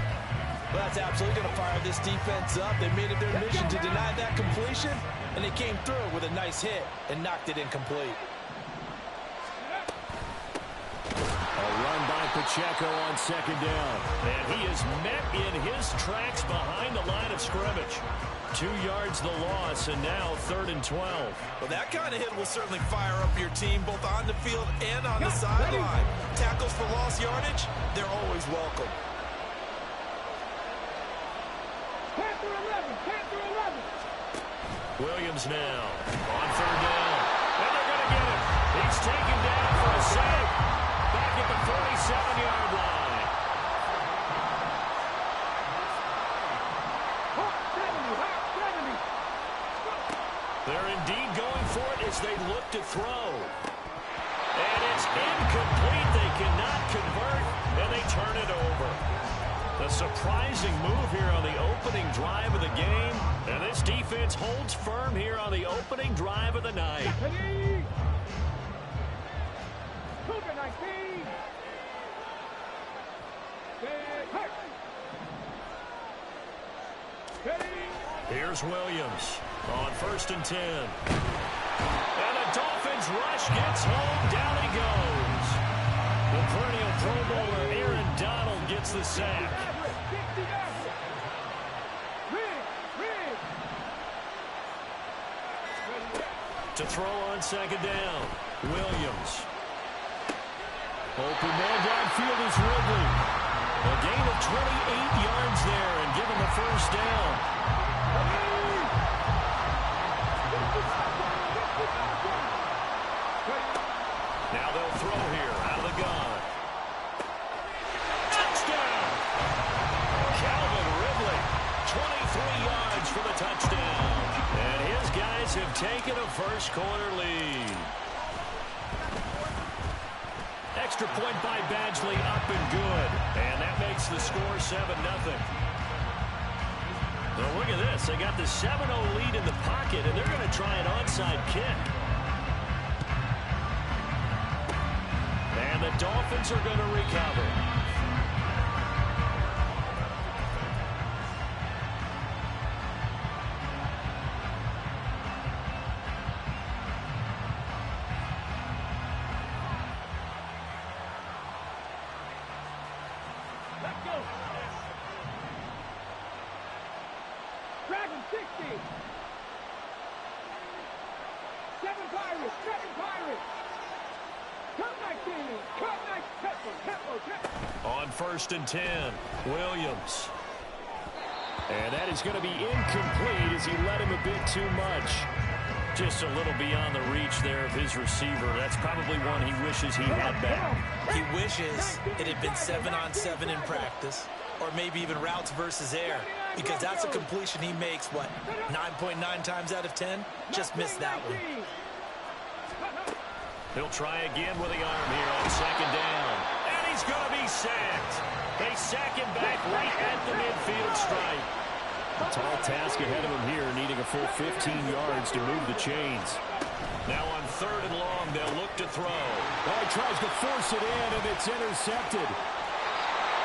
Well, that's absolutely going to fire this defense up. They made it their mission to deny that completion, and they came through with a nice hit and knocked it incomplete. A run by Pacheco on second down. And he is met in his tracks behind the line of scrimmage. 2 yards the loss, and now 3rd and 12. Well, that kind of hit will certainly fire up your team both on the field and on the sideline. Tackles for lost yardage, they're always welcome. Panther 11. Panther 11. Williams now on 3rd down. And they're going to get him. He's taken down for a sack. Back at the 47-yard line. They're indeed going for it as they look to throw. And it's incomplete. They cannot convert, and they turn it over. A surprising move here on the opening drive of the game. And this defense holds firm here on the opening drive of the night. Here's Williams on 1st and 10. And the Dolphins rush gets home. Down he goes. The perennial Pro Bowler Aaron Donald gets the sack. To throw on 2nd down, Williams. Open man downfield is Ridley. A gain of 28 yards there and given the 1st down. Now they'll throw here out of the gun. Touchdown! Calvin Ridley, 23 yards for the touchdown. And his guys have taken a first-quarter lead. Extra point by Badgley up and good. And that makes the score 7-0. Well, look at this. They got the 7-0 lead in the pocket, and they're going to try an onside kick. And the Dolphins are going to recover. Let's go. Dragon 60. 7 Pirates. 7 Pirates. On 1st and 10, Williams. And that is going to be incomplete as he let him a bit too much. Just a little beyond the reach there of his receiver. That's probably one he wishes he had back. He wishes it had been 7-on-7 in practice, or maybe even routes versus air, because that's a completion he makes, what, 9.9 times out of 10? Just missed that one. He'll try again with the arm here on 2nd down. And he's going to be sacked. They sack him back right at the midfield stripe. A tall task ahead of him here, needing a full 15 yards to move the chains. Now on 3rd and long, they'll look to throw. Oh, he tries to force it in, and it's intercepted.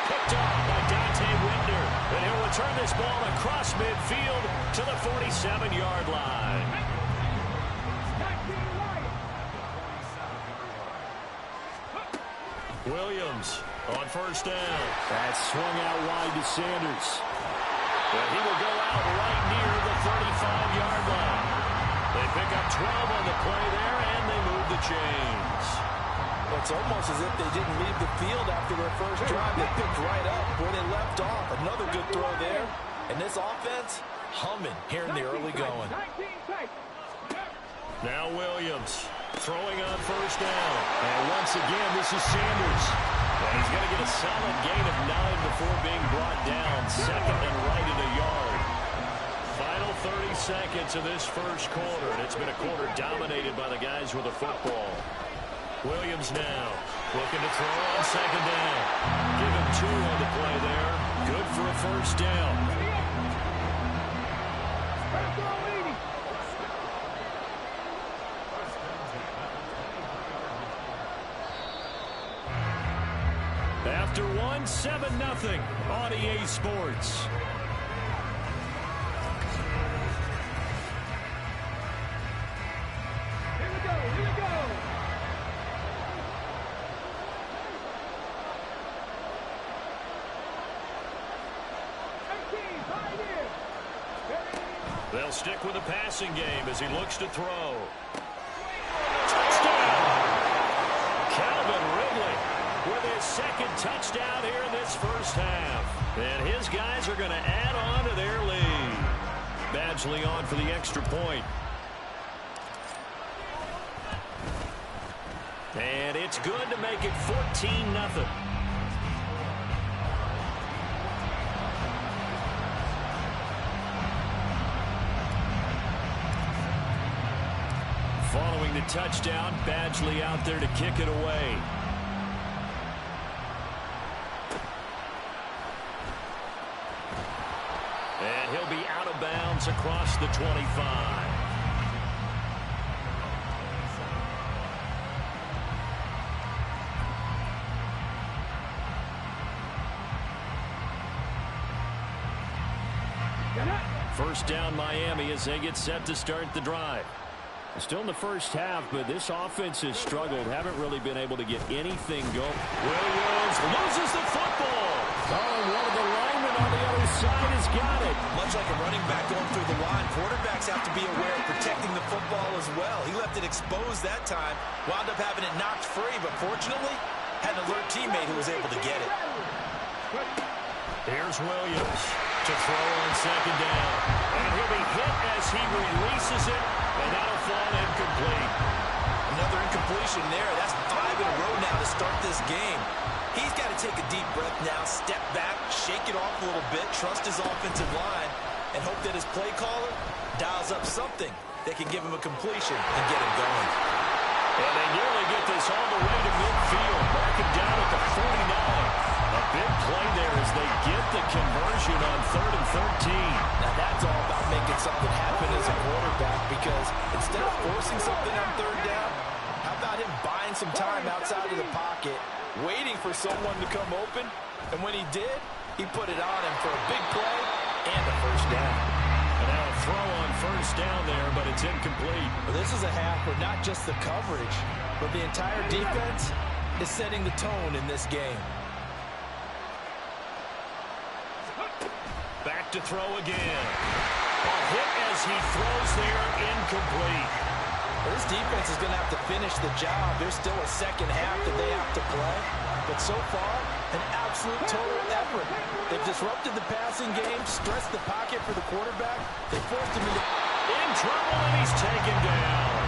Picked off by Dante Winder. And he'll return this ball across midfield to the 47-yard line. Williams on 1st down. That's swung out wide to Sanders. And he will go out right near the 35-yard line. They pick up 12 on the play there, and they move the chains. It's almost as if they didn't leave the field after their first drive. They picked right up where they left off. Another good throw there. And this offense, humming here in the early going. Now Williams throwing on 1st down. And once again, this is Sanders. And he's going to get a solid gain of 9 before being brought down. 2nd and right at a yard. Final 30 seconds of this first quarter. And it's been a quarter dominated by the guys with the football. Williams now looking to throw on 2nd down. Give him 2 on the play there. Good for a 1st down. After 1, 7-0 on EA Sports. Here we go. Here we go. They'll stick with the passing game as he looks to throw. Touchdown! Calvin Ridley with his 2nd touchdown here in this first half. And his guys are going to add on to their lead. Badgley on for the extra point. And it's good to make it 14-0. Following the touchdown, Badgley out there to kick it away. distance across the 25. First down Miami as they get set to start the drive. Still in the first half, but this offense has struggled. Haven't really been able to get anything going. Williams loses the football. Oh, one of the linemen on the other side has got it. Much like a running back going through the line, quarterbacks have to be aware of protecting the football as well. He left it exposed that time, wound up having it knocked free, but fortunately, had an alert teammate who was able to get it. Here's Williams to throw on second down. And he'll be hit as he releases it, and that'll fall incomplete. Another incompletion there. That's 5 in a row now to start this game. He's got to take a deep breath now, step back, shake it off a little bit, trust his offensive line, and hope that his play caller dials up something that can give him a completion and get him going. And they nearly get this all the way to midfield. Mark him down at the 49. A big play there as they get the conversion on 3rd and 13. Now that's all about making something happen as a quarterback, because instead of forcing something on 3rd down, how about him buying some time outside of the pocket, waiting for someone to come open, and when he did, he put it on him for a big play and a first down. And now a throw on first down there, but it's incomplete. Well, this is a half where not just the coverage, but the entire defense is setting the tone in this game. Back to throw again. A hit as he throws there, incomplete. Well, this defense is going to have to finish the job. There's still a second half that they have to play. But so far, an absolute total effort. They've disrupted the passing game, stressed the pocket for the quarterback. They forced him into... In trouble, and he's taken down.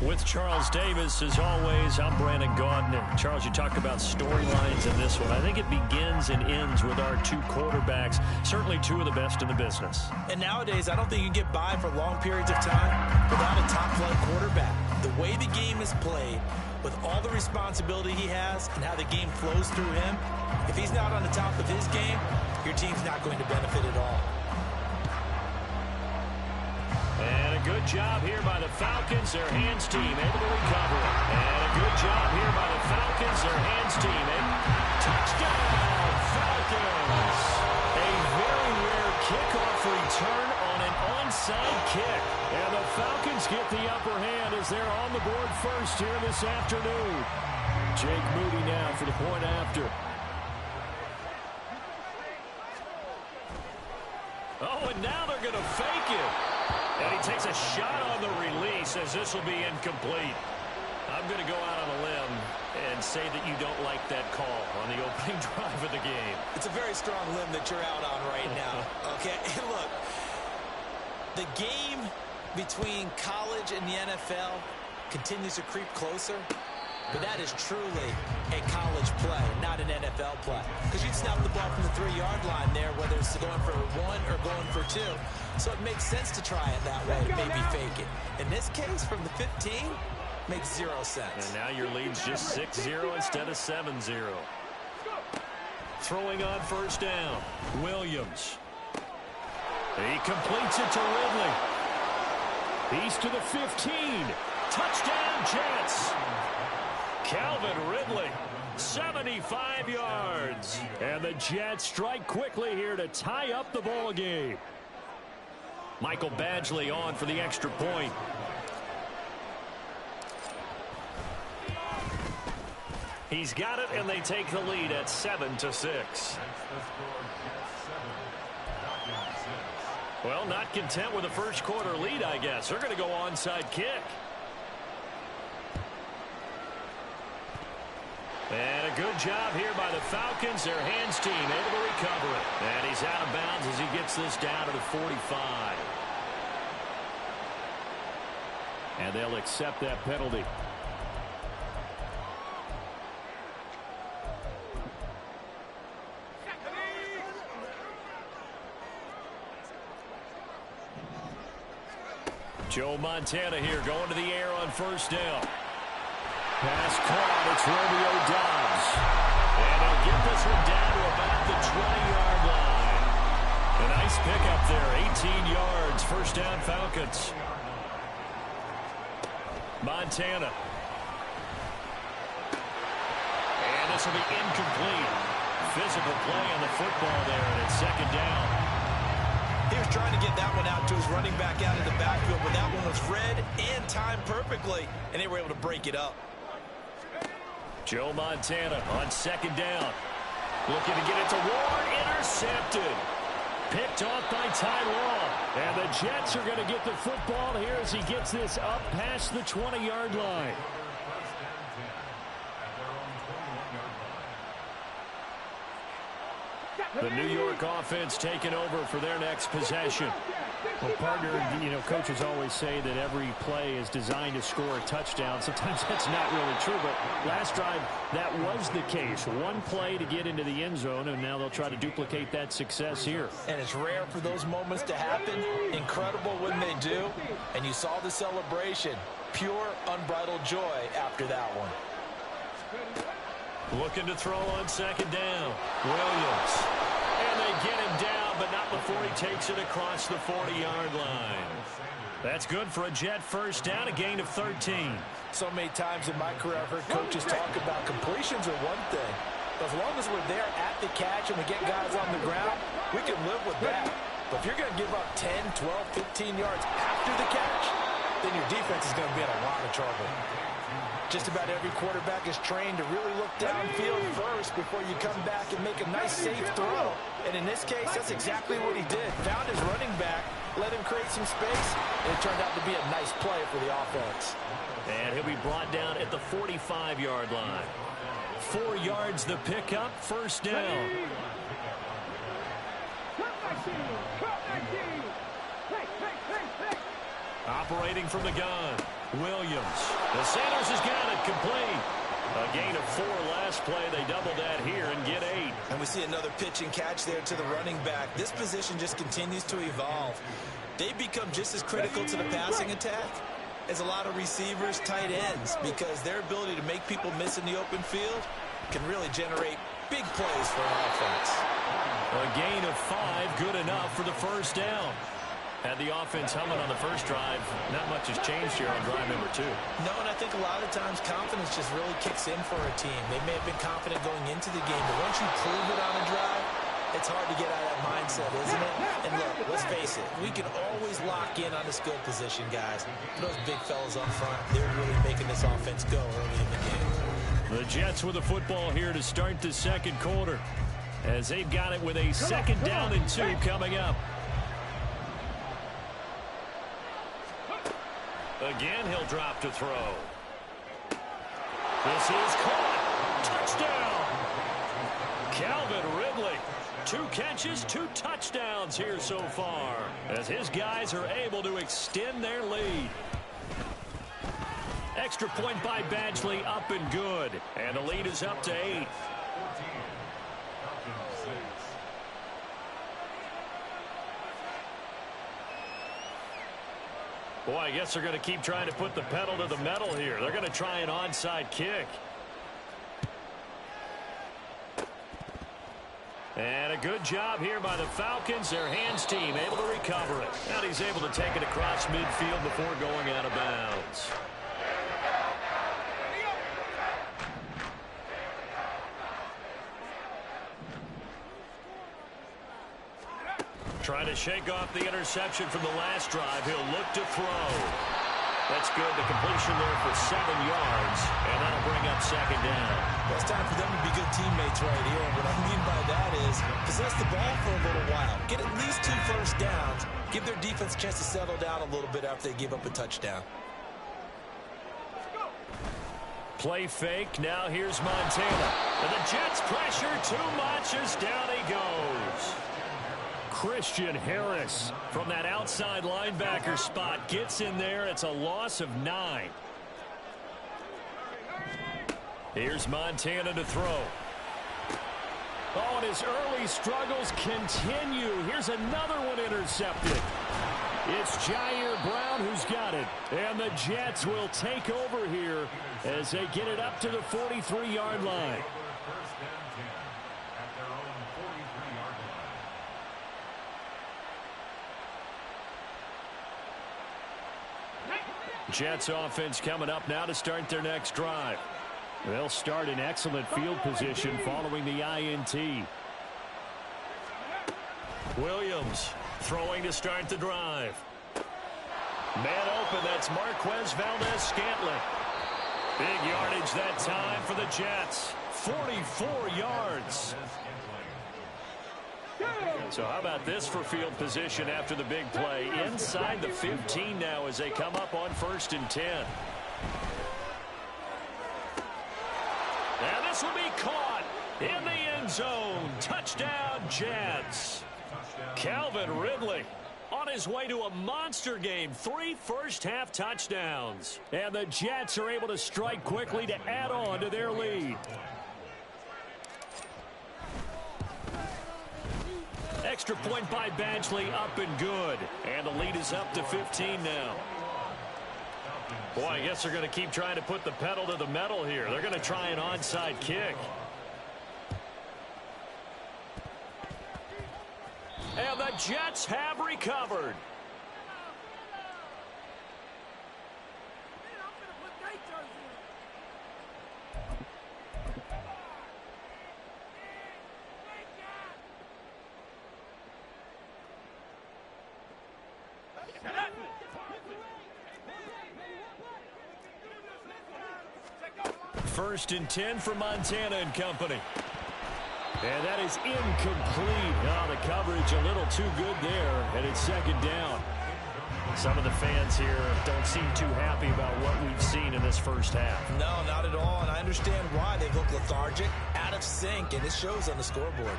With Charles Davis, as always, I'm Brandon Gaudin. And Charles, you talked about storylines in this one. I think it begins and ends with our two quarterbacks, certainly two of the best in the business. And nowadays, I don't think you can get by for long periods of time without a top-flight quarterback. The way the game is played, with all the responsibility he has and how the game flows through him, if he's not on the top of his game, your team's not going to benefit at all. And a good job here by the Falcons. Their hands team able to recover. And a good job here by the Falcons. Their hands team. Touchdown, A very rare kickoff return on an onside kick. And the Falcons get the upper hand as they're on the board first here this afternoon. Jake Moody now for the point after. Oh, and now they're going to fake it. And he takes a shot on the release as this will be incomplete. I'm going to go out on a limb and say that you don't like that call on the opening drive of the game. It's a very strong limb that you're out on right now. Okay, look, the game between college and the NFL continues to creep closer, but that is truly a college play, not an NFL play. Because you'd snap the ball from the 3-yard line there, whether it's going for 1 or going for 2. So it makes sense to try it that way, to maybe fake it. In this case, from the 15, makes 0 sense. And now your lead's just 6-0 instead of 7-0. Throwing on first down, Williams. He completes it to Ridley. He's to the 15. Touchdown, Jets. Calvin Ridley, 75 yards. And the Jets strike quickly here to tie up the ball game. Michael Badgley on for the extra point. He's got it, and they take the lead at 7-6. Well, not content with a first quarter lead, I guess. They're going to go onside kick. And a good job here by the Falcons. Their hands team able to recover it. And he's out of bounds as he gets this down to the 45. And they'll accept that penalty. Joe Montana here going to the air on first down. Pass caught. It's Romeo Doubs. And he'll get this one down to about the 20-yard line. A nice pickup there. 18 yards. First down, Falcons. Montana. And this will be incomplete. Physical play on the football there, and it's second down. He was trying to get that one out to his running back out of the backfield, but that one was read and timed perfectly, and they were able to break it up. Joe Montana on second down. Looking to get it to Ward. Intercepted. Picked off by Ty Law. And the Jets are going to get the football here as he gets this up past the 20-yard line. The New York offense taking over for their next possession. Well, partner, coaches always say that every play is designed to score a touchdown. Sometimes that's not really true, but last drive, that was the case. One play to get into the end zone, and now they'll try to duplicate that success here. And it's rare for those moments to happen. Incredible when they do. And you saw the celebration. Pure, unbridled joy after that one. Looking to throw on second down. Williams. And they get him down, but not before he takes it across the 40-yard line. That's good for a Jet first down, a gain of 13. So many times in my career I've heard coaches talk about completions are one thing. But as long as we're there at the catch and we get guys on the ground, we can live with that. But if you're going to give up 10, 12, 15 yards after the catch, then your defense is going to be in a lot of trouble. Just about every quarterback is trained to really look downfield first before you come back and make a nice, safe throw. And in this case, that's exactly what he did. Found his running back, let him create some space, and it turned out to be a nice play for the offense. And he'll be brought down at the 45-yard line. 4 yards the pickup, first down. Operating from the gun, Williams. The Sanders has got it complete. A gain of 4 last play. They double that here and get 8. And we see another pitch and catch there to the running back. This position just continues to evolve. They become just as critical to the passing attack as a lot of receivers, tight ends, because their ability to make people miss in the open field can really generate big plays for an offense. A gain of 5, good enough for the first down. Had the offense humming on the first drive. Not much has changed here on drive number 2. No, and I think a lot of times confidence just really kicks in for a team. They may have been confident going into the game, but once you prove it on a drive, It's hard to get out of that mindset, isn't it? And look, let's face it, we can always lock in on the skill position, guys. Those big fellas up front, they're really making this offense go early in the game. The Jets with the football here to start the second quarter, as they've got it with a second down and 2 coming up. Again, he'll drop to throw. This is caught. Touchdown. Calvin Ridley. 2 catches, 2 touchdowns here so far, as his guys are able to extend their lead. Extra point by Badgley, up and good. And the lead is up to 8. Boy, I guess they're going to keep trying to put the pedal to the metal here. They're going to try an onside kick. And a good job here by the Falcons. Their hands team able to recover it. And he's able to take it across midfield before going out of bounds. Trying to shake off the interception from the last drive. He'll look to throw. That's good. The completion there for 7 yards. And that'll bring up second down. Well, it's time for them to be good teammates right here. And what I mean by that is possess the ball for a little while. Get at least 2 first downs. Give their defense a chance to settle down a little bit after they give up a touchdown. Play fake. Now here's Montana. And the Jets pressure too much as down he goes. Christian Harris from that outside linebacker spot gets in there. It's a loss of 9. Here's Montana to throw. Oh, and his early struggles continue. Here's another one intercepted. It's Jair Brown who's got it. And the Jets will take over here as they get it up to the 43-yard line. Jets offense coming up now to start their next drive. They'll start in excellent field position following the INT. Williams throwing to start the drive. Man open, that's Marquez Valdes-Scantling. Big yardage that time for the Jets. 44 yards. So how about this for field position after the big play? Inside the 15 now as they come up on 1st and 10. And this will be caught in the end zone. Touchdown, Jets. Calvin Ridley on his way to a monster game. 3 first-half touchdowns. And the Jets are able to strike quickly to add on to their lead. Extra point by Badgley, up and good. And the lead is up to 15 now. Boy, I guess they're going to keep trying to put the pedal to the metal here. They're going to try an onside kick. And the Jets have recovered. First and 10 for Montana and company. And that is incomplete. Oh, the coverage a little too good there, and it's second down. Some of the fans here don't seem too happy about what we've seen in this first half. No, not at all, and I understand why. They've looked lethargic, out of sync, and it shows on the scoreboard.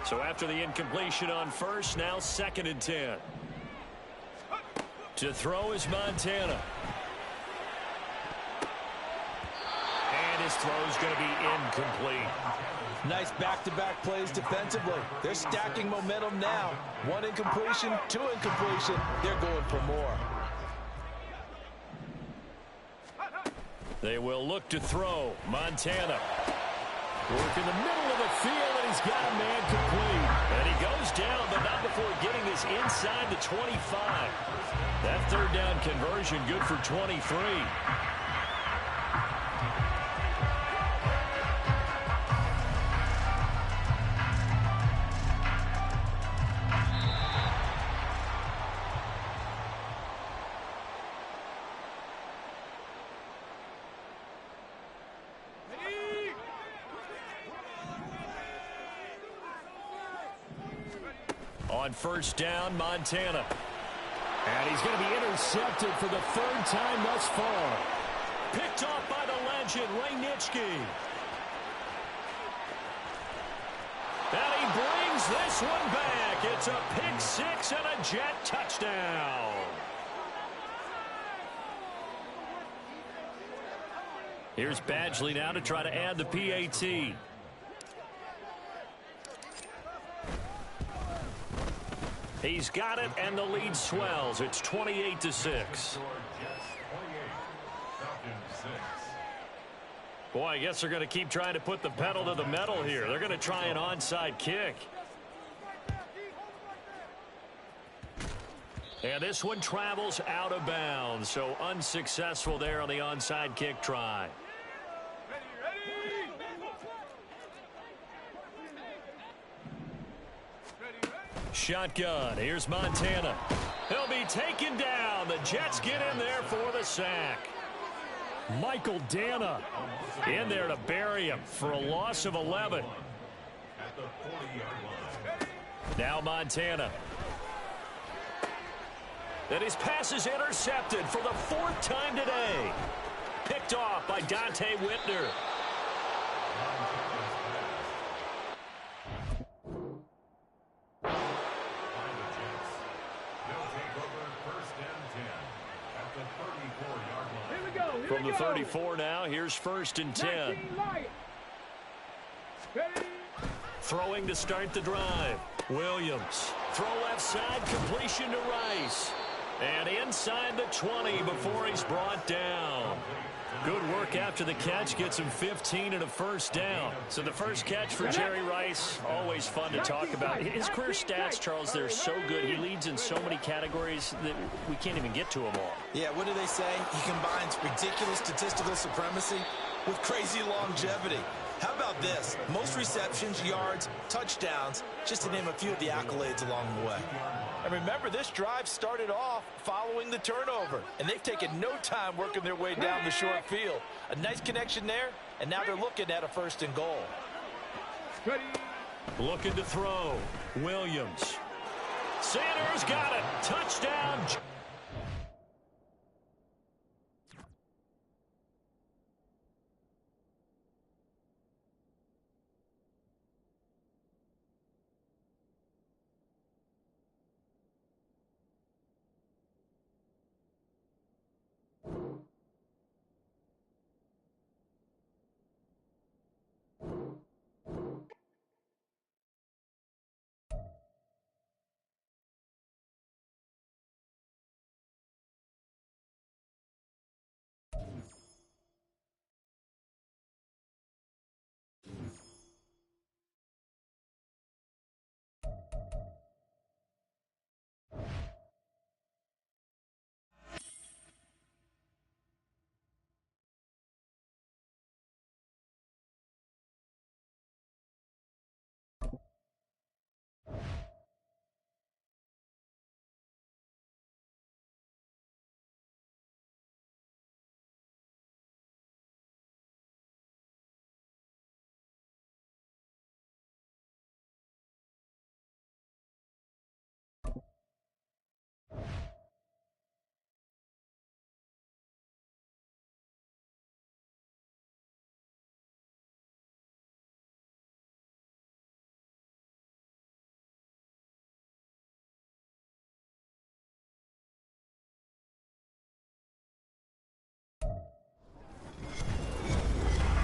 So after the incompletion on first, now 2nd and 10. To throw is Montana. And his throw is going to be incomplete. Nice back-to-back plays defensively. They're stacking momentum now. 1 incompletion, 2 incompletion. They're going for more. They will look to throw. Montana. Work in the middle of the field, and he's got a man complete. And he goes down, but not before getting this inside the 25. That 3rd down conversion good for 23. On first down, Montana. And he's going to be intercepted for the third time thus far. Picked off by the legend, Ray Nitschke. And he brings this one back. It's a pick six and a Jet touchdown. Here's Badgley now to try to add the PAT. He's got it, and the lead swells. It's 28-6. Boy, I guess they're going to keep trying to put the pedal to the metal here. They're going to try an onside kick. And this one travels out of bounds, so unsuccessful there on the onside kick try. Shotgun. Here's Montana. He'll be taken down. The Jets get in there for the sack. Michael Dana in there to bury him for a loss of 11. Now Montana. And his pass is intercepted for the fourth time today. Picked off by Dante Whitner. From the 34 now, here's first and 10. Throwing to start the drive. Williams. Throw left side, completion to Rice. And inside the 20 before he's brought down. Good work after the catch. Gets him 15 and a first down. So the first catch for Jerry Rice, always fun to talk about. His career stats, Charles, they're so good. He leads in so many categories that we can't even get to them all. Yeah, what do they say? He combines ridiculous statistical supremacy with crazy longevity. How about this? Most receptions, yards, touchdowns, just to name a few of the accolades along the way. And remember, this drive started off following the turnover, and they've taken no time working their way down the short field. A nice connection there, and now they're looking at a first and goal. Looking to throw. Williams. Sanders got it. Touchdown.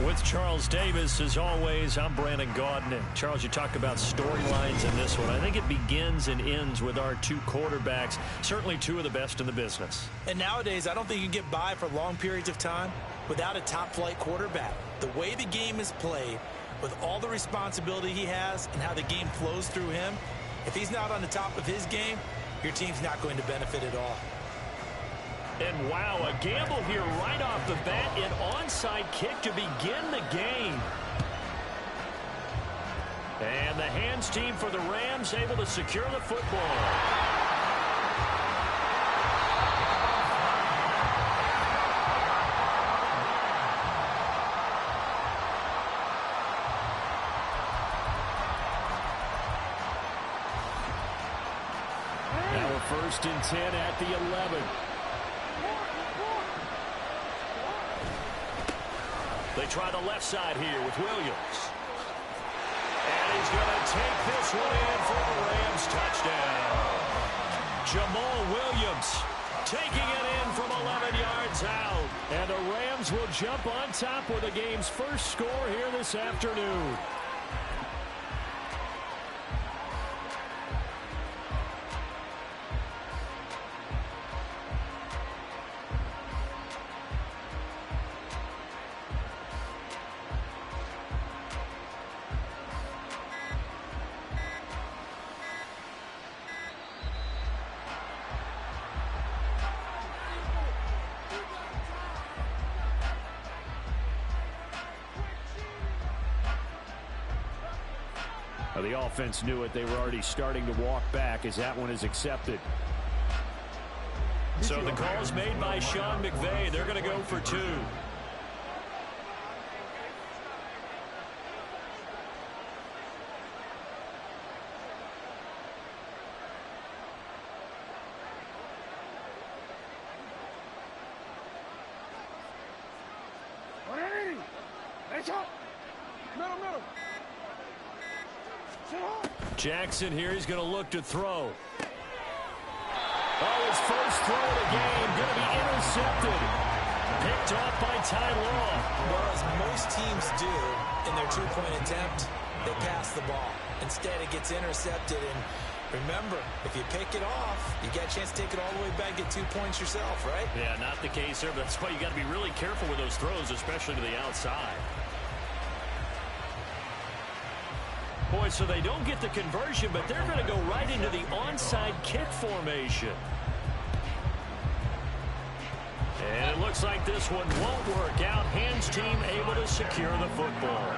With Charles Davis, as always, I'm Brandon Gaudin. Charles, you talk about storylines in this one. I think it begins and ends with our two quarterbacks, certainly two of the best in the business. And nowadays, I don't think you can get by for long periods of time without a top-flight quarterback. The way the game is played, with all the responsibility he has and how the game flows through him, if he's not on the top of his game, your team's not going to benefit at all. And wow, a gamble here right off the bat, an onside kick to begin the game. And the hands team for the Rams able to secure the football. first and 10 at the 11. They try the left side here with Williams. And he's going to take this one in for a Rams touchdown. Jamal Williams taking it in from 11 yards out. And the Rams will jump on top with the game's first score here this afternoon. The offense knew it. They were already starting to walk back as that one is accepted. So the call is made by Sean McVay. They're going to go for 2. Jackson here, he's going to look to throw. Oh, his first throw of the game, going to be intercepted. Picked off by Ty Law. Well, as most teams do in their two-point attempt, they pass the ball. Instead, it gets intercepted. And remember, if you pick it off, you get a chance to take it all the way back, get 2 points yourself, right? Yeah, not the case here, but that's why you got to be really careful with those throws, especially to the outside. Boy, so they don't get the conversion, but they're going to go right into the onside kick formation. And it looks like this one won't work out. Hands team able to secure the football.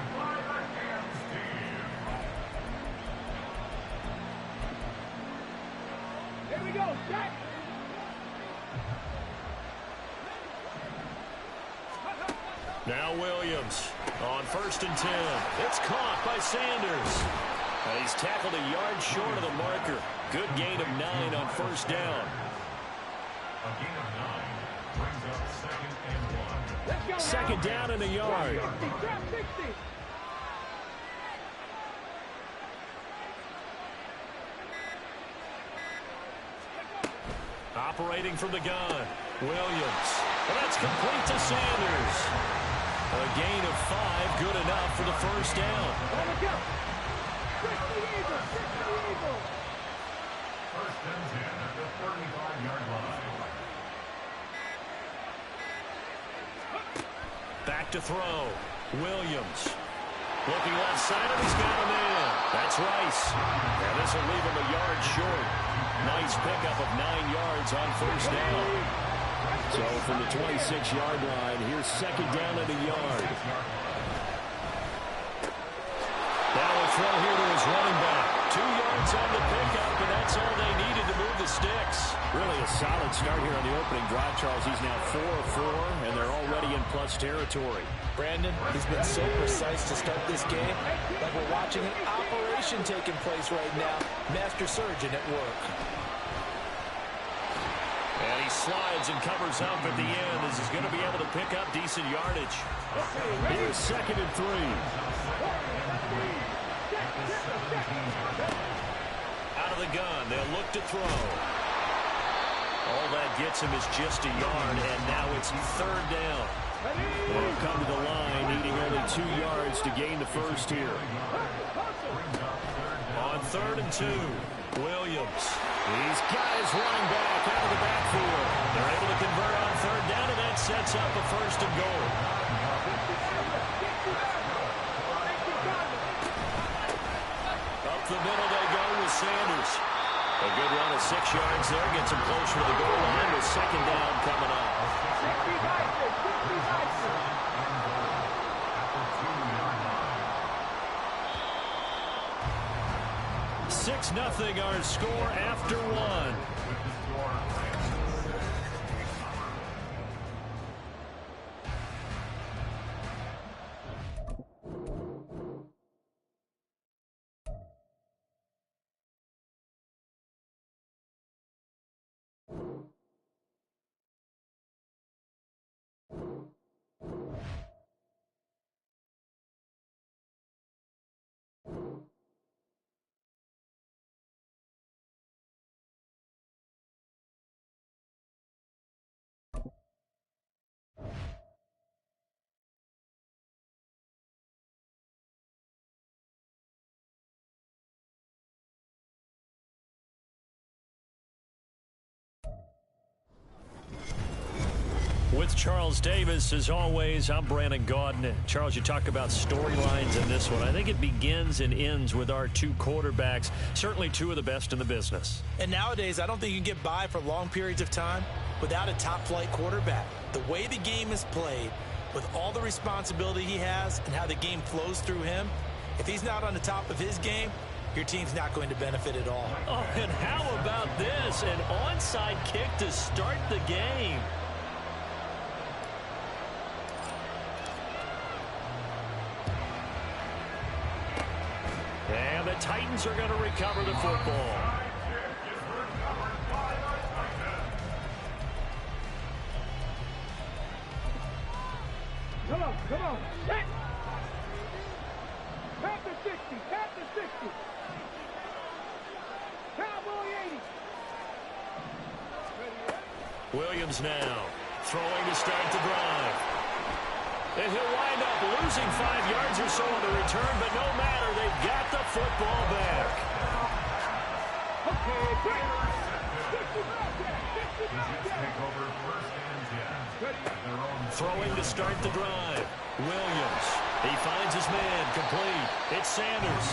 Here we go, Jack. Now Williams on first and 10. It's caught by Sanders. And he's tackled a yard short of the marker. Good gain of 9 on first down. A gain of 9 brings up 2nd and 1. Second down in the yard. 60. Operating from the gun. Williams. And that's complete to Sanders. A gain of 5, good enough for the first down. On the go. 60 Eagles. First and 10 at the 35-yard line. Back to throw. Williams. Looking left side, and he's got him in. That's Rice. And this will leave him a yard short. Nice pickup of 9 yards on first down. So from the 26-yard line, here's second down at a yard. Now a throw here to his running back. 2 yards on the pickup, and that's all they needed to move the sticks. Really a solid start here on the opening drive, Charles. He's now 4 of 4, and they're already in plus territory. Brandon, he's been so precise to start this game, like we're watching an operation taking place right now. Master surgeon at work. And he slides and covers up at the end as he's going to be able to pick up decent yardage. Here's second and 3. Out of the gun, they'll look to throw. All that gets him is just a yard, and now it's third down. They'll come to the line, needing only 2 yards to gain the first here. On third and 2, Williams. He's got his running back out of the backfield. They're able to convert on third down, and that sets up a first and goal. Up the middle they go with Sanders. A good run of 6 yards there. Gets him closer to the goal line with second down coming up. 6-0 our score after 1. With Charles Davis, as always, I'm Brandon Gaudin. Charles, you talk about storylines in this one. I think it begins and ends with our two quarterbacks, certainly two of the best in the business. And nowadays, I don't think you can get by for long periods of time without a top-flight quarterback. The way the game is played, with all the responsibility he has and how the game flows through him, if he's not on the top of his game, your team's not going to benefit at all. Oh, and how about this? An onside kick to start the game. And the Titans are going to recover the football. Come on, come on. Hit. Tap the 60, tap the 60. Cowboy 80. Williams now throwing to start the drive. And he'll wind up losing 5 yards or so on the return, but no matter, they've got the football back. Okay, break. 60 Take over first and 10 at their own. Throwing to start the drive. Williams. He finds his man complete. It's Sanders.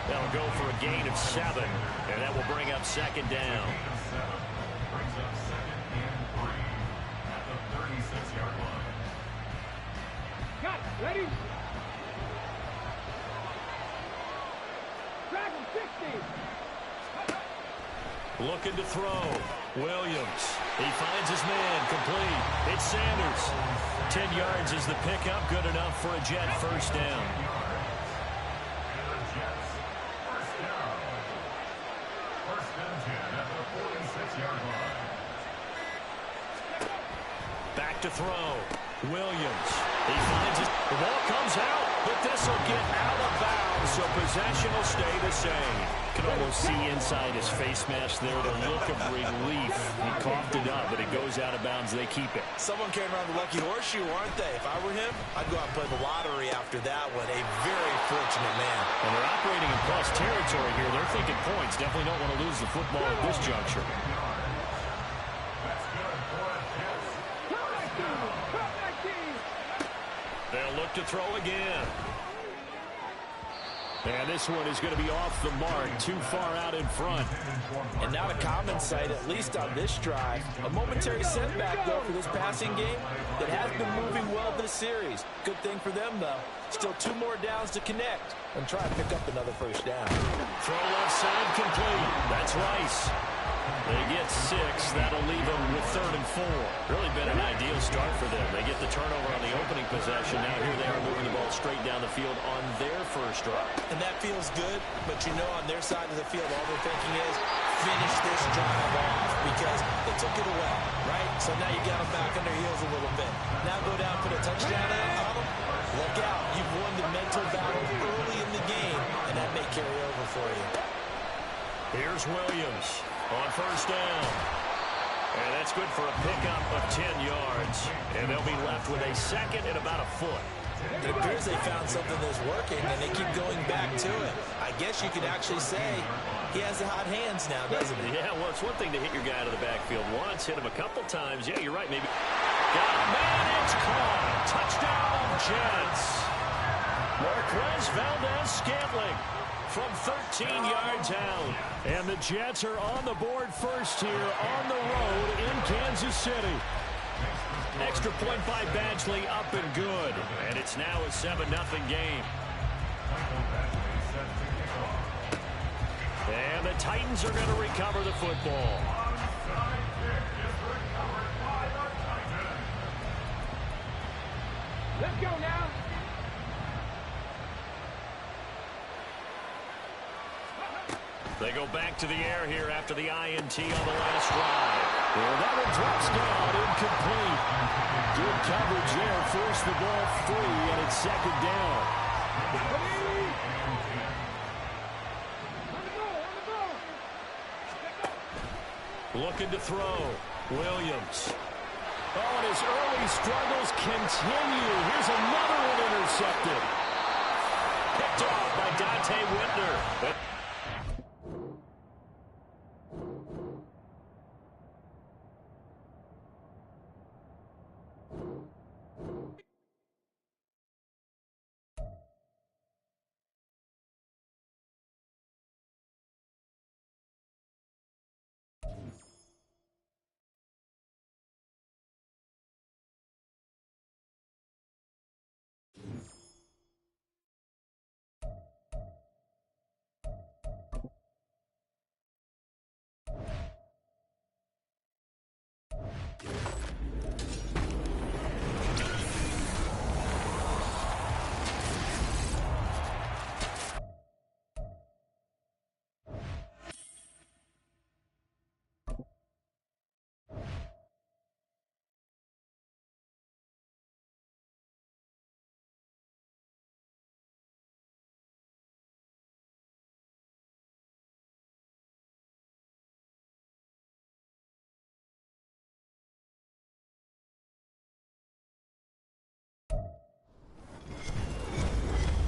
That'll go for a gain of 7, and that will bring up second down. Brings up second and 3 at the 36-yard line. Got it. Ready? Drag him 60. Looking to throw. Williams. He finds his man complete. It's Sanders. 10 yards is the pickup. Good enough for a Jet first down. And the Jets, first down. First and 10 at the 46-yard line. Back to throw. Williams. He finds it. The ball comes out, but this will get out of bounds, so possession will stay the same. You can almost see inside his face mask there the look of relief. He coughed it up, but it goes out of bounds. They keep it. Someone came around the lucky horseshoe, aren't they? If I were him, I'd go out and play the lottery after that one. A very fortunate man. And they're operating in plus territory here. They're thinking points. Definitely don't want to lose the football at this juncture. That's good for a Jets. Come 19. They'll look to throw again. And this one is going to be off the mark, too far out in front. And not a common sight, at least on this drive. A momentary setback, though, for this passing game that has been moving well this series. Good thing for them, though. Still 2 more downs to connect and try to pick up another first down. Throw left side complete. That's Rice. They get 6. That'll leave them with 3rd and 4. Really been an ideal start for them. They get the turnover on the opening possession. Now here they are moving the ball straight down the field on their first drive. And that feels good, but you know on their side of the field, all they're thinking is finish this drive off because they took it away, right? So now you got them back on their heels a little bit. Now go down, put a touchdown in on them. Look out. You've won the mental battle early in the game, and that may carry over for you. Here's Williams on first down. And that's good for a pickup of 10 yards. And they'll be left with a second and about a foot. It appears they found something that's working, and they keep going back to it. I guess you could actually say he has the hot hands now, doesn't he? Yeah, well, it's one thing to hit your guy out of the backfield once, hit him a couple times. Yeah, you're right, maybe. Got a man, it's caught. Touchdown, Jets. Marquez Valdez-Scantling from 13 yards out. And the Jets are on the board first here on the road in Kansas City. Extra point by Badgley, up and good. And it's now a 7-0 game. And the Titans are going to recover the football. Let's go now. They go back to the air here after the INT on the last drive. Well, that one drops down, incomplete. Good coverage there, forced the ball free, and it's second down. Looking to throw. Williams. Oh, and his early struggles continue. Here's another one intercepted. Picked off by Dante Whitner.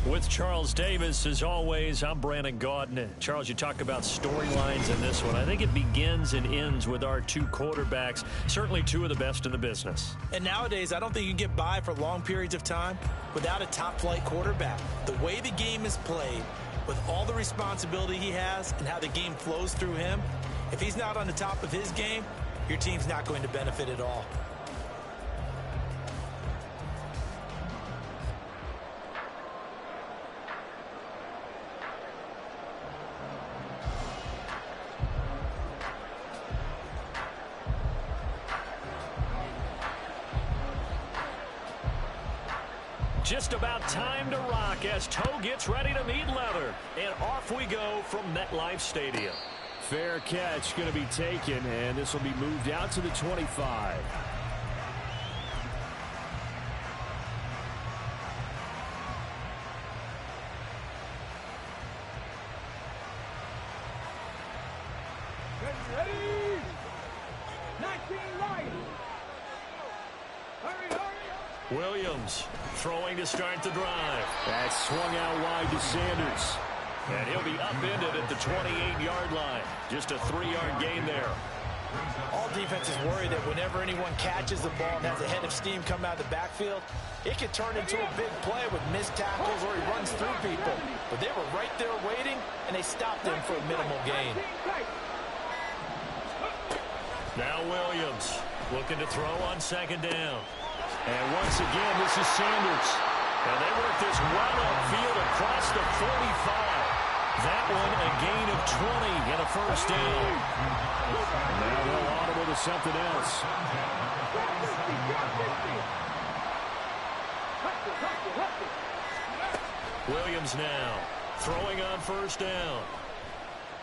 With Charles Davis, as always, I'm Brandon Gaudin. Charles, you talk about storylines in this one. I think it begins and ends with our two quarterbacks, certainly two of the best in the business. And nowadays, I don't think you can get by for long periods of time without a top-flight quarterback. The way the game is played, with all the responsibility he has and how the game flows through him, if he's not on the top of his game, your team's not going to benefit at all. Just about time to rock as toe gets ready to meet leather. And off we go from MetLife Stadium. Fair catch going to be taken, and this will be moved out to the 25. Ready? 19 right. Hurry, hurry. Williams throwing to start the drive. That swung out wide to Sanders. And he'll be upended at the 28-yard line. Just a 3-yard gain there. All defenses worry that whenever anyone catches the ball and has a head of steam come out of the backfield, it can turn into a big play with missed tackles or he runs through people. But they were right there waiting, and they stopped him for a minimal gain. Now Williams looking to throw on second down. And once again, this is Sanders. And they work this well upfield across the 45. That one a gain of 20 and a first down. Now they'll audible to something else. Williams now throwing on first down.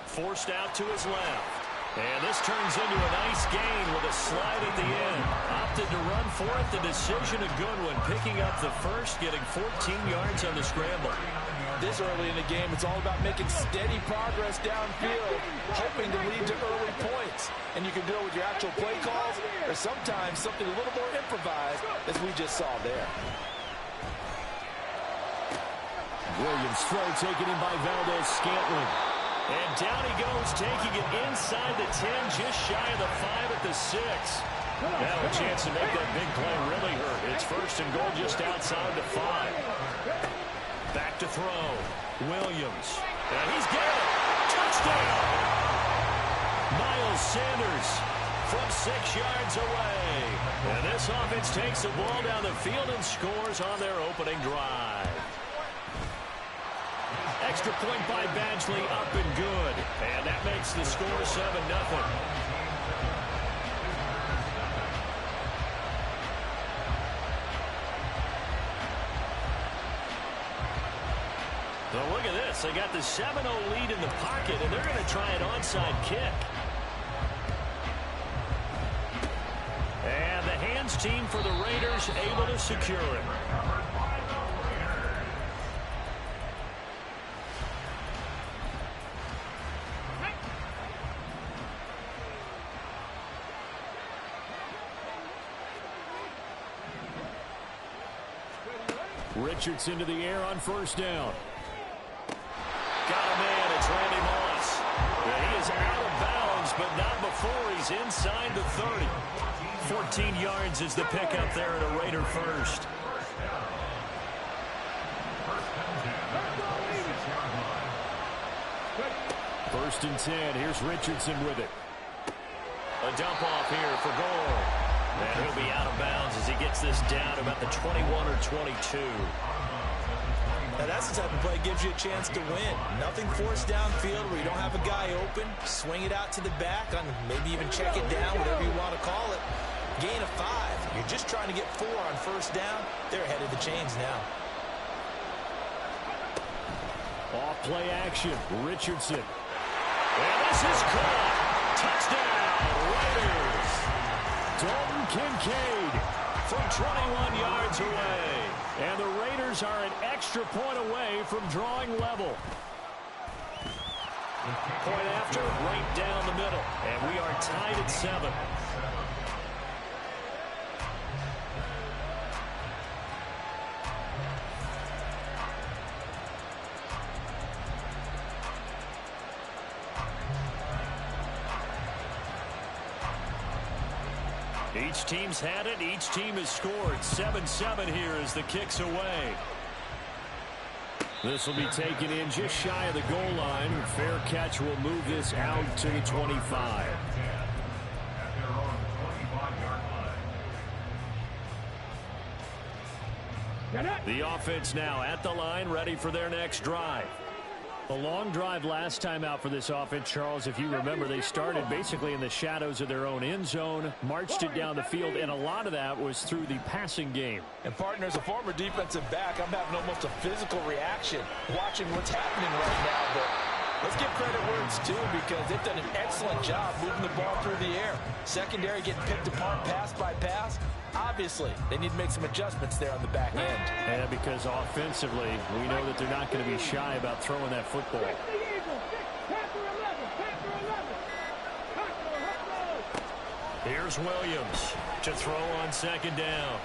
Forced out to his left. And this turns into a nice gain with a slide at the end. Opted to run for it. The decision a good one. Picking up the first, getting 14 yards on the scramble. This early in the game, it's all about making steady progress downfield, hoping to lead to early points. And you can do it with your actual play calls or sometimes something a little more improvised, as we just saw there. Williams throw taken in by Valdez-Scantling. And down he goes, taking it inside the 10, just shy of the 5 at the 6. Now a chance to make that big play really hurt. It's first and goal just outside the 5. Back to throw. Williams. And he's got it. Touchdown! Miles Sanders from 6 yards away. And this offense takes the ball down the field and scores on their opening drive. Extra point by Badgley, up and good. And that makes the score 7-0. Well, look at this. They got the 7-0 lead in the pocket, and they're going to try an onside kick. And the hands team for the Raiders able to secure it. Richardson to the air on first down. Got a man. It's Randy Moss. Yeah, he is out of bounds, but not before he's inside the 30. 14 yards is the pickup there at a Raider first. First and 10. Here's Richardson with it. A dump off here for Gore. And he'll be out of bounds as he gets this down about the 21 or 22. Now, that's the type of play that gives you a chance to win. Nothing forced downfield where you don't have a guy open. Swing it out to the back, on maybe even check it down, whatever you want to call it. Gain of 5. You're just trying to get 4 on first down. They're ahead of the chains now. Off play action. Richardson. And this is caught. Touchdown, Raiders. Dalton Kincaid from 21 yards away. And the Raiders are an extra point away from drawing level. Point after, right down the middle. And we are tied at 7. Each team's had it. Each team has scored. 7-7 here as the kick's away. This will be taken in just shy of the goal line. Fair catch will move this out to the 25. The offense now at the line, ready for their next drive. A long drive last time out for this offense, Charles. If you remember, they started basically in the shadows of their own end zone, marched it down the field, and a lot of that was through the passing game. And, partner, as a former defensive back, I'm having almost a physical reaction watching what's happening right now. But let's give credit where it's due, because they've done an excellent job moving the ball through the air. Secondary getting picked apart pass by pass. Obviously, they need to make some adjustments there on the back end. And because offensively, we know that they're not going to be shy about throwing that football. Here's Williams to throw on second down.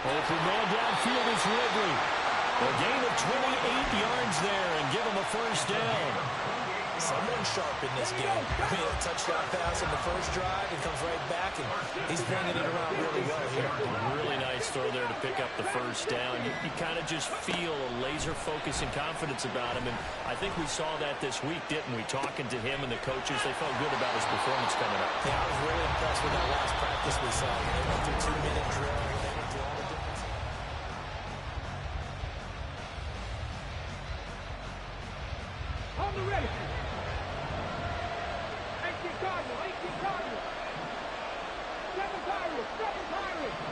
Open man downfield is Ridley. A gain of 28 yards there and give him a first down. Someone sharp in this game. I mean, a touchdown pass in the first drive and comes right back, and he's bringing it around really well here. Really nice throw there to pick up the first down. You kind of just feel a laser focus and confidence about him, and I think we saw that this week, didn't we? Talking to him and the coaches, they felt good about his performance coming up. Yeah, I was really impressed with that last practice we saw. They went through 2-minute drill. They went through all the difference. On the ready. 18 Cardinals, 18 Cardinals. 7 Pirates, 7 Pirates.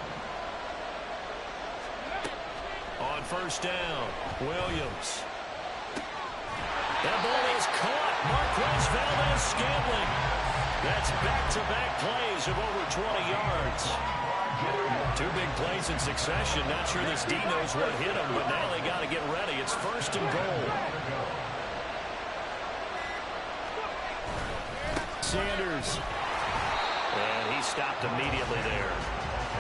On first down, Williams. That ball is caught. Marquez Valdes-Scantling. That's back-to-back plays of over 20 yards. 2 big plays in succession. Not sure this D knows what hit him, but now they got to get ready. It's first and goal. Sanders. And he stopped immediately there.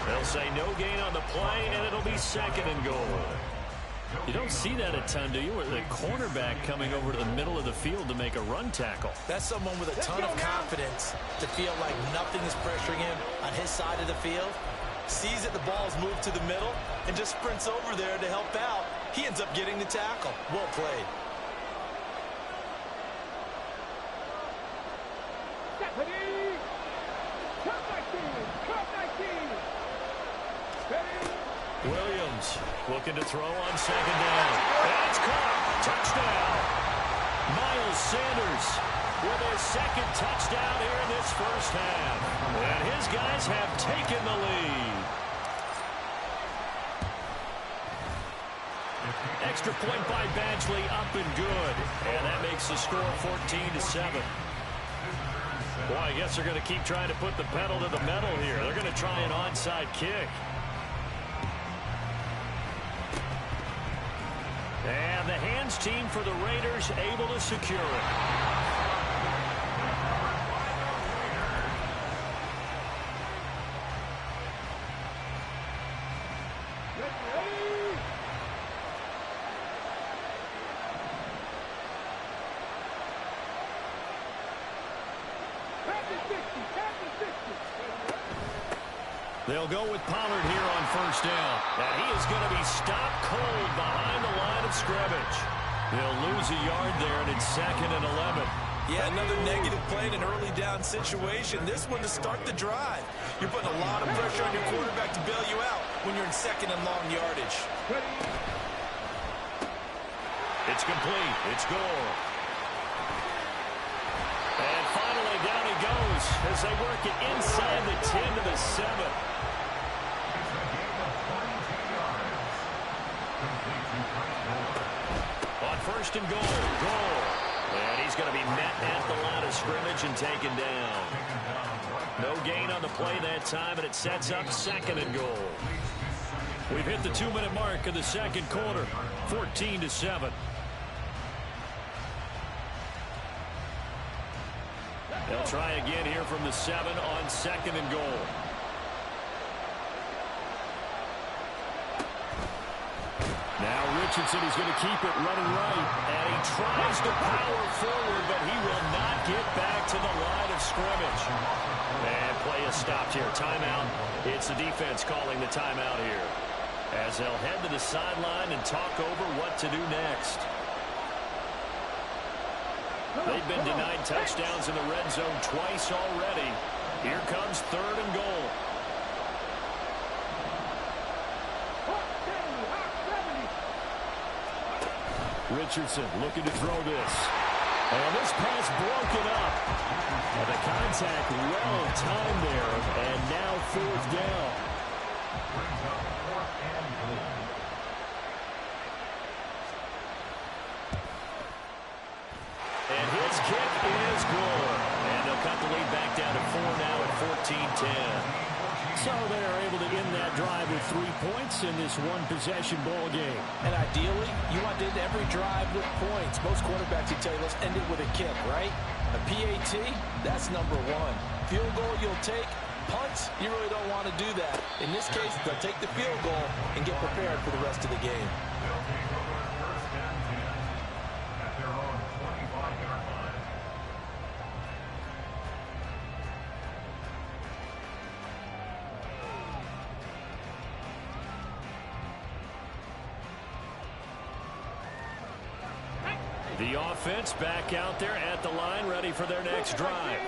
They'll say no gain on the play, and it'll be second and goal. You don't see that a ton, do you? With the cornerback coming over to the middle of the field to make a run tackle. That's someone with a ton of confidence to feel like nothing is pressuring him on his side of the field. Sees that the ball's moved to the middle and just sprints over there to help out. He ends up getting the tackle. Well played. Williams looking to throw on second down. That's caught. Touchdown. Miles Sanders with his second touchdown here in this first half. And his guys have taken the lead. Extra point by Badgley, up and good. And that makes the score 14-7. Boy, I guess they're going to keep trying to put the pedal to the metal here. They're going to try an onside kick. And the hands team for the Raiders able to secure it. They'll go with Pollard here on first down. And he is going to be stopped cold behind the line of scrimmage. They'll lose a yard there, and it's second and 11. Yeah, another negative play in an early down situation. This one to start the drive. You're putting a lot of pressure on your quarterback to bail you out when you're in second and long yardage. It's complete. It's Gore. And finally, down he goes as they work it inside the 10 to the 7. On first and goal. And he's going to be met at the line of scrimmage and taken down. No gain on the play that time, and it sets up second and goal. We've hit the 2-minute mark of the second quarter, 14 to 7. They'll try again here from the 7 on second and goal. Now Richardson is going to keep it running right. And he tries to power forward, but he will not get back to the line of scrimmage. And play is stopped here. Timeout. It's the defense calling the timeout here, as they'll head to the sideline and talk over what to do next. They've been denied touchdowns in the red zone twice already. Here comes third and goal. Richardson looking to throw this. And this pass broken up. And the contact well timed there. And now fourth down. And his kick is good. And they'll cut the lead back down to 4 now at 14-10. So they are able to end that drive with 3 points in this one-possession ball game. And ideally, you want to end every drive with points. Most quarterbacks would tell you, let's end it with a kick, right? A PAT, that's number 1. Field goal you'll take. Punts, you really don't want to do that. In this case, they'll take the field goal and get prepared for the rest of the game. The offense back out there at the line, ready for their next drive.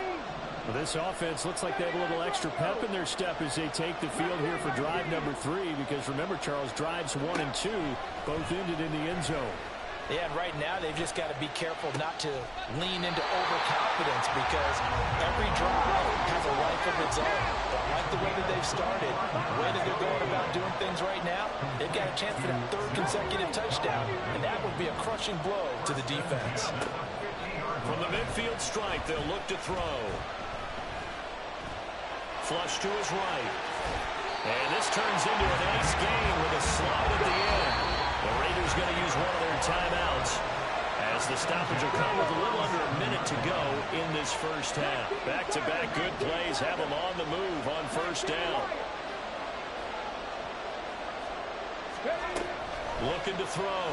Well, this offense looks like they have a little extra pep in their step as they take the field here for drive number 3, because remember, Charles, drives 1 and 2 both ended in the end zone. Yeah, and right now they've just got to be careful not to lean into overconfidence, because every drive has a life of its own. But I like the way that they've started, the way that they're going about doing things right now, they've got a chance for that 3rd consecutive touchdown, and that would be a crushing blow to the defense. From the midfield stripe, they'll look to throw. Flush to his right. And this turns into a nice gain with a slide at the end. The Raiders going to use one of their timeouts, as the stoppage will come with a little under a minute to go in this first half. Back-to-back good plays have them on the move on first down. Looking to throw.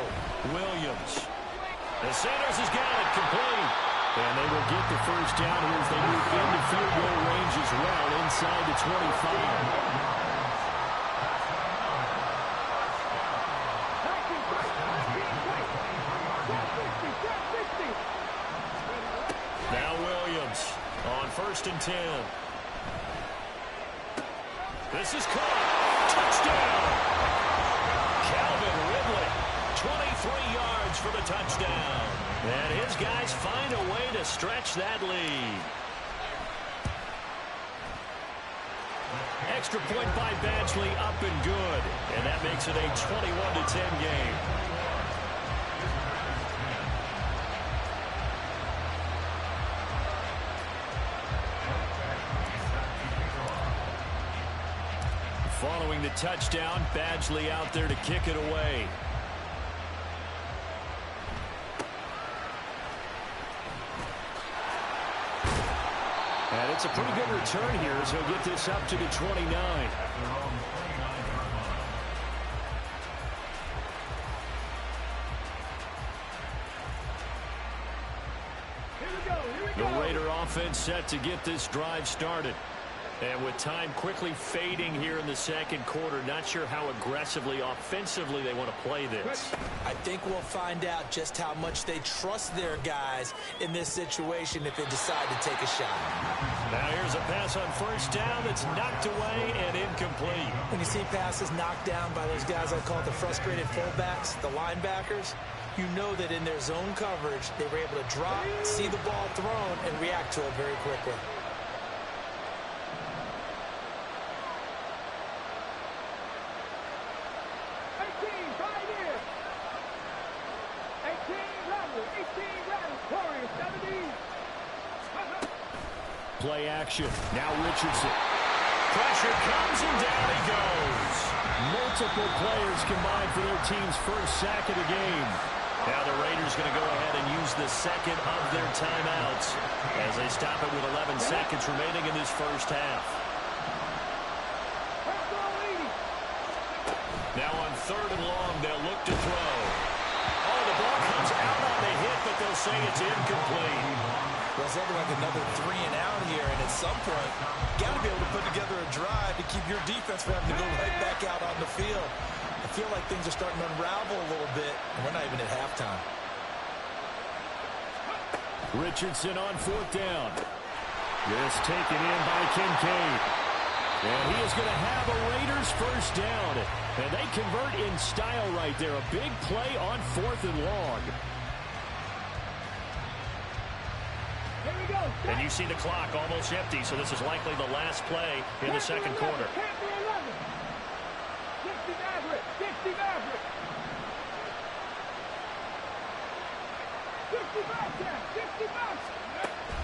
Williams. And Sanders has got it complete. And they will get the first down here as they move into field goal range as well, inside the 25. Now Williams on first and 10. This is caught. Touchdown! Calvin Ridley, 23 yards for the touchdown. And his guys find a way to stretch that lead. Extra point by Badgley, up and good. And that makes it a 21-10 game. Following the touchdown, Badgley out there to kick it away. And it's a pretty good return here as he'll get this up to the 29. The Raider offense set to get this drive started. And with time quickly fading here in the second quarter, not sure how aggressively, offensively they want to play this. I think we'll find out just how much they trust their guys in this situation if they decide to take a shot. Now here's a pass on first down that's knocked away and incomplete. When you see passes knocked down by those guys I call the frustrated fullbacks, the linebackers, you know that in their zone coverage, they were able to drop, see the ball thrown, and react to it very quickly. Play action. Now Richardson. Pressure comes and down he goes. Multiple players combined for their team's first sack of the game. Now the Raiders going to go ahead and use the second of their timeouts as they stop it with 11 seconds remaining in this first half. Now on 3rd and long, they'll look to throw. Oh, the ball comes out on the hit, but they'll say it's incomplete. Well, it's looking like another 3 and out here, and at some point, got to be able to put together a drive to keep your defense from having to go right back out on the field. I feel like things are starting to unravel a little bit, and we're not even at halftime. Richardson on 4th down. This taken in by Kincaid. And he is going to have a Raiders first down. And they convert in style right there. A big play on 4th and long. And you see the clock almost empty, so this is likely the last play in the second quarter.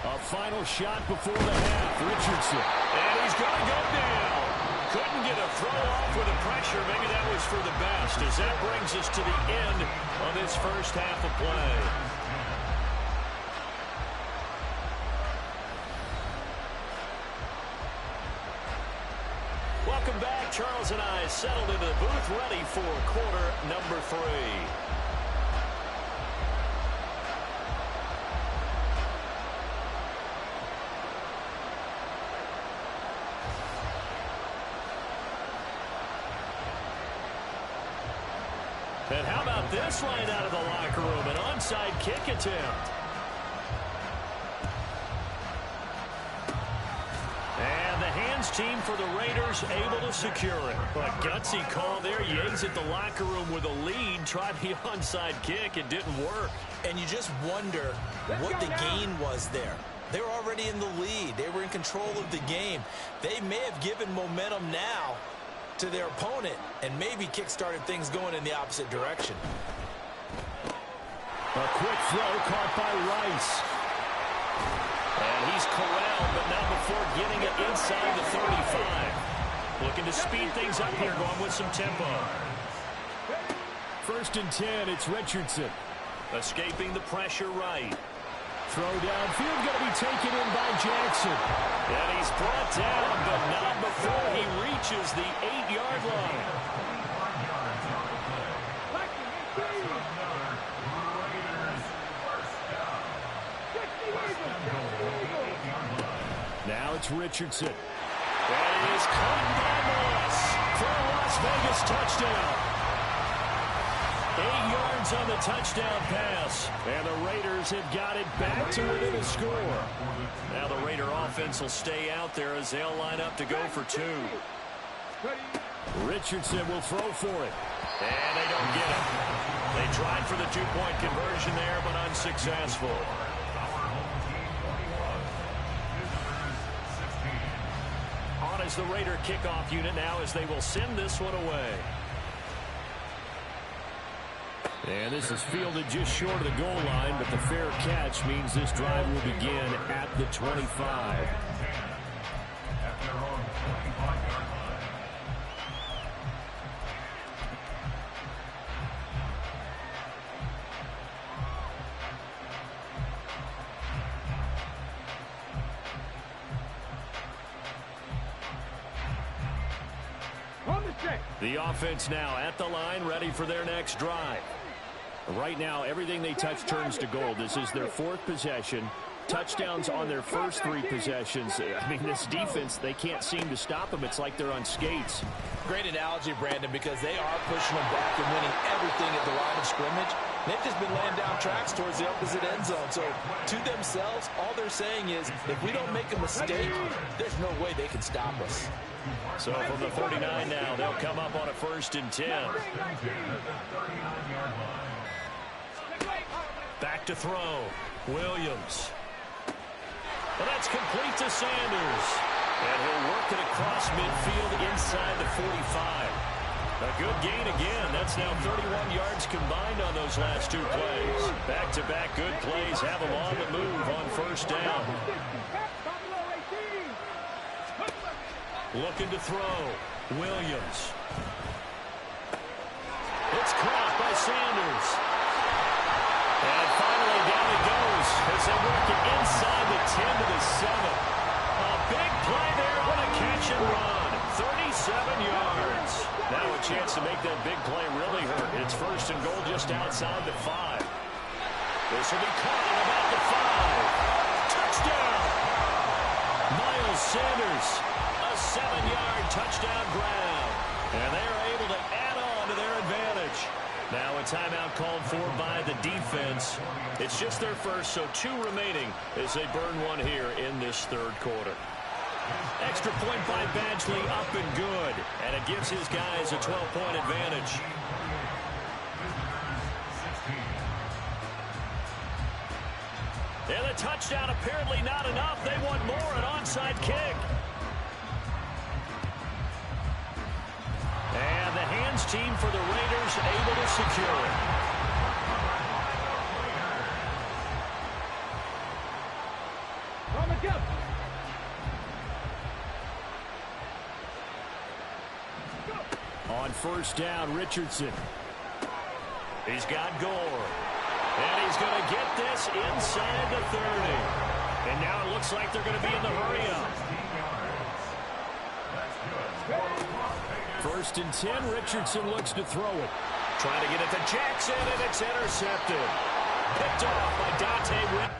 A final shot before the half. Richardson. And he's going to go down. Couldn't get a throw off with the pressure. Maybe that was for the best, as that brings us to the end of this first half of play. Welcome back. Charles and I settled into the booth, ready for quarter number 3. And how about this line out of the locker room? An onside kick attempt. And the hands team for the Raiders able to secure it. A gutsy call there. You exit the locker room with a lead. Tried the onside kick. It didn't work. And you just wonder what the gain was there. They were already in the lead. They were in control of the game. They may have given momentum now to their opponent and maybe kick-started things going in the opposite direction. A quick throw caught by Rice. And he's corralled, but not before getting it inside the 35. Looking to speed things up here, going with some tempo. 1st and 10, it's Richardson. Escaping the pressure right. Throw downfield, going to be taken in by Jackson. And he's brought down, but not before he reaches the 8-yard line. Now it's Richardson. And he is caught by Moss for a Las Vegas touchdown. 8 yards on the touchdown pass. And the Raiders have got it back to within a score. Now the Raider offense will stay out there as they'll line up to go for 2. Richardson will throw for it. And they don't get it. They tried for the 2-point conversion there, but unsuccessful. On as the Raider kickoff unit now as they will send this one away. And this is fielded just short of the goal line, but the fair catch means this drive will begin at the 25. The offense now at the line, ready for their next drive. Right now, everything they touch turns to gold. This is their 4th possession. Touchdowns on their first 3 possessions. I mean, this defense, they can't seem to stop them. It's like they're on skates. Great analogy, Brandon, because they are pushing them back and winning everything at the line of scrimmage. They've just been laying down tracks towards the opposite end zone. So, to themselves, all they're saying is, if we don't make a mistake, there's no way they can stop us. So, from the 39 now, they'll come up on a 1st and 10. Back to throw. Williams. Well, that's complete to Sanders. And he'll work it across midfield inside the 45. A good gain again. That's now 31 yards combined on those last two plays. Back-to-back good plays have them on the move on first down. Looking to throw. Williams. It's caught by Sanders. And finally down it goes as they work it inside the 10 to the 7. A big play there on a catch and run. 37 yards. Now a chance to make that big play really hurt. It's first and goal just outside the 5. This will be caught at about the 5. Touchdown! Miles Sanders, a 7-yard touchdown grab. And they are able to add on to their advantage. Now a timeout called for by the defense. It's just their first, so 2 remaining as they burn one here in this third quarter. Extra point by Badgley up and good. And it gives his guys a 12-point advantage. And the touchdown apparently not enough. They want more, an onside kick. And the hands team for the Raiders able to secure it. On first down, Richardson. He's got Gore. And he's going to get this inside the 30. And now it looks like they're going to be in the hurry-up. First and 10, Richardson looks to throw it. Trying to get it to Jackson, and it's intercepted. Picked off by Dante Whit.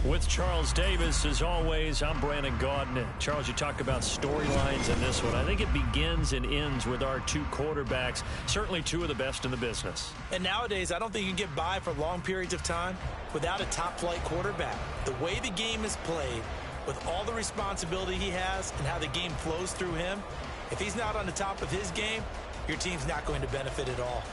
With Charles Davis, as always, I'm Brandon Gaudin. Charles, you talk about storylines in this one. I think it begins and ends with our two quarterbacks, certainly two of the best in the business. And nowadays, I don't think you can get by for long periods of time without a top-flight quarterback. The way the game is played, with all the responsibility he has and how the game flows through him, if he's not on the top of his game, your team's not going to benefit at all.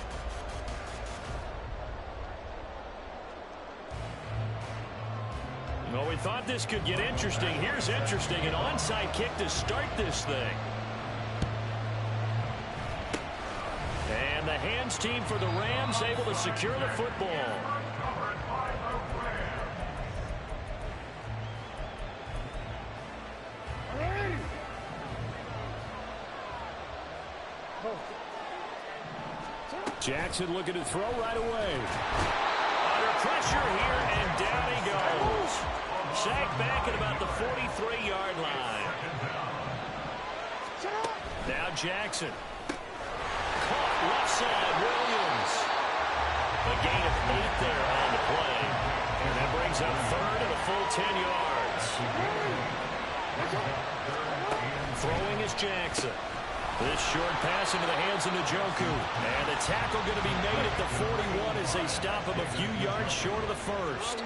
Well, we thought this could get interesting. Here's interesting. An onside kick to start this thing. And the hands team for the Rams able to secure the football. Jackson looking to throw right away. Under pressure here, and down he goes. Sacked back at about the 43-yard line. Now Jackson. Caught left side, Williams. A gain of 8 there on the play. And that brings up third and a full 10 yards. Throwing is Jackson. This short pass into the hands of Njoku. And the tackle going to be made at the 41 as they stop him a few yards short of the first.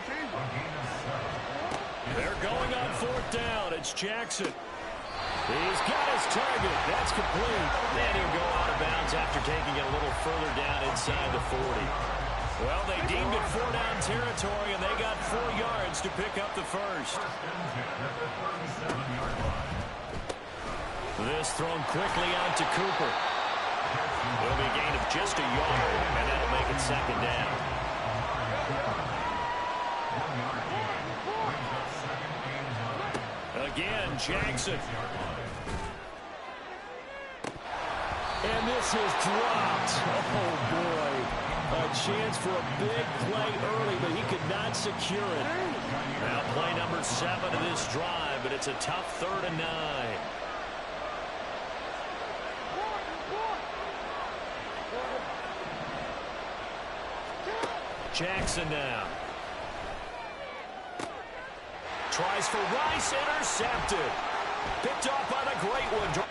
They're going on fourth down. It's Jackson. He's got his target. That's complete. And he'll go out of bounds after taking it a little further down inside the 40. Well, they deemed it 4-down territory, and they got 4 yards to pick up the first. This thrown quickly out to Cooper. It'll be a gain of just a yard, and that'll make it second down. Again, Jackson. And this is dropped. Oh, boy. A chance for a big play early, but he could not secure it. Now play number 7 of this drive, but it's a tough 3rd and 9. Jackson now. Tries for Rice, intercepted. Picked off by the great one.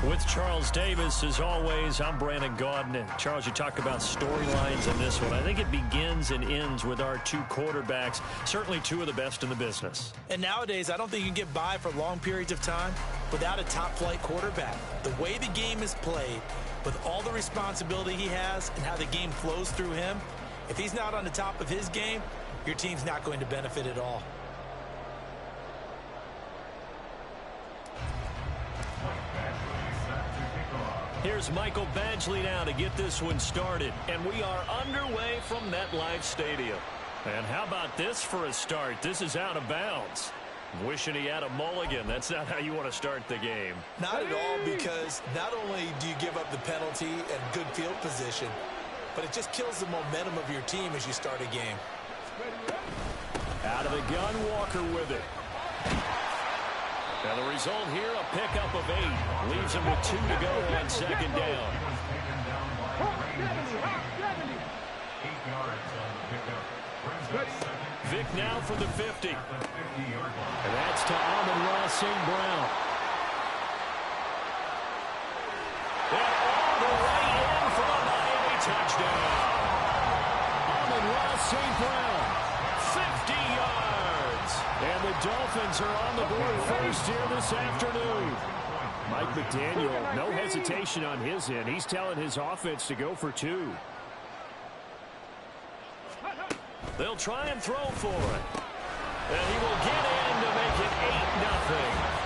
With Charles Davis, as always, I'm Brandon Gaudin. Charles, you talk about storylines in this one. I think it begins and ends with our two quarterbacks, certainly two of the best in the business. And nowadays, I don't think you can get by for long periods of time without a top-flight quarterback. The way the game is played, with all the responsibility he has and how the game flows through him, if he's not on the top of his game, your team's not going to benefit at all. Here's Michael Badgley now to get this one started. And we are underway from MetLife Stadium. And how about this for a start? This is out of bounds. Wishing he had a mulligan. That's not how you want to start the game. Not at all, because not only do you give up the penalty and good field position, but it just kills the momentum of your team as you start a game. Out of the gun, Walker with it. And the result here, a pickup of 8. Leaves him with 2 to go on second down. Vick now for the 50. And that's to Amon-Ra St. Brown. And all the way in for a Miami touchdown. Amon-Ra St. Brown, 50 yards. And the Dolphins are on the board first here this afternoon. Mike McDaniel, no hesitation on his end. He's telling his offense to go for 2. They'll try and throw for it. And he will get in to make it 8-0.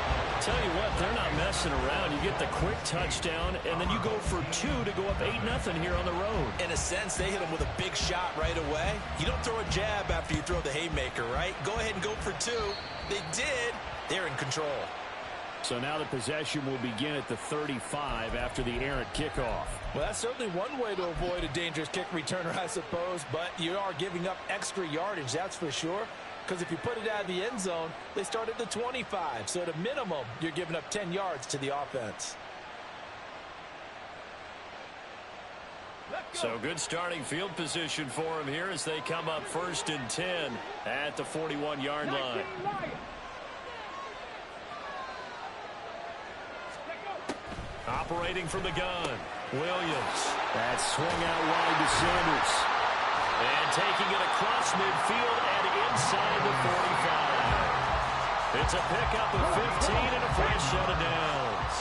Tell you what, they're not messing around. You get the quick touchdown, and then you go for 2 to go up 8-0 here on the road. In a sense, they hit him with a big shot right away. You don't throw a jab after you throw the haymaker, right? Go ahead and go for 2. They did. They're in control. So now the possession will begin at the 35 after the errant kickoff. Well, that's certainly one way to avoid a dangerous kick returner, I suppose, but you are giving up extra yardage, that's for sure. Because if you put it out of the end zone, they start at the 25. So at a minimum, you're giving up 10 yards to the offense. So good starting field position for him here as they come up 1st and 10 at the 41-yard line. Operating from the gun, Williams. That swing out wide to Sanders. And taking it across midfield and inside the 45. It's a pickup of 15 and a fresh set of downs.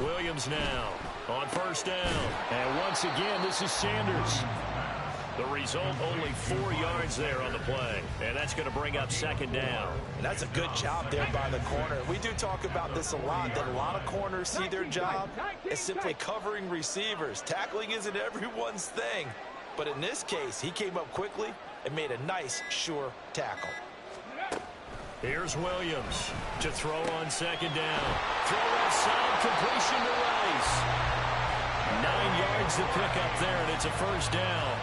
Williams now on 1st down. And once again, this is Sanders. The result, only 4 yards there on the play. And that's going to bring up 2nd down. And that's a good job there by the corner. We do talk about this a lot, that a lot of corners see their job as simply covering receivers. Tackling isn't everyone's thing. But in this case, he came up quickly and made a nice, sure tackle. Here's Williams to throw on 2nd down. Throw outside, completion to Rice. 9 yards to pick up there, and it's a 1st down.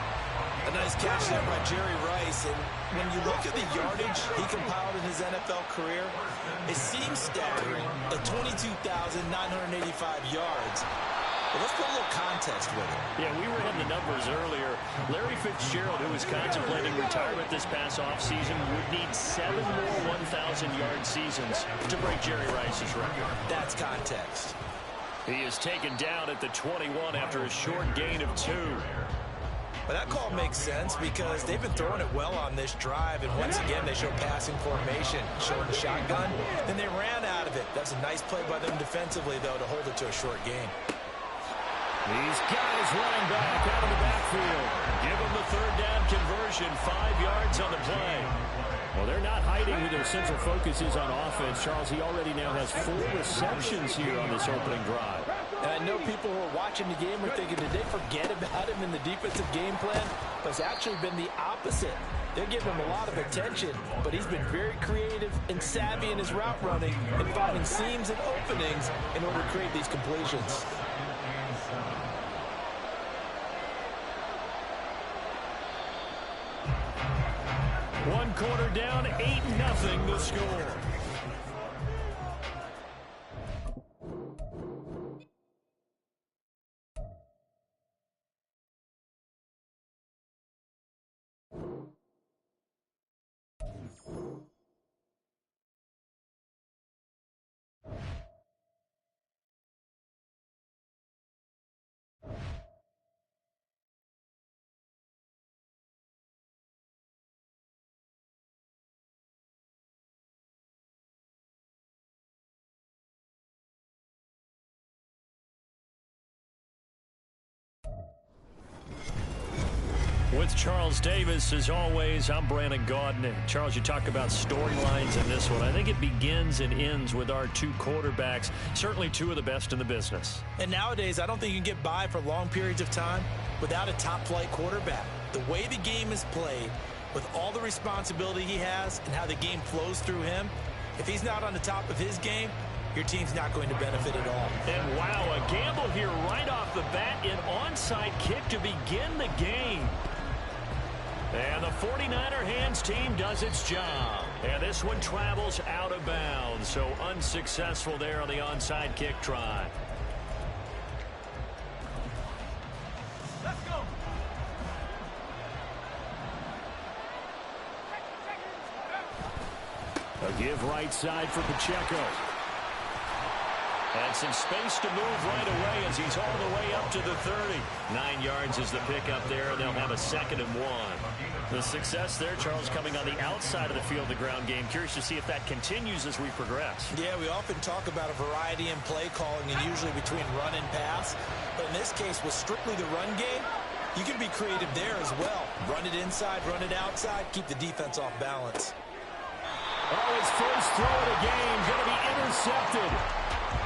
A nice catch there by Jerry Rice. And when you look at the yardage he compiled in his NFL career, it seems staggering at 22,985 yards. But let's put a little context with it. Yeah, we were hitting the numbers earlier. Larry Fitzgerald, who was contemplating retirement this past offseason, would need 7 more 1,000-yard seasons to break Jerry Rice's record. That's context. He is taken down at the 21 after a short gain of 2. But that call makes sense because they've been throwing it well on this drive, and once again they show passing formation, showing the shotgun. Then they ran out of it. That's a nice play by them defensively, though, to hold it to a short gain. These guys running back out of the backfield. Give them the 3rd down conversion, 5 yards on the play. Well, they're not hiding who their central focus is on offense. Charles, he already now has 4 receptions here on this opening drive. And I know people who are watching the game are thinking, did they forget about him in the defensive game plan? But it's actually been the opposite. They're giving him a lot of attention, but he's been very creative and savvy in his route running and finding seams and openings in order to create these completions. One quarter down, 8-0 the score. With Charles Davis, as always, I'm Brandon Gaudin. Charles, you talk about storylines in this one. I think it begins and ends with our 2 quarterbacks, certainly 2 of the best in the business. And nowadays, I don't think you can get by for long periods of time without a top-flight quarterback. The way the game is played, with all the responsibility he has and how the game flows through him, if he's not on the top of his game, your team's not going to benefit at all. And wow, a gamble here right off the bat, an onside kick to begin the game. And the 49er hands team does its job. And this one travels out of bounds, so unsuccessful there on the onside kick try. Let's go. A give right side for Pacheco. And some space to move right away as he's all the way up to the 30. 9 yards is the pickup there, and they'll have a 2nd and 1. The success there, Charles, coming on the outside of the field, the ground game. Curious to see if that continues as we progress. Yeah, we often talk about a variety in play calling and usually between run and pass. But in this case, with strictly the run game, you can be creative there as well. Run it inside, run it outside, keep the defense off balance. Oh, his first throw of the game going to be intercepted.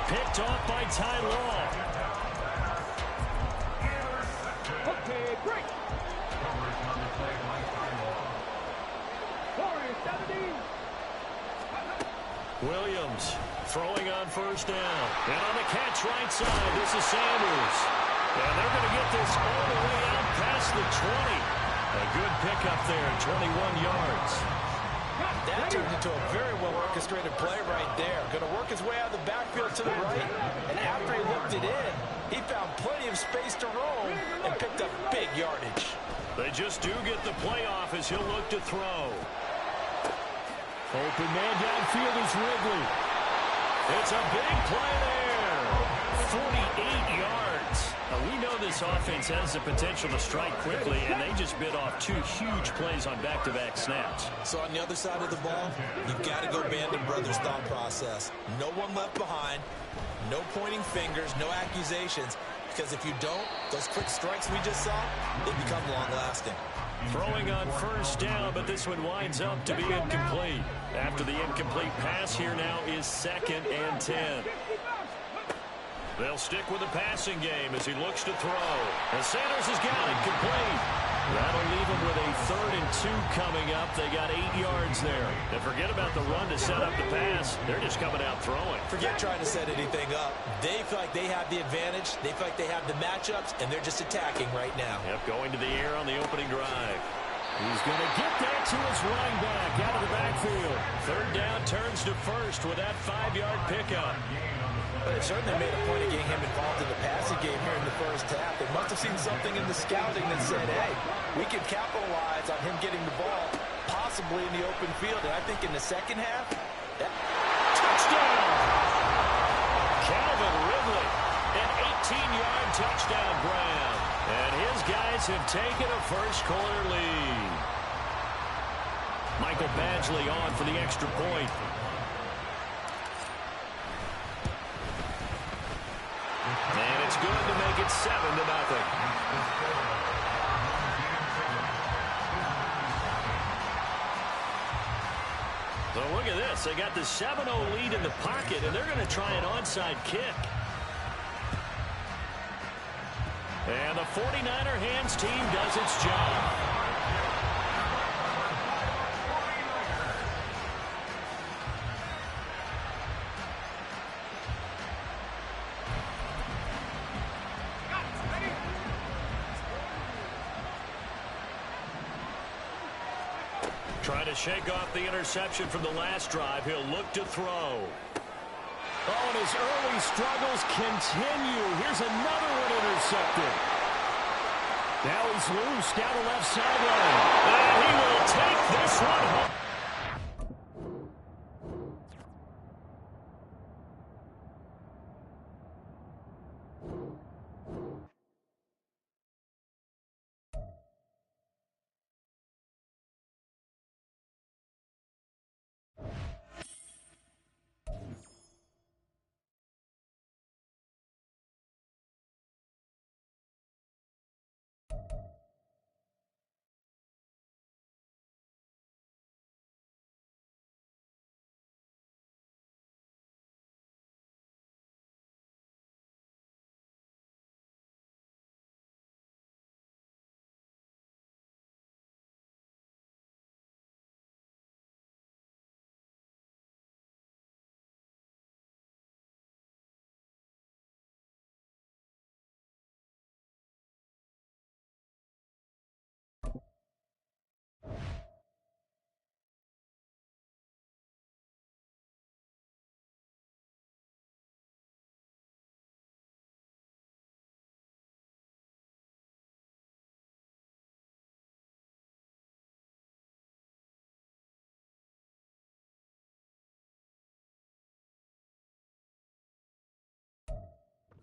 Picked off by Ty Law. Okay, break. Warriors 17. Williams throwing on first down. And on the catch right side, this is Sanders. And they're going to get this all the way out past the 20. A good pickup there, 21 yards. That turned into a very well-orchestrated play right there. Going to work his way out of the backfield to the right. And after he looked it in, he found plenty of space to roam and picked up big yardage. They just do get the playoff as he'll look to throw. Open man downfield is Ridley. It's a big play there. 48 yards. We know this offense has the potential to strike quickly, and they just bit off 2 huge plays on back-to-back snaps. So on the other side of the ball, you've got to go Bandon Brothers' thought process. No one left behind, no pointing fingers, no accusations, because if you don't, those quick strikes we just saw, they become long-lasting. Throwing on first down, but this one winds up to be incomplete. After the incomplete pass, here now is 2nd and 10. They'll stick with the passing game as he looks to throw. And Sanders has got it complete. That'll leave him with a 3rd and 2 coming up. They got 8 yards there. And forget about the run to set up the pass. They're just coming out throwing. Forget trying to set anything up. They feel like they have the advantage. They feel like they have the matchups, and they're just attacking right now. Yep, going to the air on the opening drive. He's going to get that to his running back out of the backfield. 3rd down turns to first with that 5-yard pickup. But it certainly made a point of getting him involved in the passing game here in the first half. They must have seen something in the scouting that said, hey, we can capitalize on him getting the ball possibly in the open field. And I think in the second half, touchdown! Calvin Ridley, an 18-yard touchdown grab. And his guys have taken a first-quarter lead. Michael Badgley on for the extra point. And it's good to make it 7-0. So look at this. They got the 7-0 lead in the pocket, and they're going to try an onside kick. And the 49er hands team does its job. Trying to shake off the interception from the last drive. He'll look to throw. Oh, and his early struggles continue. Here's another one intercepted. Now he's loose down the left sideline. And he will take this one home.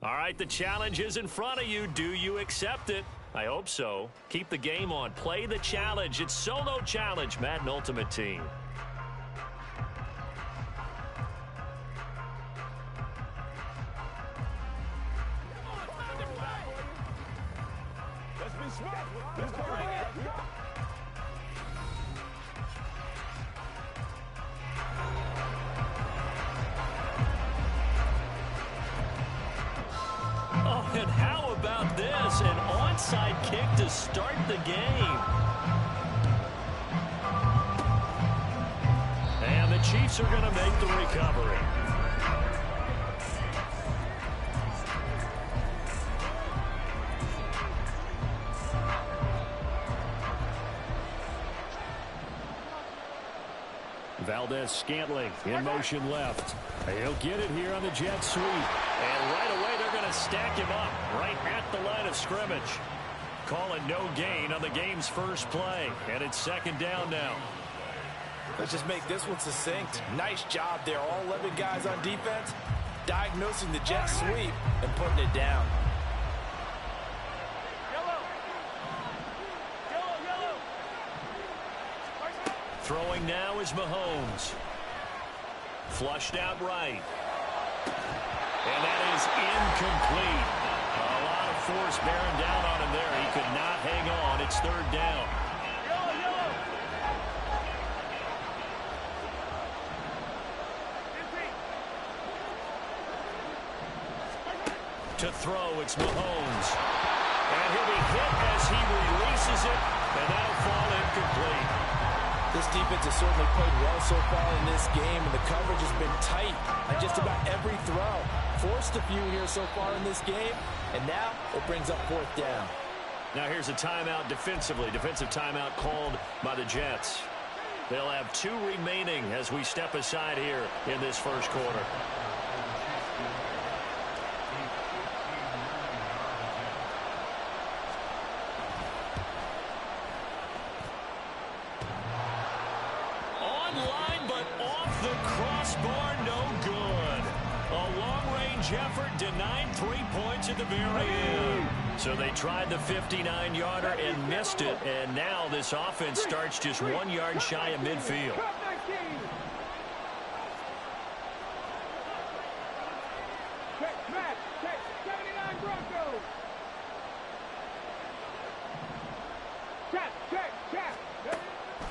All right, the challenge is in front of you. Do you accept it? I hope so. Keep the game on. Play the challenge. It's Solo Challenge, Madden Ultimate Team. Let's be smart. Let's go. Oh, and how about this? An onside kick to start the game. And the Chiefs are going to make the recovery. Valdez-Scantling in motion left. He'll get it here on the jet sweep. And right away, they're going to stack him up right at the line of scrimmage. Calling no gain on the game's first play. And it's second down now. Let's just make this one succinct. Nice job there. All 11 guys on defense diagnosing the jet sweep and putting it down. Throwing now is Mahomes. Flushed out right. And that is incomplete. A lot of force bearing down on him there. He could not hang on. It's third down. To throw, it's Mahomes. And he'll be hit as he releases it. And that'll fall incomplete. This defense has certainly played well so far in this game, and the coverage has been tight on just about every throw. Forced a few here so far in this game, and now it brings up fourth down. Now here's a timeout defensively. Defensive timeout called by the Jets. They'll have 2 remaining as we step aside here in this first quarter. Effort denied 3 points at the very end. So they tried the 59-yarder and missed it, and now this offense starts just 1 yard shy of midfield.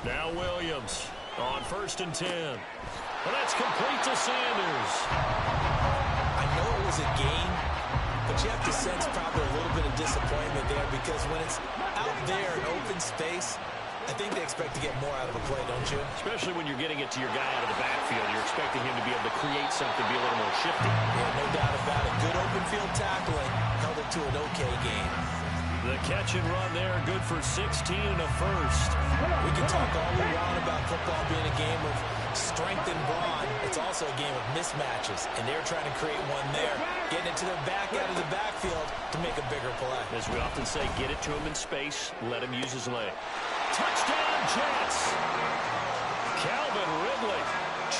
Now Williams on 1st and 10. Well, that's complete to Sanders. I know it was a gain, but you have to sense probably a little bit of disappointment there because when it's out there in open space, I think they expect to get more out of a play, don't you? Especially when you're getting it to your guy out of the backfield. You're expecting him to be able to create something, be a little more shifty. Yeah, no doubt about it. Good open field tackling held it to an okay game. The catch and run there, good for 16 and a first. We can talk all we want about football being a game of strength and brawn. It's also a game of mismatches, and they're trying to create one there, getting it to their back out of the backfield to make a bigger play. As we often say, get it to him in space, let him use his leg. Touchdown, Jets! Calvin Ridley,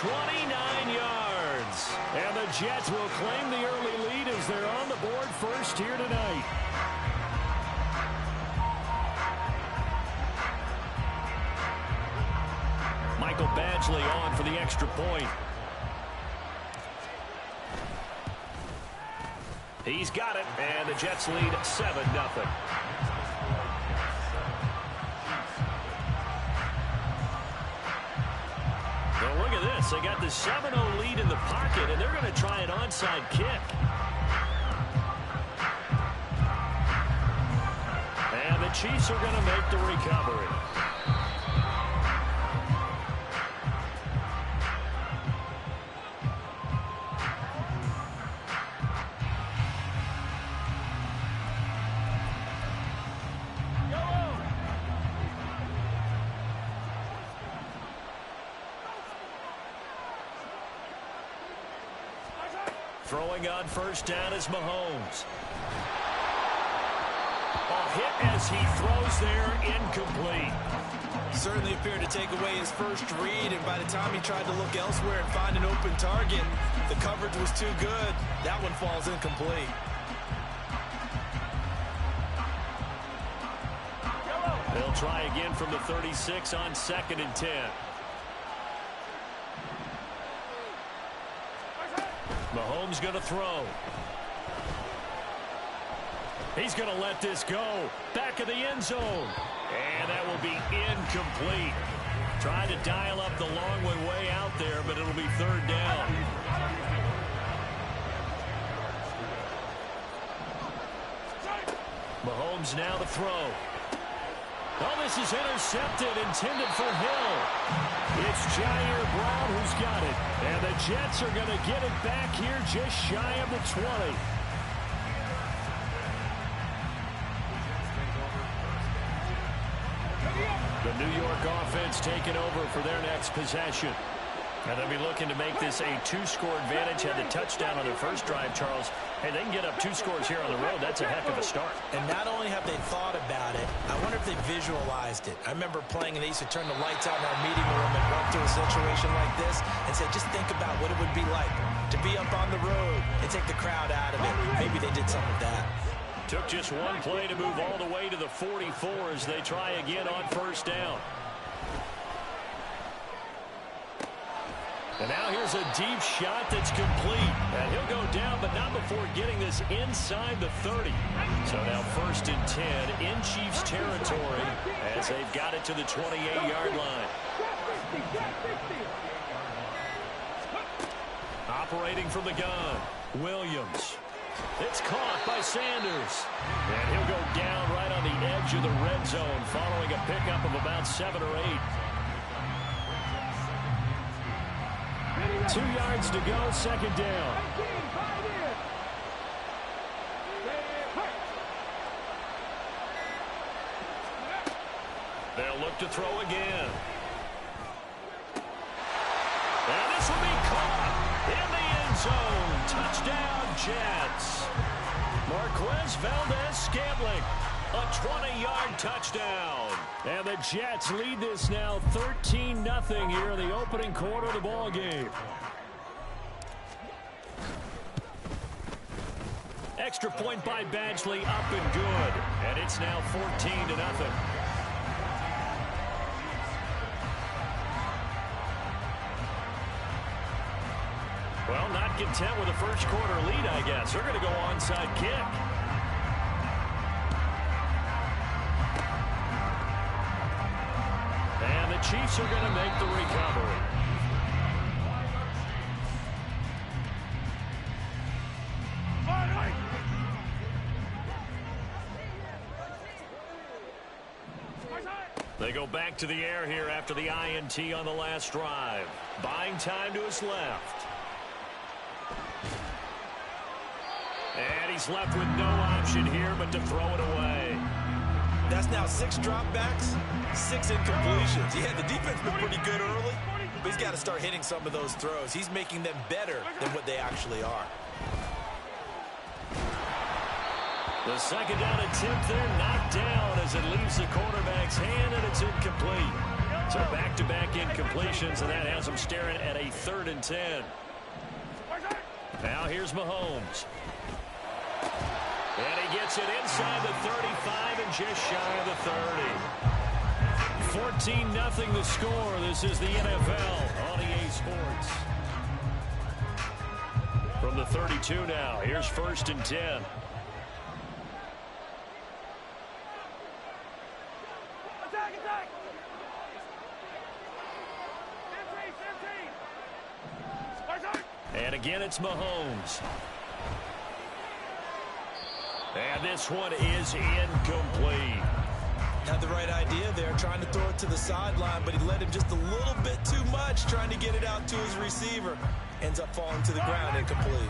29 yards. And the Jets will claim the early lead as they're on the board first here tonight. Michael Badgley on for the extra point. He's got it, and the Jets lead 7-0. Well, look at this. They got the 7-0 lead in the pocket, and they're going to try an onside kick. And the Chiefs are going to make the recovery. Throwing on first down is Mahomes. A hit as he throws there, incomplete. Certainly appeared to take away his first read, and by the time he tried to look elsewhere and find an open target, the coverage was too good. That one falls incomplete. try again from the 36 on 2nd and 10. Mahomes going to throw. He's going to let this go. Back of the end zone. And that will be incomplete. Trying to dial up the long one way out there, but it'll be 3rd down. Mahomes now to throw. Oh, this is intercepted, intended for Hill. It's Jair Brown who's got it. And the Jets are going to get it back here just shy of the 20. The New York offense taking over for their next possession. And they'll be looking to make this a 2-score advantage. Had the touchdown on their first drive, Charles. Hey, they can get up 2 scores here on the road. That's a heck of a start. And not only have they thought about it, I wonder if they visualized it. I remember playing, and they used to turn the lights out in our meeting room and run through a situation like this and say, just think about what it would be like to be up on the road and take the crowd out of it. Maybe they did some of that. Took just one play to move all the way to the 44 as they try again on 1st down. And now here's a deep shot that's complete. And he'll go down, but not before getting this inside the 30. So now 1st and 10 in Chiefs territory as they've got it to the 28-yard line. Operating from the gun, Williams. It's caught by Sanders. And he'll go down right on the edge of the red zone following a pickup of about 7 or 8. 2 yards to go, 2nd down. They'll look to throw again. And this will be caught in the end zone. Touchdown, Jets. Marquez Valdez-Scantling. A 20-yard touchdown. And the Jets lead this now 13-0 here in the opening quarter of the ball game. Extra point by Badgley, up and good. And it's now 14-0. Well, not content with a first quarter lead, I guess. They're going to go onside kick. And the Chiefs are going to make the recovery. They go back to the air here after the INT on the last drive. Buying time to his left. And he's left with no option here but to throw it away. That's now 6 dropbacks, 6 incompletions. Yeah, the defense has been pretty good early, but he's got to start hitting some of those throws. He's making them better than what they actually are. The second down attempt there knocked down as it leaves the quarterback's hand, and it's incomplete. So back-to-back incompletions, and that has him staring at a 3rd and 10. Now here's Mahomes. And he gets it inside the 35 and just shy of the 30. 14-0 the score. This is the NFL on EA Sports. From the 32 now, here's 1st and 10. And again, it's Mahomes. And this one is incomplete. Had the right idea there, trying to throw it to the sideline, but he led him just a little bit too much, trying to get it out to his receiver. Ends up falling to the ground, incomplete.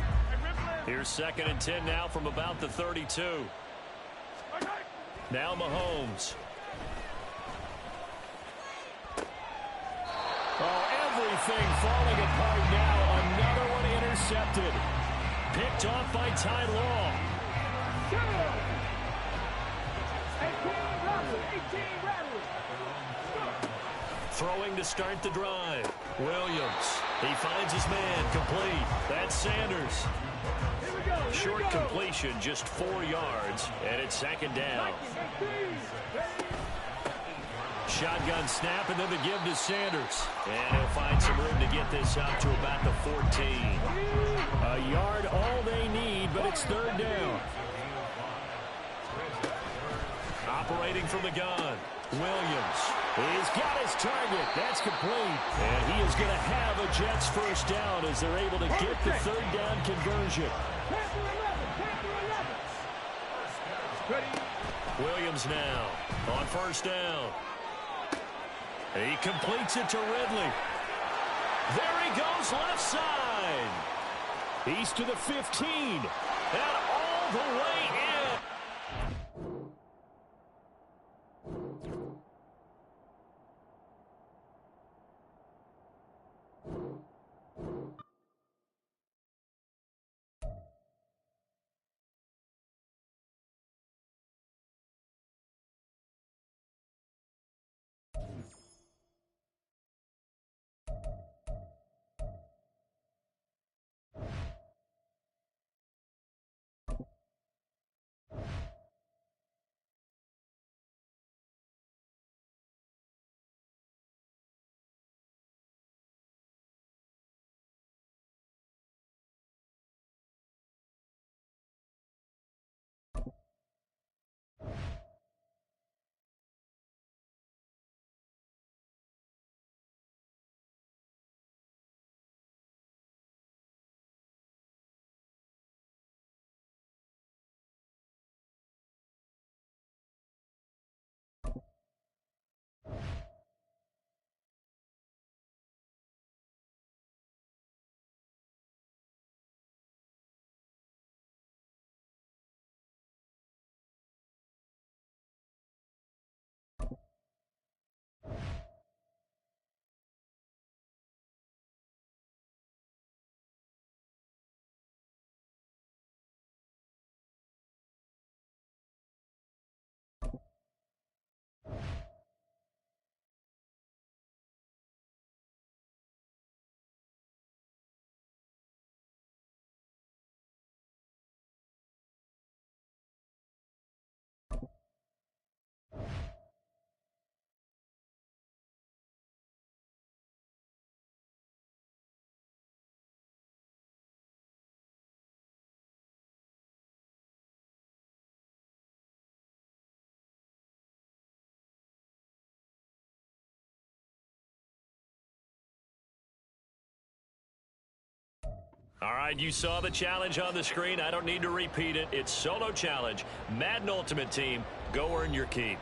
Here's 2nd and 10 now from about the 32. Now Mahomes. Oh, everything falling apart now. Another one intercepted. Picked off by Ty Law. 18 rattlers. Throwing to start the drive. Williams. He finds his man. Complete. That's Sanders. Short completion, just 4 yards, and it's 2nd down. Shotgun snap, and then the give to Sanders. And he'll find some room to get this up to about the 14. A yard, all they need, but it's third down. Operating from the gun, Williams. He's got his target. That's complete. And he is going to have a Jets first down as they're able to get the third down conversion. Williams now on first down. He completes it to Ridley. There he goes left side. He's to the 15 and all the way in. All right, you saw the challenge on the screen. I don't need to repeat it. It's solo challenge. Madden Ultimate Team, go earn your keep.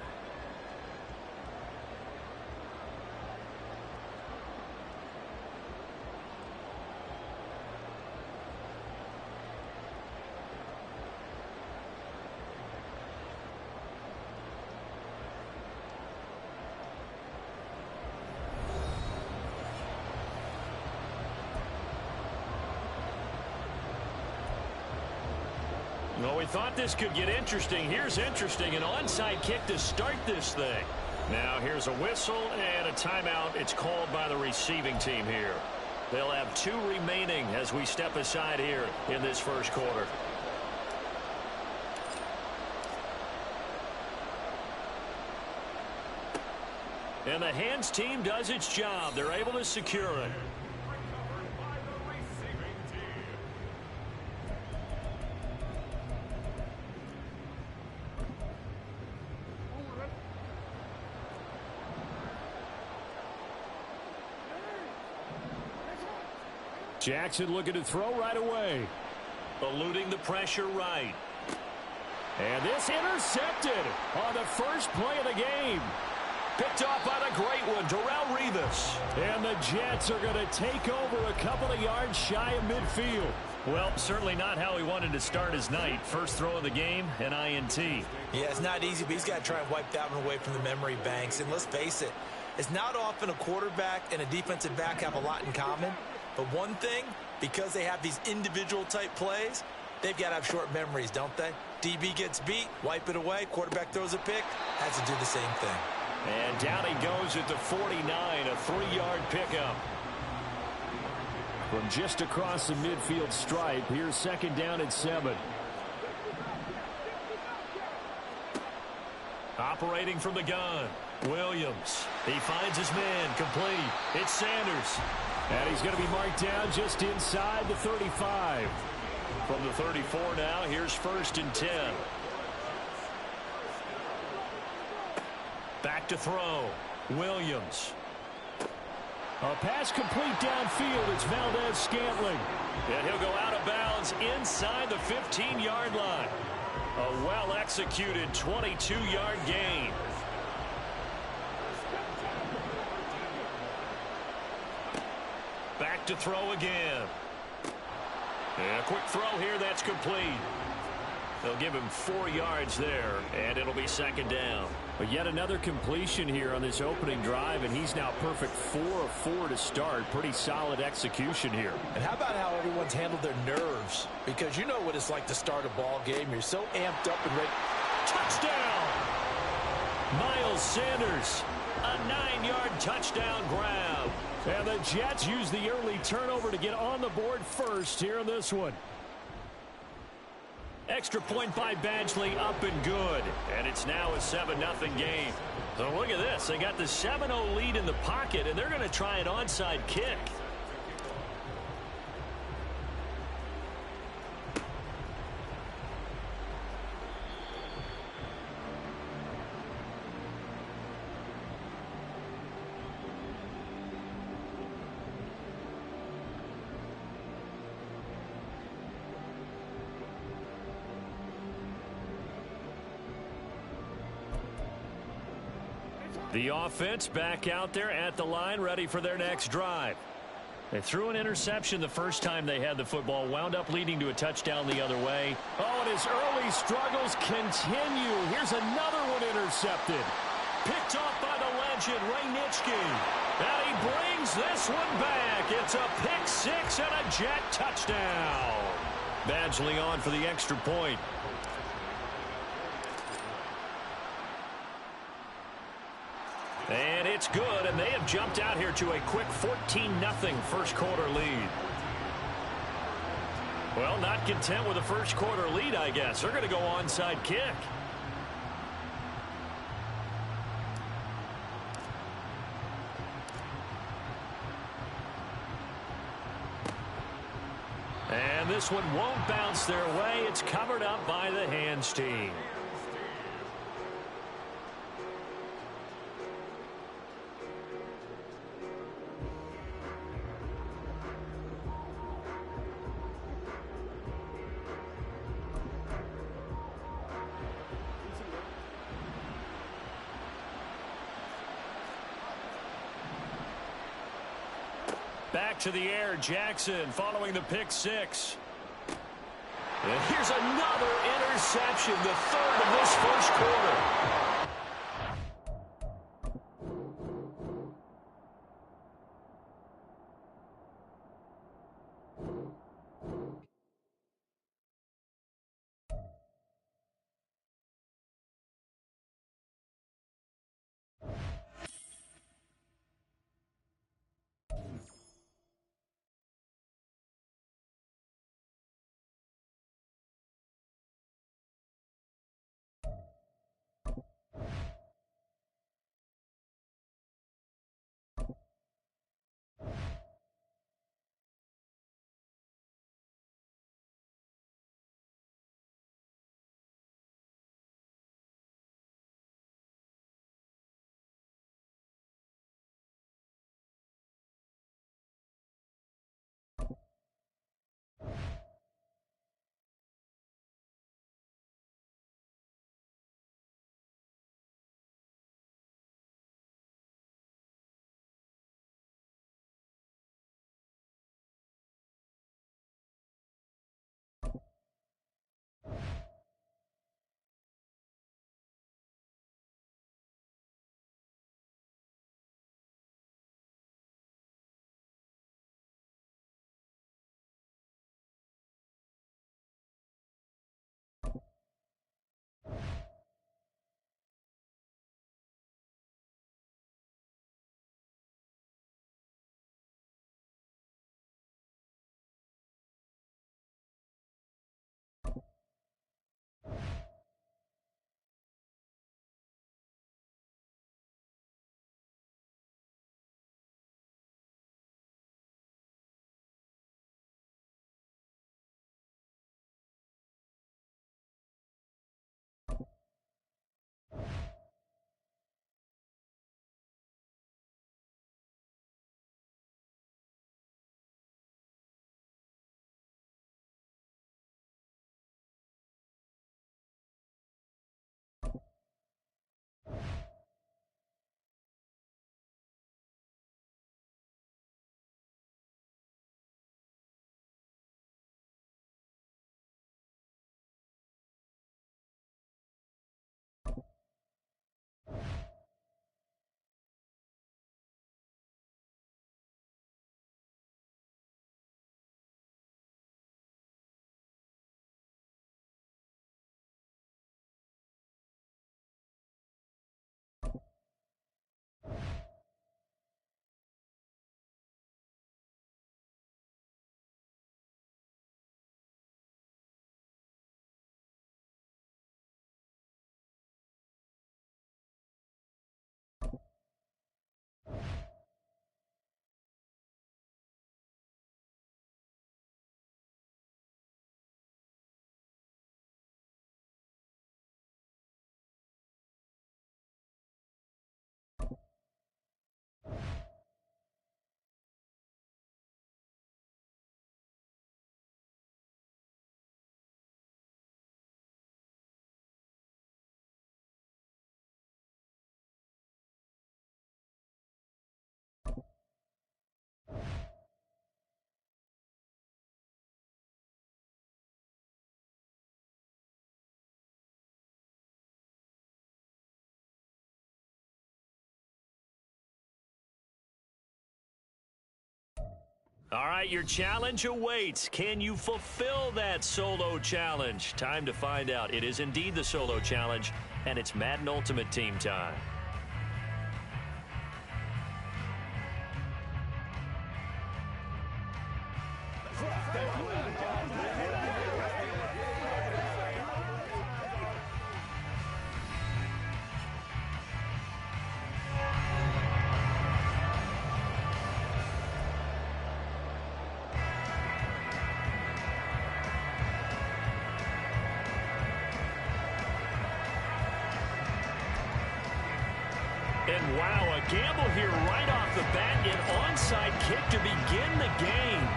Well, we thought this could get interesting. Here's interesting. An onside kick to start this thing. Now, here's a whistle and a timeout. It's called by the receiving team here. They'll have 2 remaining as we step aside here in this first quarter. And the hands team does its job. They're able to secure it. Jackson looking to throw right away. Eluding the pressure right. And this intercepted on the first play of the game. Picked off by the great one, Darrelle Revis. And the Jets are going to take over a couple of yards shy of midfield. Well, certainly not how he wanted to start his night. First throw of the game, an INT. Yeah, it's not easy, but he's got to try and wipe that one away from the memory banks. And let's face it, it's not often a quarterback and a defensive back have a lot in common. But one thing, because they have these individual type plays, they've got to have short memories, don't they? DB gets beat, wipe it away, quarterback throws a pick, has to do the same thing. And down he goes at the 49, a 3-yard pickup. From just across the midfield stripe, here's second down at 7. Operating from the gun, Williams. He finds his man. Complete. It's Sanders. And he's going to be marked down just inside the 35. From the 34 now, here's 1st and 10. Back to throw. Williams. A pass complete downfield. It's Valdez-Scantling. And he'll go out of bounds inside the 15-yard line. A well-executed 22-yard gain. Back to throw again. And a quick throw here that's complete. They'll give him 4 yards there, and it'll be 2nd down. But yet another completion here on this opening drive, and he's now perfect 4 of 4 to start. Pretty solid execution here. And how about how everyone's handled their nerves? Because you know what it's like to start a ball game. You're so amped up and ready. Touchdown! Miles Sanders, a 9-yard touchdown grab. And the Jets use the early turnover to get on the board first here in this one. Extra point by Badgley, up and good. And it's now a 7-0 game. So look at this. They got the 7-0 lead in the pocket, and they're going to try an onside kick. The offense back out there at the line, ready for their next drive. They threw an interception the first time they had the football, wound up leading to a touchdown the other way. Oh, and his early struggles continue. Here's another one intercepted. Picked off by the legend, Ray Nitschke. And he brings this one back. It's a pick six and a Jet touchdown. Badgley on for the extra point. And it's good, and they have jumped out here to a quick 14-0 first quarter lead. Well, not content with a first quarter lead, I guess. They're going to go onside kick. And this one won't bounce their way. It's covered up by the hands team. Back to the air, Jackson following the pick six. And here's another interception, the third of this first quarter. All right, your challenge awaits. Can you fulfill that solo challenge? Time to find out. It is indeed the solo challenge, and it's Madden Ultimate Team time. And wow, a gamble here right off the bat, an onside kick to begin the game.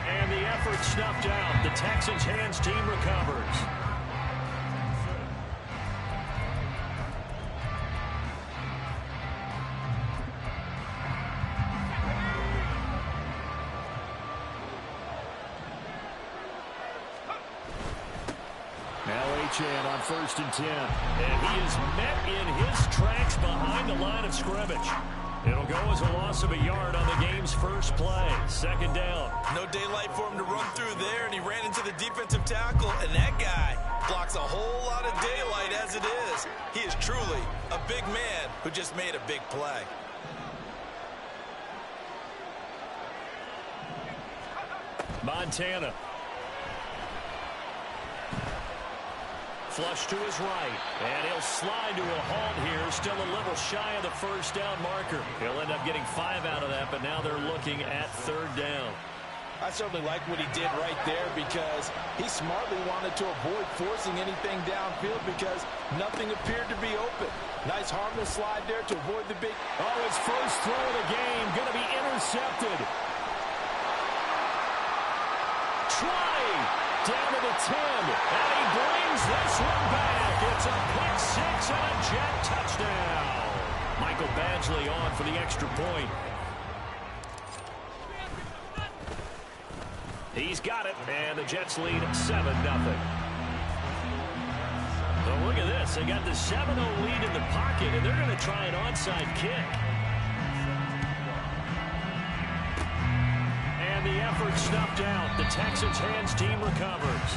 And the effort snuffed out. The Texans hands team recovers. Achane on 1st and 10. And he is met in his tracks behind the line of scrimmage. It'll go as a loss of a yard on the game's first play. 2nd down. No daylight for him to run through there, and he ran into the defensive tackle, and that guy blocks a whole lot of daylight as it is. He is truly a big man who just made a big play. Montana. Flush to his right, and he'll slide to a halt here, still a little shy of the first down marker. He'll end up getting 5 out of that, but now they're looking at 3rd down. I certainly like what he did right there because he smartly wanted to avoid forcing anything downfield because nothing appeared to be open. Nice harmless slide there to avoid the big... Oh, his first throw of the game going to be intercepted. Try down to the 10, and he brings this one back. It's a pick 6 and a Jet touchdown. Michael Badgley on for the extra point. He's got it, and the Jets lead 7-0. So look at this. They got the 7-0 lead in the pocket, and they're going to try an onside kick. And the effort snuffed out. The Texans hands team recovers.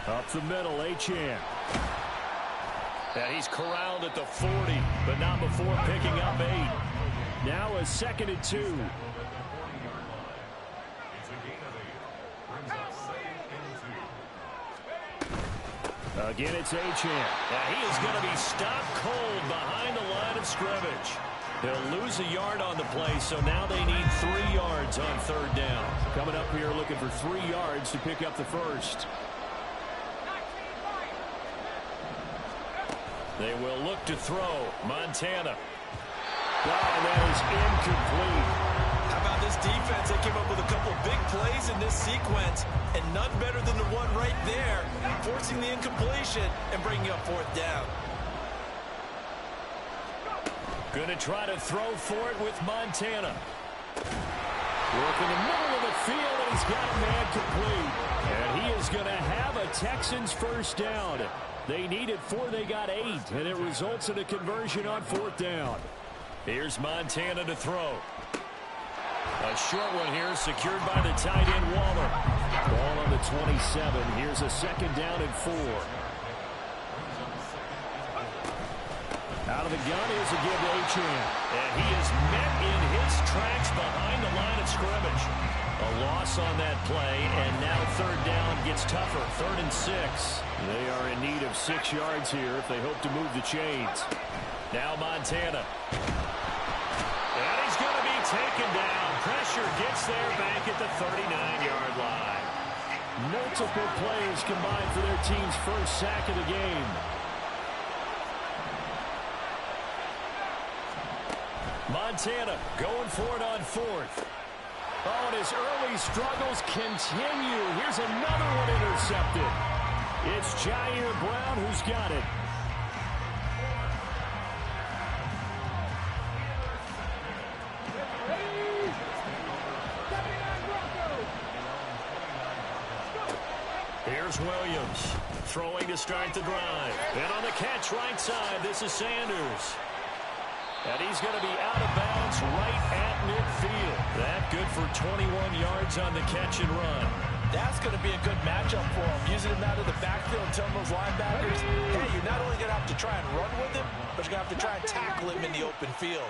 Up the middle, Achane. And he's corralled at the 40, but not before picking up 8. Now a 2nd and 2. Again, it's Achane. Now he is going to be stopped cold behind the line of scrimmage. He'll lose a yard on the play, so now they need 3 yards on 3rd down. Coming up here looking for 3 yards to pick up the first. They will look to throw. Montana. Wow, that is incomplete. How about this defense? They came up with a couple big plays in this sequence, and none better than the one right there, forcing the incompletion and bringing up 4th down. Going to try to throw for it with Montana. Work in the middle of the field, and he's got a man complete. And he is going to have a Texans first down. They needed 4, they got 8, and it results in a conversion on 4th down. Here's Montana to throw. A short one here, secured by the tight end Waller. Ball on the 27. Here's a 2nd down and 4. Out of the gun, here's a give to Achane. And he is met in his tracks behind the line of scrimmage. A loss on that play, and now 3rd down gets tougher. 3rd and 6. They are in need of 6 yards here if they hope to move the chains. Now Montana. And he's going to be taken down. Pressure gets there back at the 39-yard line. Multiple players combined for their team's first sack of the game. Montana going for it on 4th. Oh, and his early struggles continue. Here's another one intercepted. It's Jair Brown who's got it. Williams. Throwing to start the drive. And on the catch right side, this is Sanders. And he's going to be out of bounds right at midfield. That good for 21 yards on the catch and run. That's going to be a good matchup for him. Using him out of the backfield and telling those linebackers, hey, you're not only going to have to try and run with him, but you're going to have to try and tackle him in the open field.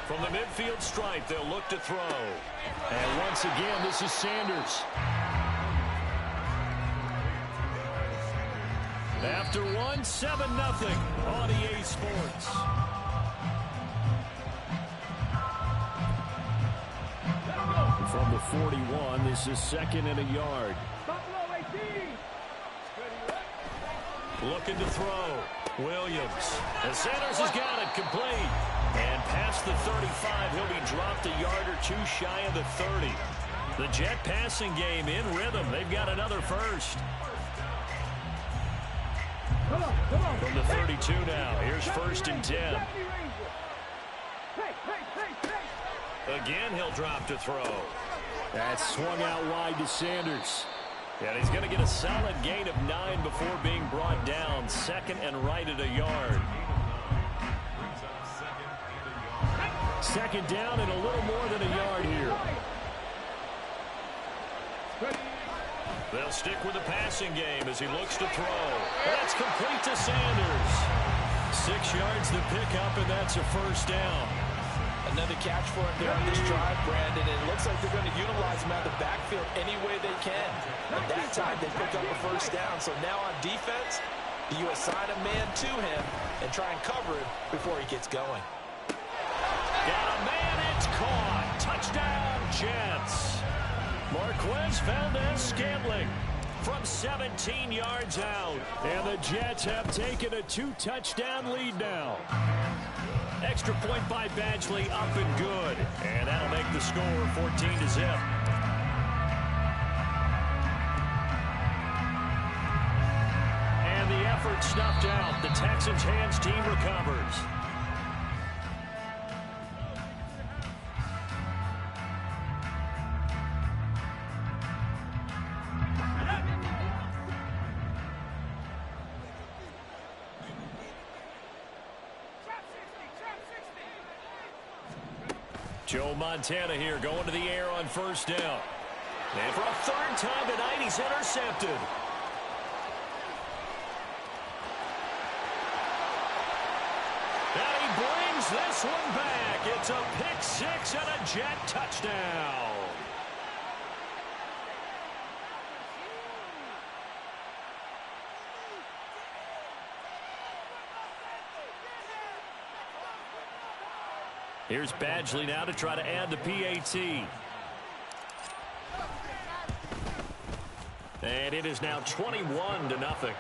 From the midfield stripe, they'll look to throw. And once again, this is Sanders. After 7-0 on EA Sports. From the 41, this is 2nd and a yard. Looking to throw. Williams. And Sanders has got it complete. And past the 35, he'll be dropped a yard or two shy of the 30. The Jet passing game in rhythm. They've got another first. From the 32 now, here's 1st and 10. Again, he'll drop to throw. That's swung out wide to Sanders. And he's going to get a solid gain of 9 before being brought down. 2nd and right at a yard. 2nd down and a little more than a yard here. They'll stick with the passing game as he looks to throw. That's complete to Sanders. 6 yards the pickup, and that's a 1st down. Another catch for him there on this drive, Brandon, and it looks like they're going to utilize him out of the backfield any way they can. At that time, they pick up a 1st down. So now on defense, you assign a man to him and try and cover him before he gets going. Got a man, it's caught. Touchdown, Jets. Marquez Valdez-Scantling from 17 yards out. And the Jets have taken a 2-touchdown lead now. Extra point by Badgley, up and good. And that'll make the score 14-0. And the effort snuffed out. The Texans' hands team recovers. Joe Montana here going to the air on 1st down. And for a 3rd time tonight, he's intercepted. And he brings this one back. It's a pick 6 and a Jet touchdown. Here's Badgley now to try to add the PAT. And it is now 21-0.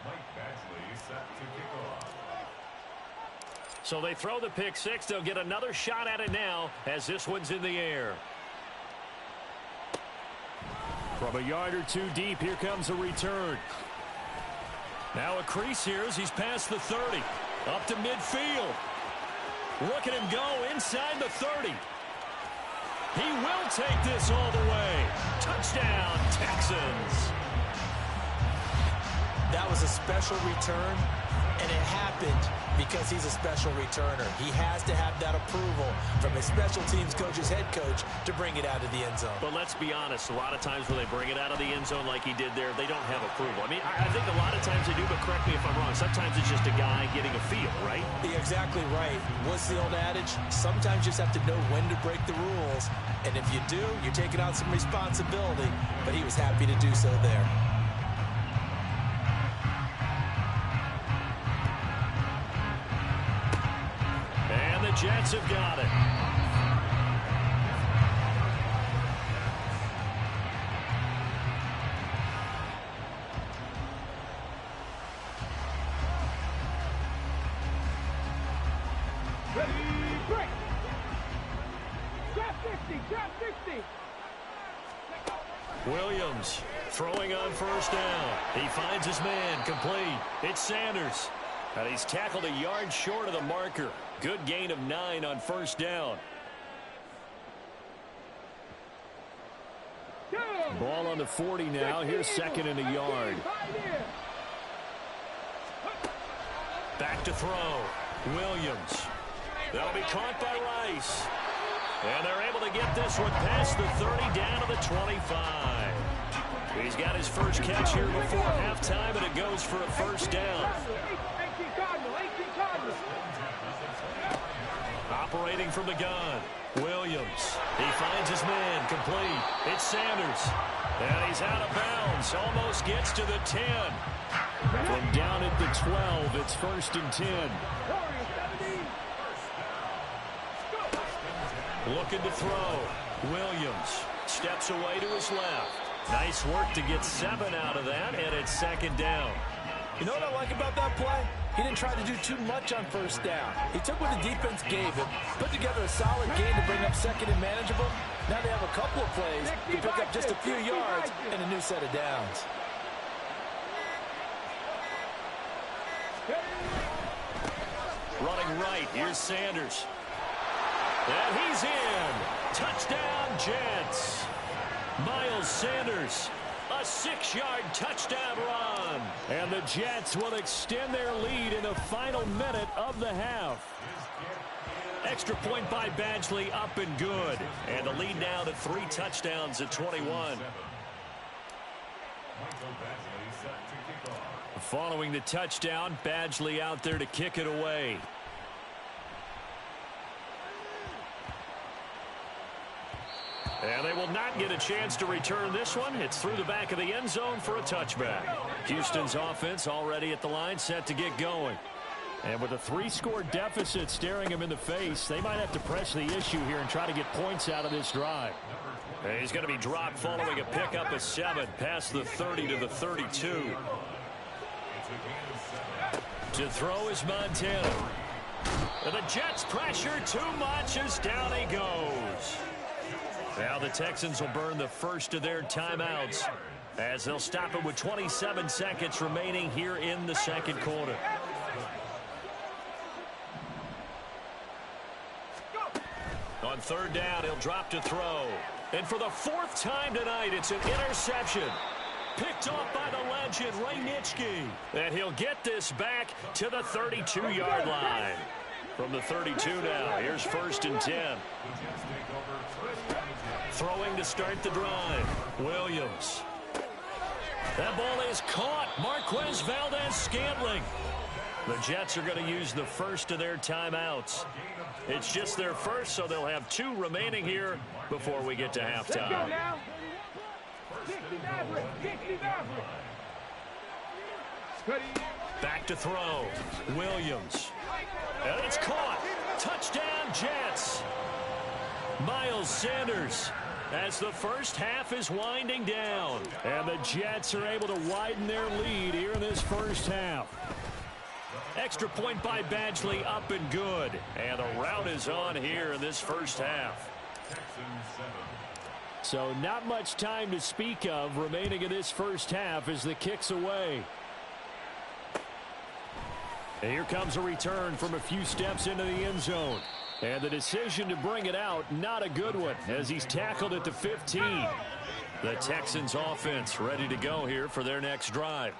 Mike Badgley set to kick off. So they throw the pick 6. They'll get another shot at it now as this one's in the air. From a yard or two deep, here comes a return. Now a crease here as he's past the 30. Up to midfield. Look at him go inside the 30. He will take this all the way. Touchdown, Texans. That was a special return, and it happened because he's a special returner. He has to have that approval from his special teams coach's head coach to bring it out of the end zone. But let's be honest, a lot of times when they bring it out of the end zone like he did there, they don't have approval. I mean, I think a lot of times they do, but correct me if I'm wrong. Sometimes it's just a guy getting a feel, right? You're exactly right. What's the old adage? Sometimes you just have to know when to break the rules. And if you do, you're taking on some responsibility. But he was happy to do so there. The Jets have got it. Ready, break. Drop 60, drop 60. Williams throwing on first down. He finds his man, complete. It's Sanders. And he's tackled a yard short of the marker. Good gain of 9 on first down. Ball on the 40 now. Here's second and a yard. Back to throw. Williams. That'll be caught by Rice. And they're able to get this one past the 30 down to the 25. He's got his first catch here before halftime, and it goes for a first down. Operating from the gun. Williams. He finds his man, complete. It's Sanders. And he's out of bounds. Almost gets to the 10. From down at the 12, it's first and 10. Looking to throw. Williams steps away to his left. Nice work to get 7 out of that, and it's second down. You know what I like about that play? He didn't try to do too much on first down. He took what the defense gave him, put together a solid game to bring up second and manageable. Now they have a couple of plays to pick up just a few yards and a new set of downs. Running right, here's Sanders. And he's in. Touchdown, Jets. Miles Sanders, a 6-yard touchdown run. And the Jets will extend their lead in the final minute of the half. Extra point by Badgley, up and good. And the lead now to 3 touchdowns at 21. Following the touchdown, Badgley out there to kick it away. And they will not get a chance to return this one. It's through the back of the end zone for a touchback. Houston's offense already at the line, set to get going. And with a 3-score deficit staring him in the face, they might have to press the issue here and try to get points out of this drive. And he's going to be dropped following a pickup of 7 past the 30 to the 32. To throw is Montana. And the Jets pressure too much as down he goes. Now the Texans will burn the first of their timeouts as they'll stop it with 27 seconds remaining here in the second quarter. On third down, he'll drop to throw. And for the 4th time tonight, it's an interception. Picked off by the legend, Ray Nitschke. And he'll get this back to the 32-yard line. From the 32 now, here's first and 10. Throwing to start the drive. Williams. That ball is caught. Marquez Valdes-Scantling. The Jets are going to use the first of their timeouts. It's just their first, so they'll have 2 remaining here before we get to halftime. Back to throw. Williams. And it's caught. Touchdown, Jets. Miles Sanders as the first half is winding down. And the Jets are able to widen their lead here in this first half. Extra point by Badgley, up and good. And the route is on here in this first half. So not much time to speak of remaining in this first half as the kick's away. And here comes a return from a few steps into the end zone. And the decision to bring it out, not a good one, as he's tackled at the 15. The Texans offense ready to go here for their next drive.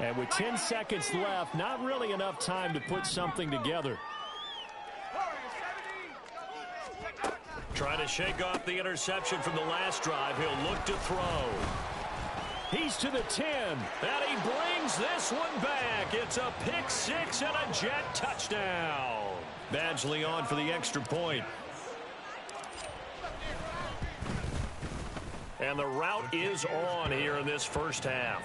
And with 10 seconds left, not really enough time to put something together. Trying to shake off the interception from the last drive. He'll look to throw. He's to the 10, and he brings this one back. It's a pick 6 and a Jet touchdown. Badgley on for the extra point. And the route is on here in this first half.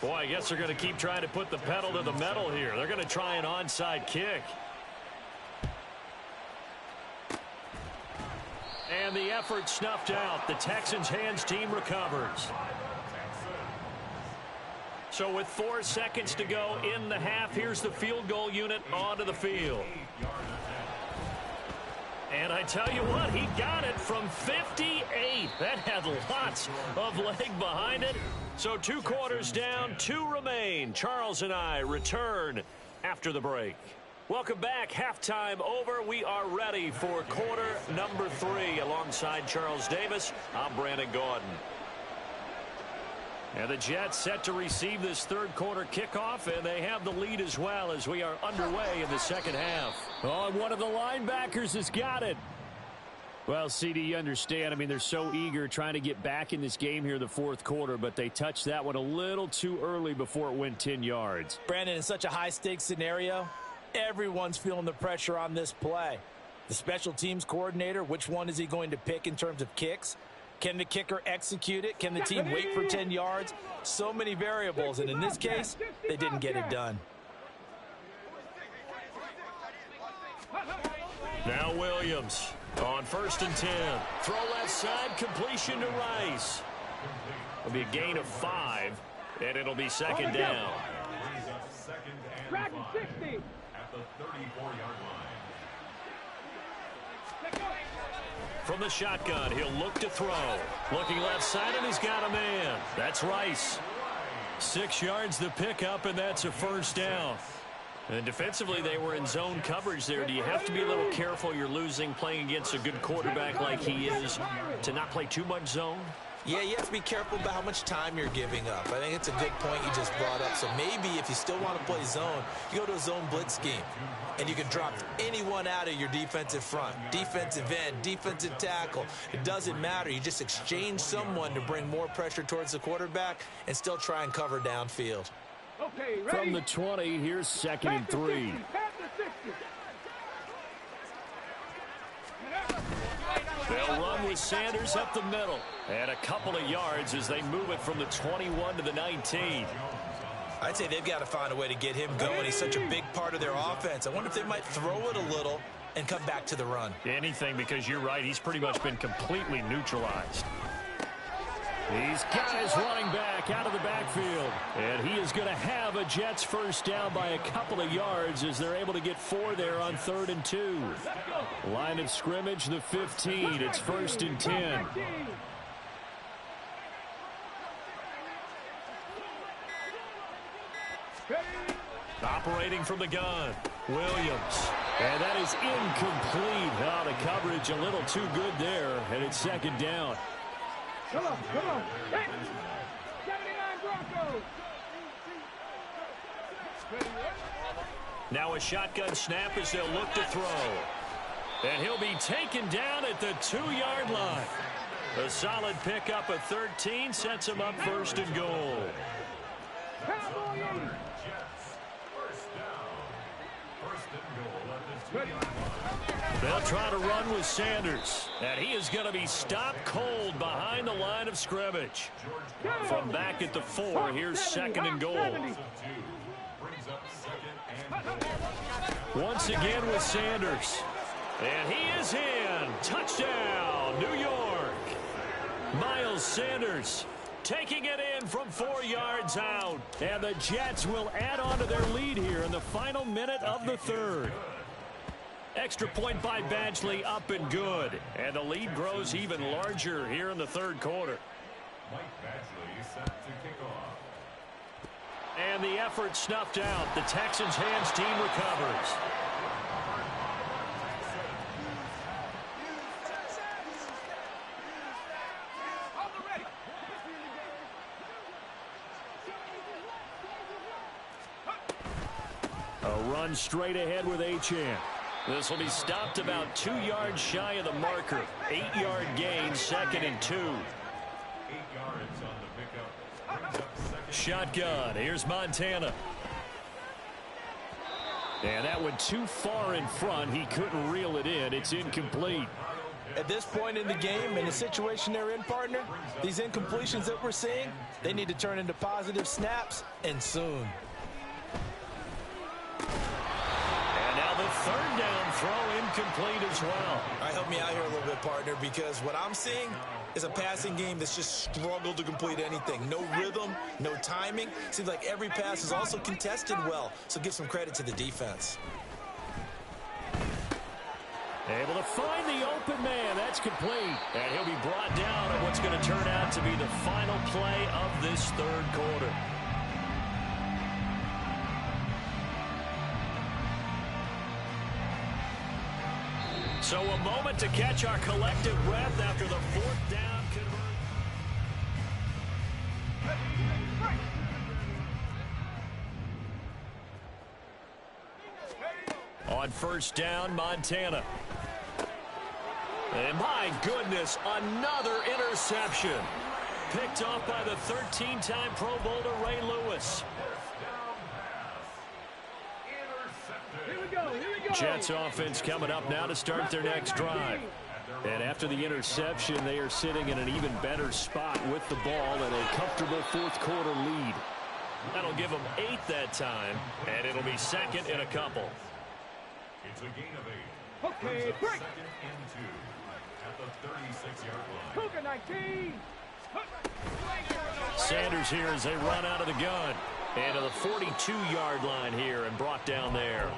Boy, I guess they're going to keep trying to put the pedal to the metal here. They're going to try an onside kick. And the effort snuffed out. The Texans' hands team recovers. So with 4 seconds to go in the half, here's the field goal unit onto the field. And I tell you what, he got it from 58. That had lots of leg behind it. So 2 quarters down, 2 remain. Charles and I return after the break. Welcome back. Halftime over. We are ready for quarter number 3. Alongside Charles Davis, I'm Brandon Gaudin. And the Jets set to receive this third quarter kickoff, and they have the lead as well as we are underway in the second half. Oh, and one of the linebackers has got it. Well, CD, you understand. I mean, they're so eager trying to get back in this game here in the fourth quarter, but they touched that one a little too early before it went 10 yards. Brandon, in such a high-stakes scenario, everyone's feeling the pressure on this play. The special teams coordinator, which one is he going to pick in terms of kicks? Can the kicker execute it? Can the team wait for 10 yards? So many variables, and in this case, they didn't get it done. Now Williams on 1st and 10. Throw left side, completion to Rice. It'll be a gain of 5, and it'll be second down. Dragon 60. At the 34-yard line. From the shotgun, he'll look to throw. Looking left side, and he's got a man. That's Rice. 6 yards the pickup, and that's a first down. And defensively, they were in zone coverage there. Do you have to be a little careful? You're losing playing against a good quarterback like he is to not play too much zone? Yeah, you have to be careful about how much time you're giving up. I think it's a good point you just brought up. So maybe if you still want to play zone, you go to a zone blitz scheme. And you can drop anyone out of your defensive front. Defensive end, defensive tackle. It doesn't matter. You just exchange someone to bring more pressure towards the quarterback and still try and cover downfield. Okay, ready? From the 20, here's 2nd and 3. They'll run with Sanders up the middle. And a couple of yards as they move it from the 21 to the 19. I'd say they've got to find a way to get him going. He's such a big part of their offense. I wonder if they might throw it a little and come back to the run. Anything, because you're right. He's pretty much been completely neutralized. He's got his running back out of the backfield. And he is going to have a Jets first down by a couple of yards as they're able to get 4 there on 3rd and 2. Line of scrimmage, the 15. It's 1st and 10. Operating from the gun, Williams. And that is incomplete. Oh, the coverage a little too good there. And it's 2nd down. Come on. Hey. 79 Broncos. Now a shotgun snap as they'll look to throw. And he'll be taken down at the 2-yard line. A solid pickup of 13 sets him up 1st and goal. Cowboys. They'll try to run with Sanders. And he is going to be stopped cold behind the line of scrimmage. From back at the 4, here's 2nd and goal. Once again with Sanders. And he is in. Touchdown, New York. Miles Sanders taking it in from 4 yards out. And the Jets will add on to their lead here in the final minute of the 3rd. Extra point by Badgley, up and good. And the lead grows even larger here in the 3rd quarter. Mike Badgley set to kick off. And the effort snuffed out. The Texans' hands team recovers. A run straight ahead with Achane. This will be stopped about 2 yards shy of the marker. 8-yard gain, 2nd and 2. 8 yards on the pickup. Brings up 2nd. Shotgun. Here's Montana. And that one too far in front. He couldn't reel it in. It's incomplete. At this point in the game, in the situation they're in, partner, these incompletions that we're seeing, they need to turn into positive snaps, and soon. The 3rd down throw incomplete as well. All right, help me out here a little bit, partner, because what I'm seeing is a passing game that's just struggled to complete anything. No rhythm, no timing. Seems like every pass is also contested well, so give some credit to the defense. Able to find the open man. That's complete. And he'll be brought down at what's going to turn out to be the final play of this third quarter. So a moment to catch our collective breath after the fourth down conversion. On first down, Montana. And my goodness, another interception. Picked off by the 13-time Pro Bowler Ray Lewis. Here we go. Jets offense coming up now to start their next drive. And after the interception, they are sitting in an even better spot with the ball and a comfortable fourth quarter lead. That'll give them 8 that time, and it'll be second in a couple. It's a gain of 8. Okay, break. Second and 2 at the 36-yard line. Cougar 19. Sanders here as they run out of the gun. And to the 42-yard line here and brought down there.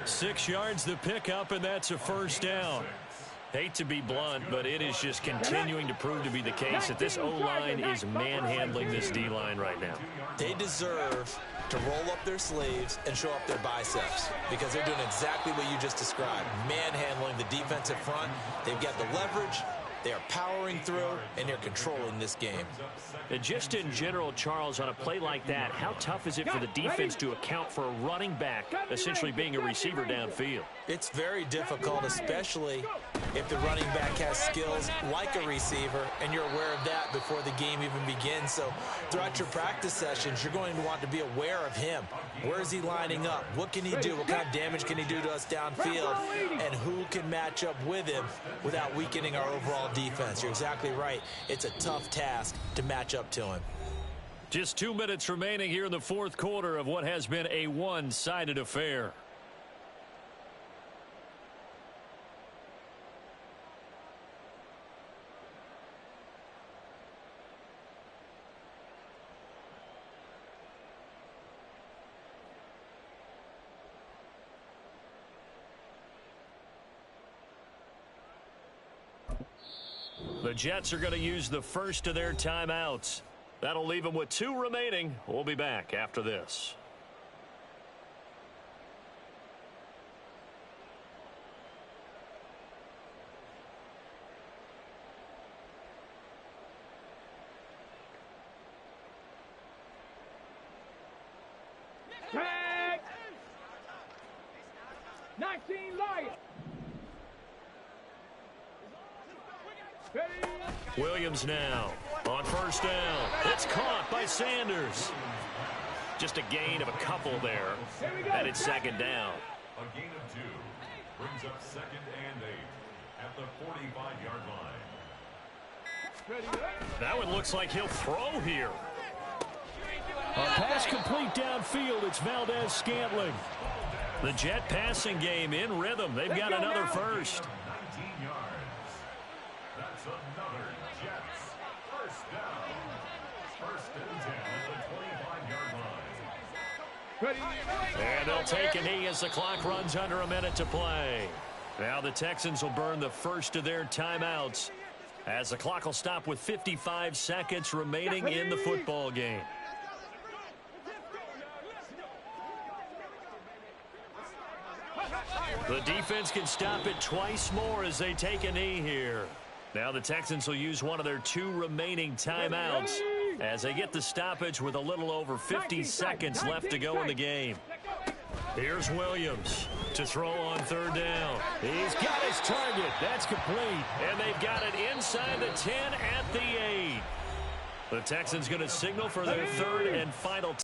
6 yards the pickup, and that's a first down. Hate to be blunt, but it is just continuing to prove to be the case that this O-line is manhandling this D-line right now. They deserve to roll up their sleeves and show up their biceps because they're doing exactly what you just described, manhandling the defensive front. They've got the leverage. They are powering through, and they're controlling this game. And just in general, Charles, on a play like that, how tough is it for the defense to account for a running back essentially being a receiver downfield? It's very difficult, especially if the running back has skills like a receiver, and you're aware of that before the game even begins. So throughout your practice sessions, you're going to want to be aware of him. Where is he lining up? What can he do? What kind of damage can he do to us downfield? And who can match up with him without weakening our overall defense? You're exactly right. It's a tough task to match up to him. Just 2 minutes remaining here in the fourth quarter of what has been a one-sided affair. The Jets are going to use the first of their timeouts. That'll leave them with 2 remaining. We'll be back after this. Tag. 19 Lions. Williams now on first down. It's caught by Sanders. Just a gain of a couple there. And it's second down. A gain of 2 brings up second and 8 at the 45-yard line. That one looks like he'll throw here. A pass complete downfield. It's Valdez-Scantling. The Jet passing game in rhythm. They've got another first. 19 yards. That's another Jets first down. First and 10 at the 25-yard line. And they'll take a knee as the clock runs under a minute to play. Now the Texans will burn the first of their timeouts as the clock will stop with 55 seconds remaining in the football game. The defense can stop it twice more as they take a knee here. Now the Texans will use one of their 2 remaining timeouts as they get the stoppage with a little over 50 seconds left to go in the game. Here's Williams to throw on third down. He's got his target. That's complete. And they've got it inside the 10 at the 8. The Texans going to signal for their third and final